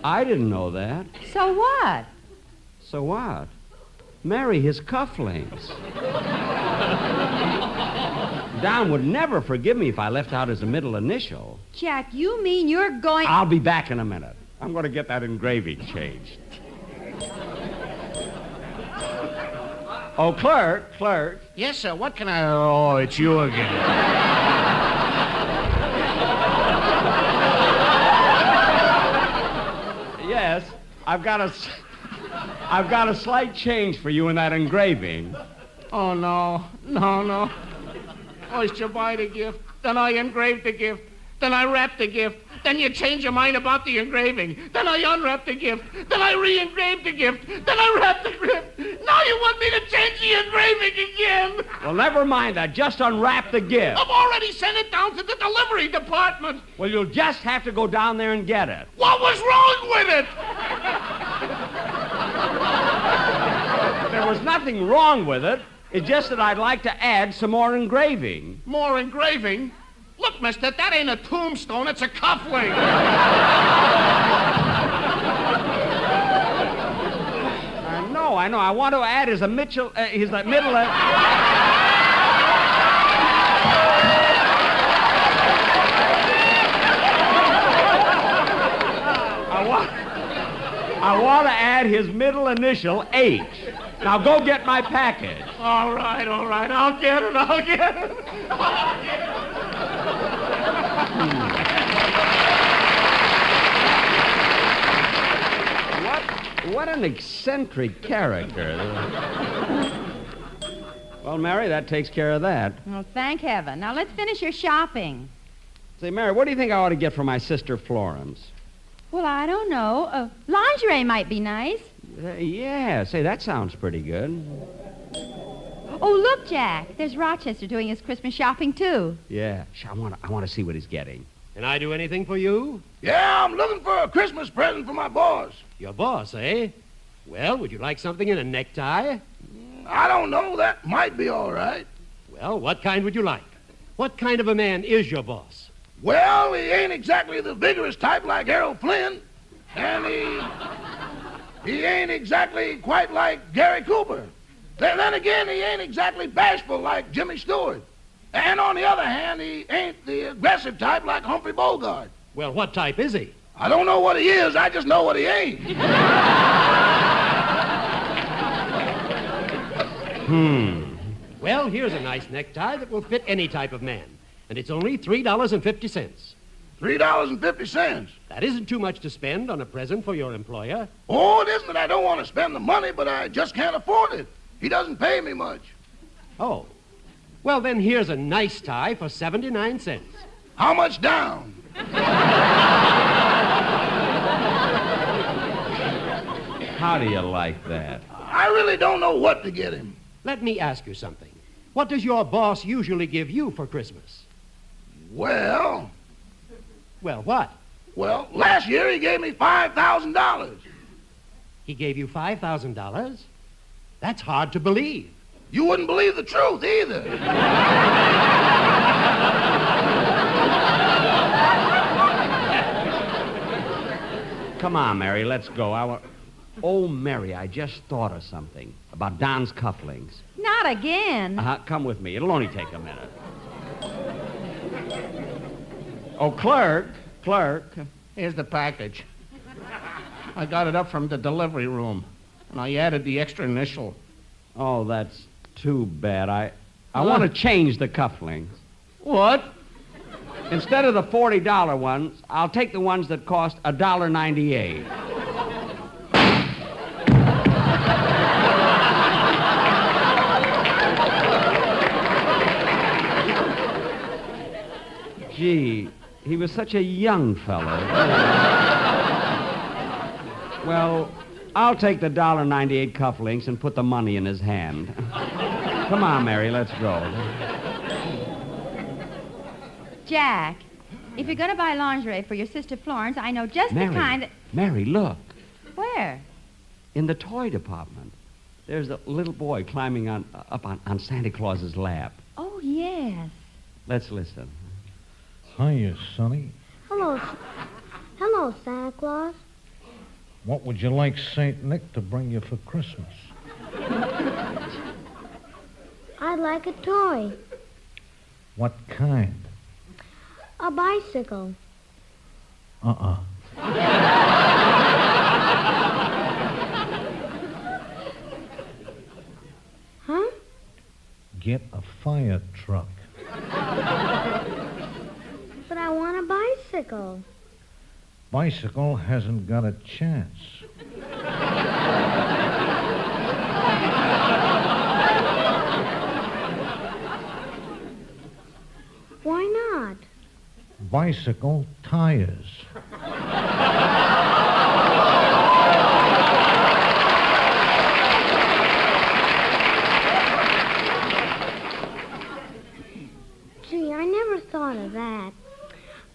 I didn't know that. So what? So what? Mary, his cufflinks. Don would never forgive me if I left out his middle initial. Jack, you mean you're going... I'll be back in a minute. I'm going to get that engraving changed. Oh, clerk. Yes, sir. What can I... Oh, it's you again. Yes, I've got a slight change for you in that engraving. Oh, no. No. First you buy the gift, then I engrave the gift, then I wrap the gift, then you change your mind about the engraving, then I unwrap the gift, then I re-engrave the gift, then I wrap the gift. Now you want me to change the engraving again? Well, never mind that. Just unwrap the gift. I've already sent it down to the delivery department. Well, you'll just have to go down there and get it. What was wrong with it? There was nothing wrong with it. It's just that I'd like to add some more engraving. More engraving? Look, mister, that ain't a tombstone, it's a cufflink. I know. I want to add his middle... I want to add his middle initial, H. Now go get my package. All right. I'll get it. What an eccentric character. Well, Mary, that takes care of that. Well, thank heaven. Now let's finish your shopping. Say, Mary, what do you think I ought to get for my sister Florence? Well, I don't know. Lingerie might be nice. Yeah, say, that sounds pretty good. Oh, look, Jack. There's Rochester doing his Christmas shopping, too. Yeah. I want to see what he's getting. Can I do anything for you? Yeah, I'm looking for a Christmas present for my boss. Your boss, eh? Well, would you like something in a necktie? I don't know. That might be all right. Well, what kind would you like? What kind of a man is your boss? Well, he ain't exactly the vigorous type like Harold Flynn. And he ain't exactly quite like Gary Cooper. Then again, he ain't exactly bashful like Jimmy Stewart. And on the other hand, he ain't the aggressive type like Humphrey Bogart. Well, what type is he? I don't know what he is. I just know what he ain't. Well, here's a nice necktie that will fit any type of man. And it's only $3.50. $3.50. That isn't too much to spend on a present for your employer. Oh, it isn't that I don't want to spend the money, but I just can't afford it. He doesn't pay me much. Oh. Well, then here's a nice tie for 79 cents. How much down? How do you like that? I really don't know what to get him. Let me ask you something. What does your boss usually give you for Christmas? Well, what? Well, last year he gave me $5,000. He gave you $5,000? That's hard to believe. You wouldn't believe the truth either. Come on, Mary, let's go. Oh, Mary, I just thought of something about Don's cufflinks. Not again. Come with me. It'll only take a minute. Oh, clerk. Here's the package. I got it up from the delivery room, and I added the extra initial. Oh, that's too bad. I want to change the cufflinks. What? Instead of the $40 ones, I'll take the ones that cost $1.98. Gee, he was such a young fellow. Well, I'll take the $1.98 cufflinks and put the money in his hand. Come on, Mary, let's go. Jack, if you're going to buy lingerie for your sister Florence, I know just Mary, the kind that... Mary, look. Where? In the toy department. There's a little boy climbing up on Santa Claus's lap. Oh, yes. Let's listen. Hiya, Sonny. Hello, Santa Claus. What would you like St. Nick to bring you for Christmas? I'd like a toy. What kind? A bicycle. Uh-uh. Huh? Get a fire truck. But I want a bicycle. Bicycle hasn't got a chance. Why not? Bicycle tires. Gee, I never thought of that.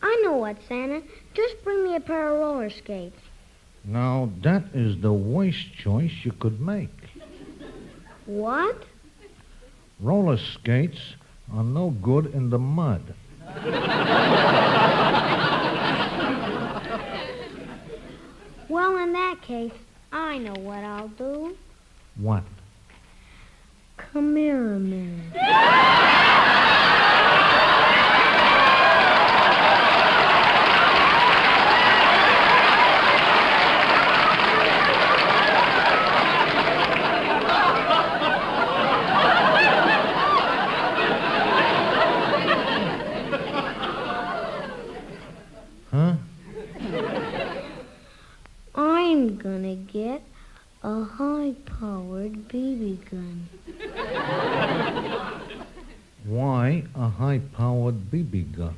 I know what, Santa. Just bring me a pair of roller skates. Now, that is the worst choice you could make. What? Roller skates are no good in the mud. Well, in that case, I know what I'll do. What? Come here a minute. I'm gonna get a high-powered BB gun. Why a high-powered BB gun?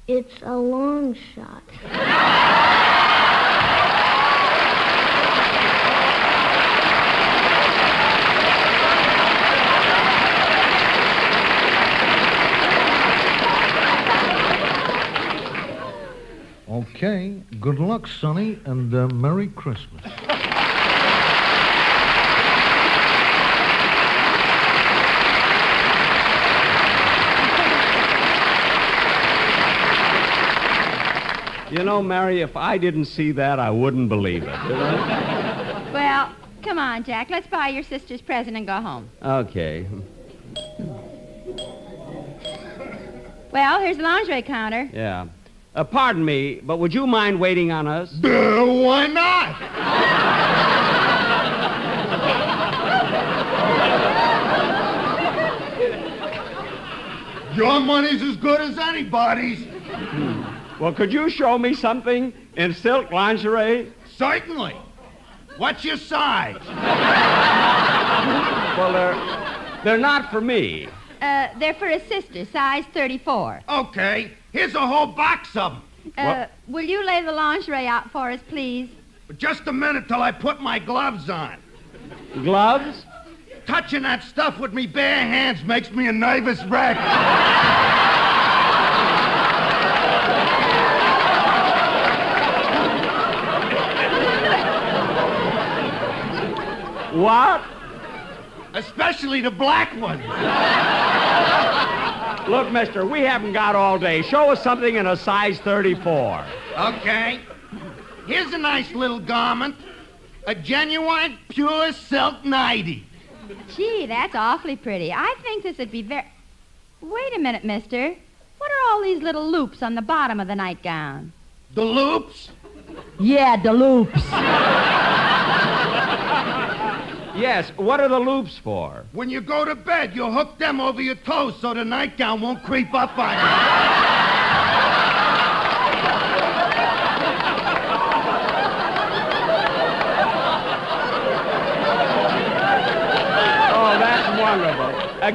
It's a long shot. Okay, good luck, Sonny, and Merry Christmas. You know, Mary, if I didn't see that, I wouldn't believe it. Well, come on, Jack. Let's buy your sister's present and go home. Okay. Well, here's the lingerie counter. Yeah. Pardon me, but would you mind waiting on us? Why not? Your money's as good as anybody's. Well, could you show me something in silk lingerie? Certainly. What's your size? Well, they're not for me. They're for a sister, size 34. Okay, here's a whole box of them. Will you lay the lingerie out for us, please? Just a minute till I put my gloves on. Gloves? Touching that stuff with me bare hands makes me a nervous wreck. What? Especially the black ones. Look, mister, we haven't got all day. Show us something in a size 34. Okay. Here's a nice little garment. A genuine, pure silk nightie. Gee, that's awfully pretty. I think this would be very... Wait a minute, mister. What are all these little loops on the bottom of the nightgown? The loops? Yeah, the loops. Yes, what are the loops for? When you go to bed, you hook them over your toes so the nightgown won't creep up on you. Oh, that's wonderful.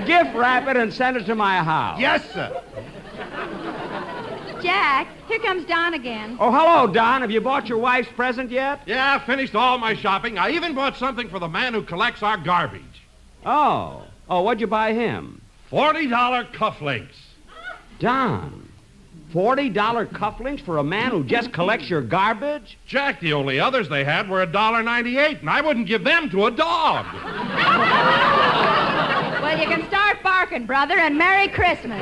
Gift wrap it and send it to my house. Yes, sir. Jack, here comes Don again. Oh, hello, Don. Have you bought your wife's present yet? Yeah, I finished all my shopping. I even bought something for the man who collects our garbage. Oh, what'd you buy him? $40 cufflinks. Don, $40 cufflinks for a man who just collects your garbage? Jack, the only others they had were $1.98, and I wouldn't give them to a dog. Well, you can start barking, brother, and Merry Christmas.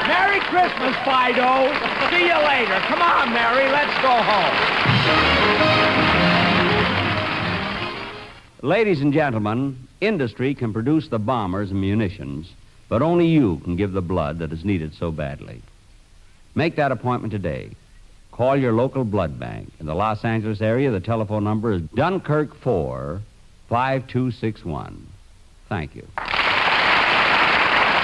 Merry Christmas, Fido. See you later. Come on, Mary, let's go home. Ladies and gentlemen, industry can produce the bombers and munitions, but only you can give the blood that is needed so badly. Make that appointment today. Call your local blood bank. In the Los Angeles area, the telephone number is Dunkirk 4-5261. Thank you.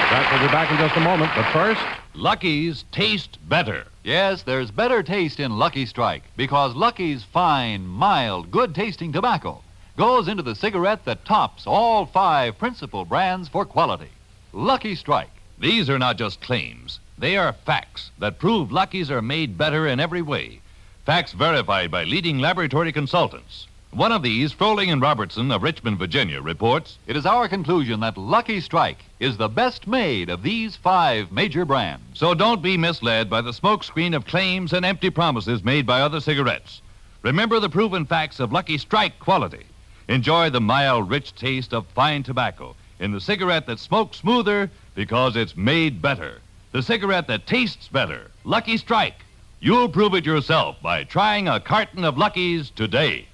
Jack will be back in just a moment, but first... Lucky's taste better. Yes, there's better taste in Lucky Strike because Lucky's fine, mild, good-tasting tobacco goes into the cigarette that tops all 5 principal brands for quality. Lucky Strike. These are not just claims. They are facts that prove Lucky's are made better in every way. Facts verified by leading laboratory consultants. One of these, Froling and Robertson of Richmond, Virginia, reports, it is our conclusion that Lucky Strike is the best made of these 5 major brands. So don't be misled by the smokescreen of claims and empty promises made by other cigarettes. Remember the proven facts of Lucky Strike quality. Enjoy the mild, rich taste of fine tobacco in the cigarette that smokes smoother because it's made better. The cigarette that tastes better. Lucky Strike. You'll prove it yourself by trying a carton of Lucky's today.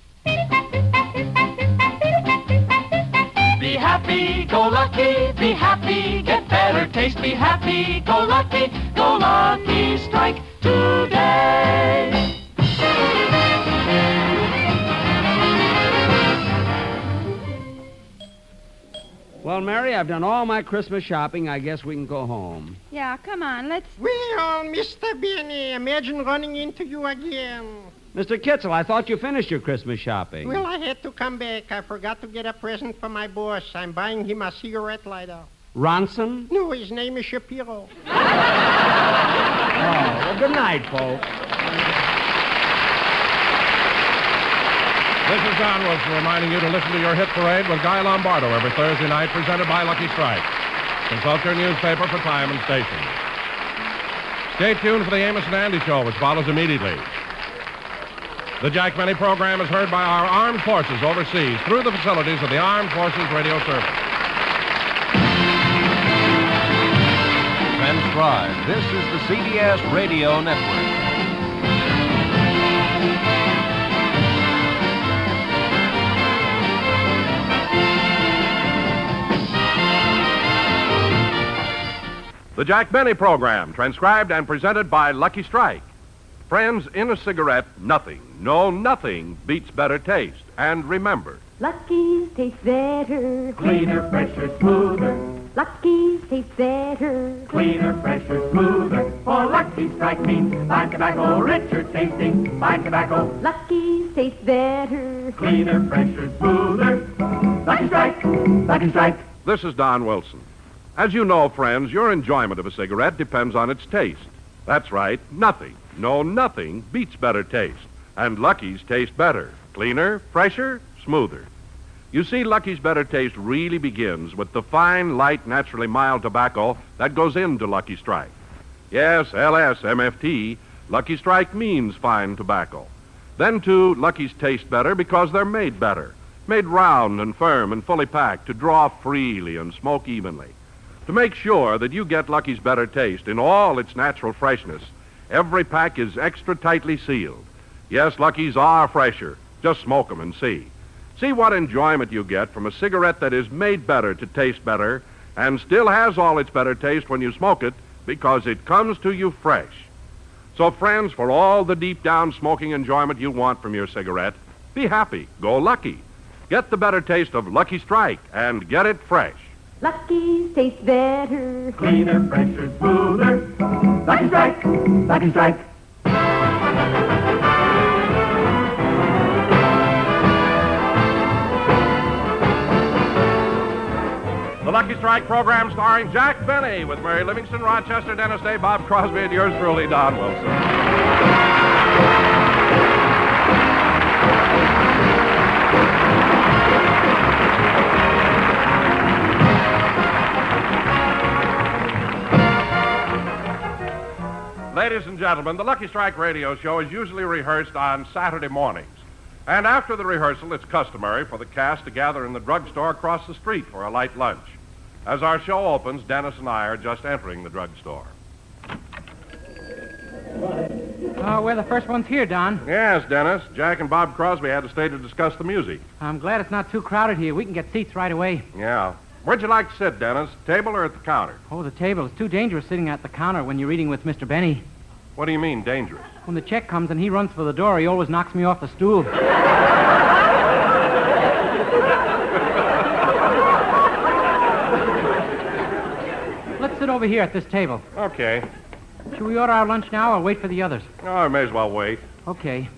Be happy, go lucky, be happy, get better taste, be happy, go lucky strike today. Well, Mary, I've done all my Christmas shopping. I guess we can go home. Yeah, come on, let's... Well, Mr. Benny, imagine running into you again. Mr. Kitzel, I thought you finished your Christmas shopping. Well, I had to come back. I forgot to get a present for my boss. I'm buying him a cigarette lighter. Ronson? No, his name is Shapiro. Well, good night, folks. This is John Wilson reminding you to listen to your hit parade with Guy Lombardo every Thursday night, presented by Lucky Strike. Consult your newspaper for time and station. Stay tuned for the Amos and Andy Show, which follows immediately. The Jack Benny program is heard by our armed forces overseas through the facilities of the Armed Forces Radio Service. Transcribed. This is the CBS Radio Network. The Jack Benny program, transcribed and presented by Lucky Strike. Friends, in a cigarette, nothing, no nothing beats better taste. And remember, Lucky's taste better. Cleaner, fresher, smoother. Lucky's taste better. Cleaner, fresher, smoother. For Lucky Strike means fine tobacco, richer tasting, fine tobacco. Lucky's taste better. Cleaner, fresher, smoother. Lucky Strike, Lucky Strike. this is Don Wilson. As you know, friends, your enjoyment of a cigarette depends on its taste. That's right, nothing, no nothing beats better taste. And Lucky's taste better. Cleaner, fresher, smoother. You see, Lucky's better taste really begins with the fine, light, naturally mild tobacco that goes into Lucky Strike. Yes, LSMFT, Lucky Strike means fine tobacco. Then, too, Lucky's taste better because they're made better. Made round and firm and fully packed to draw freely and smoke evenly. To make sure that you get Lucky's better taste in all its natural freshness, every pack is extra tightly sealed. Yes, Lucky's are fresher. Just smoke 'em and see. See what enjoyment you get from a cigarette that is made better to taste better and still has all its better taste when you smoke it because it comes to you fresh. So, friends, for all the deep-down smoking enjoyment you want from your cigarette, be happy. Go Lucky. Get the better taste of Lucky Strike and get it fresh. Lucky's taste better. Cleaner, fresher, smoother. Lucky Strike, Lucky Strike. The Lucky Strike program starring Jack Benny with Mary Livingston, Rochester, Dennis Day, Bob Crosby, and yours truly, Don Wilson. Ladies and gentlemen, the Lucky Strike radio show is usually rehearsed on Saturday mornings. And after the rehearsal, it's customary for the cast to gather in the drugstore across the street for a light lunch. As our show opens, Dennis and I are just entering the drugstore. Oh, we're the first ones here, Don. Yes, Dennis. Jack and Bob Crosby had to stay to discuss the music. I'm glad it's not too crowded here. We can get seats right away. Yeah. Where'd you like to sit, Dennis? Table or at the counter? Oh, the table. It's too dangerous sitting at the counter when you're eating with Mr. Benny. What do you mean, dangerous? When the check comes and he runs for the door, he always knocks me off the stool. Let's sit over here at this table. Okay. Should we order our lunch now or wait for the others? Oh, I may as well wait. Okay.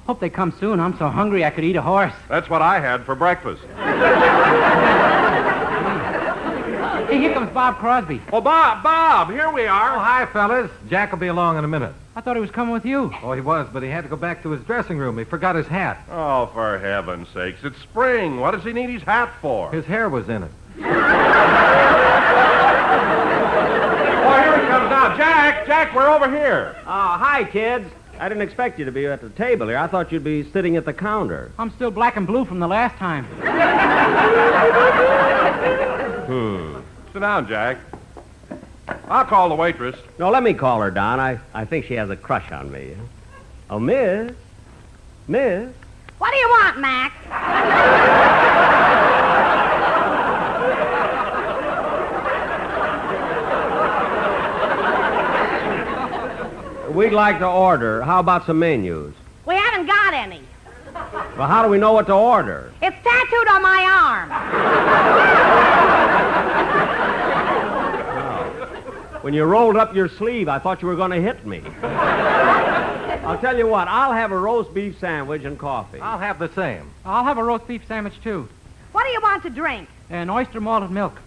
Hope they come soon. I'm so hungry I could eat a horse. That's what I had for breakfast. Hey, here comes Bob Crosby. Oh, Bob, here we are. Oh, hi, fellas. Jack will be along in a minute. I thought he was coming with you. Oh, he was, but he had to go back to his dressing room. He forgot his hat. Oh, for heaven's sakes. It's spring. What does he need his hat for? His hair was in it. Oh, here he comes now. Jack, we're over here. Oh, hi, kids. I didn't expect you to be at the table here. I thought you'd be sitting at the counter. I'm still black and blue from the last time. Sit down, Jack. I'll call the waitress. No, let me call her, Don. I think she has a crush on me. Oh, Miss? What do you want, Mac? We'd like to order. How about some menus? We haven't got any. Well, how do we know what to order? It's tattooed on my arm. When you rolled up your sleeve, I thought you were going to hit me. I'll tell you what, I'll have a roast beef sandwich and coffee. I'll have the same. I'll have a roast beef sandwich, too. What do you want to drink? And oyster malted milk.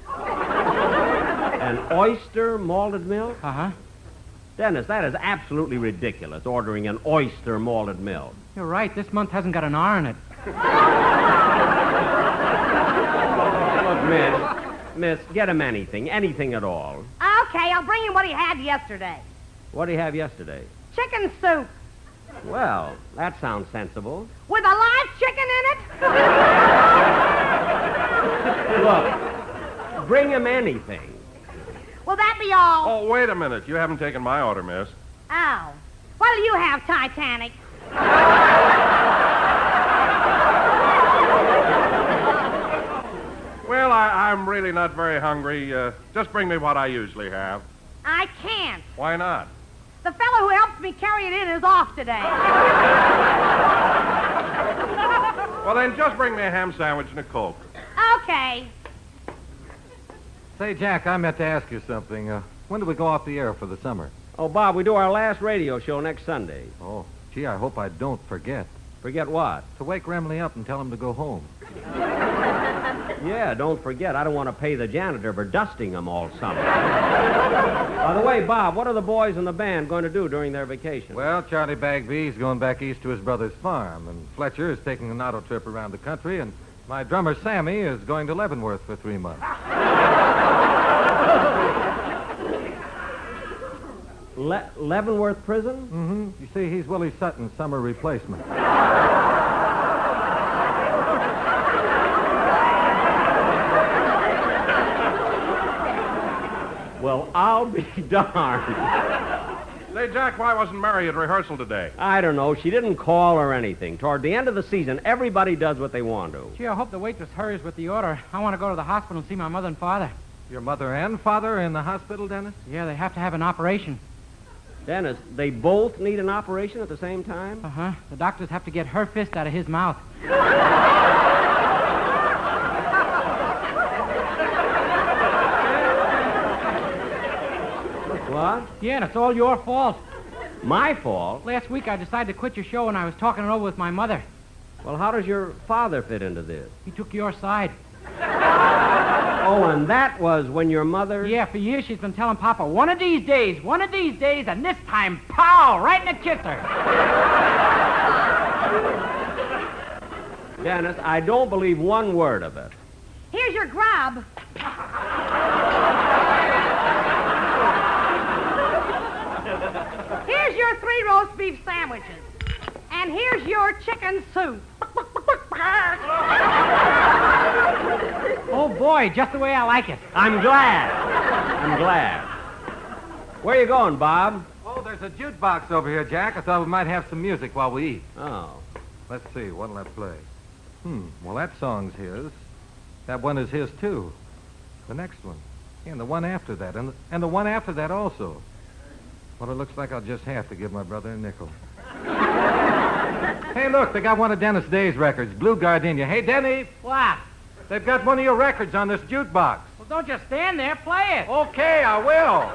An oyster malted milk? Uh-huh. Dennis, that is absolutely ridiculous, ordering an oyster malted milk. You're right. This month hasn't got an R in it. Look, Miss, get him anything at all. Okay, I'll bring him what he had yesterday. What did he have yesterday? Chicken soup. Well, that sounds sensible. With a live chicken in it? Look, bring him anything. Will that be all? Oh, wait a minute. You haven't taken my order, miss. Oh. What'll you have, Titanic? Well, I'm really not very hungry. Just bring me what I usually have. I can't. Why not? The fellow who helps me carry it in is off today. Well, then just bring me a ham sandwich and a Coke. Okay. Say, Jack, I meant to ask you something. When do we go off the air for the summer? Oh, Bob, we do our last radio show next Sunday. Oh, gee, I hope I don't forget. Forget what? To wake Remley up and tell him to go home. Yeah, don't forget. I don't want to pay the janitor for dusting them all summer. By the way, Bob, what are the boys in the band going to do during their vacation? Well, Charlie Bagby's going back east to his brother's farm, and Fletcher is taking an auto trip around the country, and my drummer Sammy is going to Leavenworth for 3 months. Leavenworth Prison? Mm-hmm. You see, he's Willie Sutton's summer replacement. Well, I'll be darned. Say, Jack, why wasn't Mary at rehearsal today? I don't know. She didn't call or anything. Toward the end of the season, everybody does what they want to. Gee, I hope the waitress hurries with the order. I want to go to the hospital and see my mother and father. Your mother and father are in the hospital, Dennis? Yeah, they have to have an operation. Dennis, they both need an operation at the same time? Uh-huh. The doctors have to get her fist out of his mouth. What? Yeah, and it's all your fault. My fault? Last week I decided to quit your show and I was talking it over with my mother. Well, how does your father fit into this? He took your side. Oh, and that was when your mother... Yeah, for years she's been telling Papa, one of these days, and this time, pow, right in the kisser. Dennis, I don't believe one word of it. Here's your grub. Here's your 3 roast beef sandwiches. And here's your chicken soup. Oh, boy, just the way I like it. I'm glad. Where are you going, Bob? Oh, there's a jukebox over here, Jack. I thought we might have some music while we eat. Oh. Let's see, what'll I play? Well, that song's his. That one is his, too. The next one. Yeah, and the one after that. And the one after that also. Well, it looks like I'll just have to give my brother a nickel. Hey, look, they got one of Dennis Day's records, Blue Gardenia. Hey, Denny. What? They've got one of your records on this jukebox. Well, don't just stand there. Play it. Okay, I will.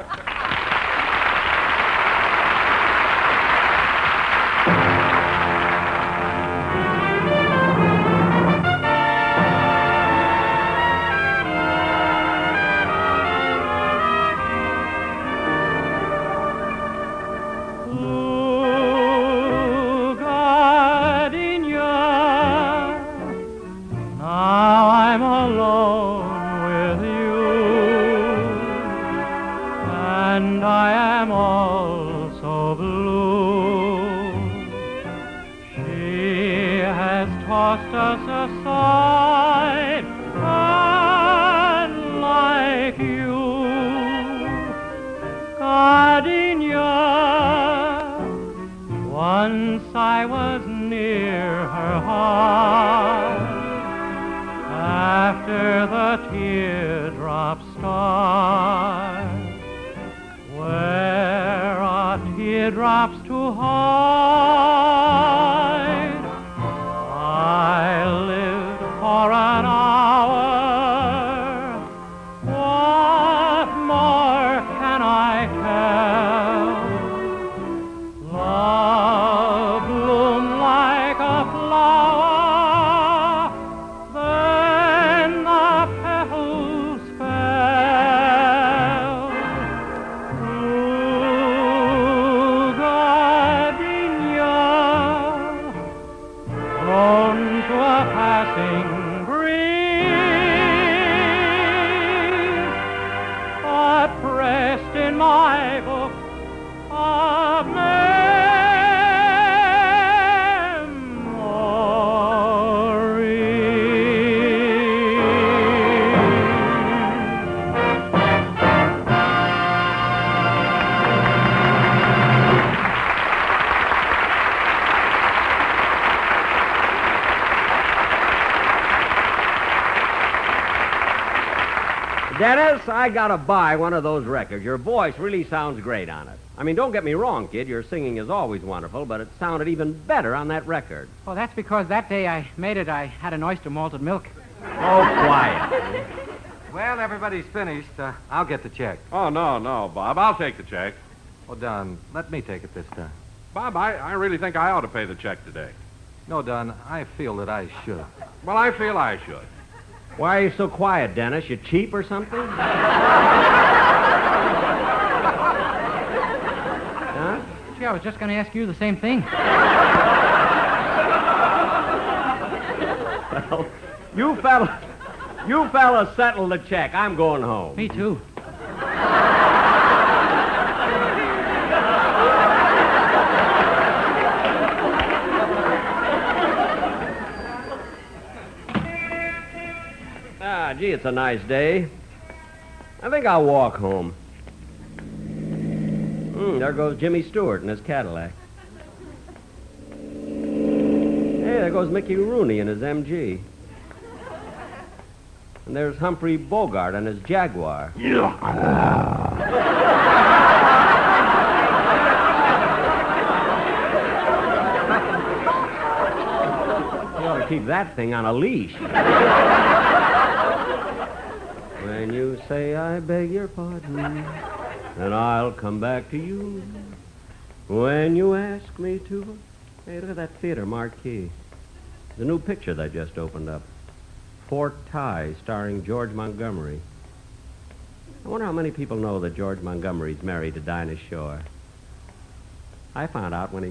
Dennis, I gotta buy one of those records. Your voice really sounds great on it. I mean, don't get me wrong, kid. Your singing is always wonderful, but it sounded even better on that record. Well, that's because that day I made it, I had an oyster malted milk. Oh, quiet. Well, everybody's finished. I'll get the check. Oh, no, Bob. I'll take the check. Oh, Don, let me take it this time. Bob, I really think I ought to pay the check today. No, Don, I feel that I should. Well, I feel I should. Why are you so quiet, Dennis? You cheap or something? Huh? Gee, I was just going to ask you the same thing. Well, you fellas settle the check. I'm going home. Me too. Gee, it's a nice day. I think I'll walk home. There goes Jimmy Stewart in his Cadillac. Hey, there goes Mickey Rooney in his MG. And there's Humphrey Bogart in his Jaguar. You ought to keep that thing on a leash. When you say I beg your pardon, then I'll come back to you. When you ask me to... Hey, look at that theater marquee. The new picture that just opened up. Fort Tighe, starring George Montgomery. I wonder how many people know that George Montgomery's married to Dinah Shore. I found out when he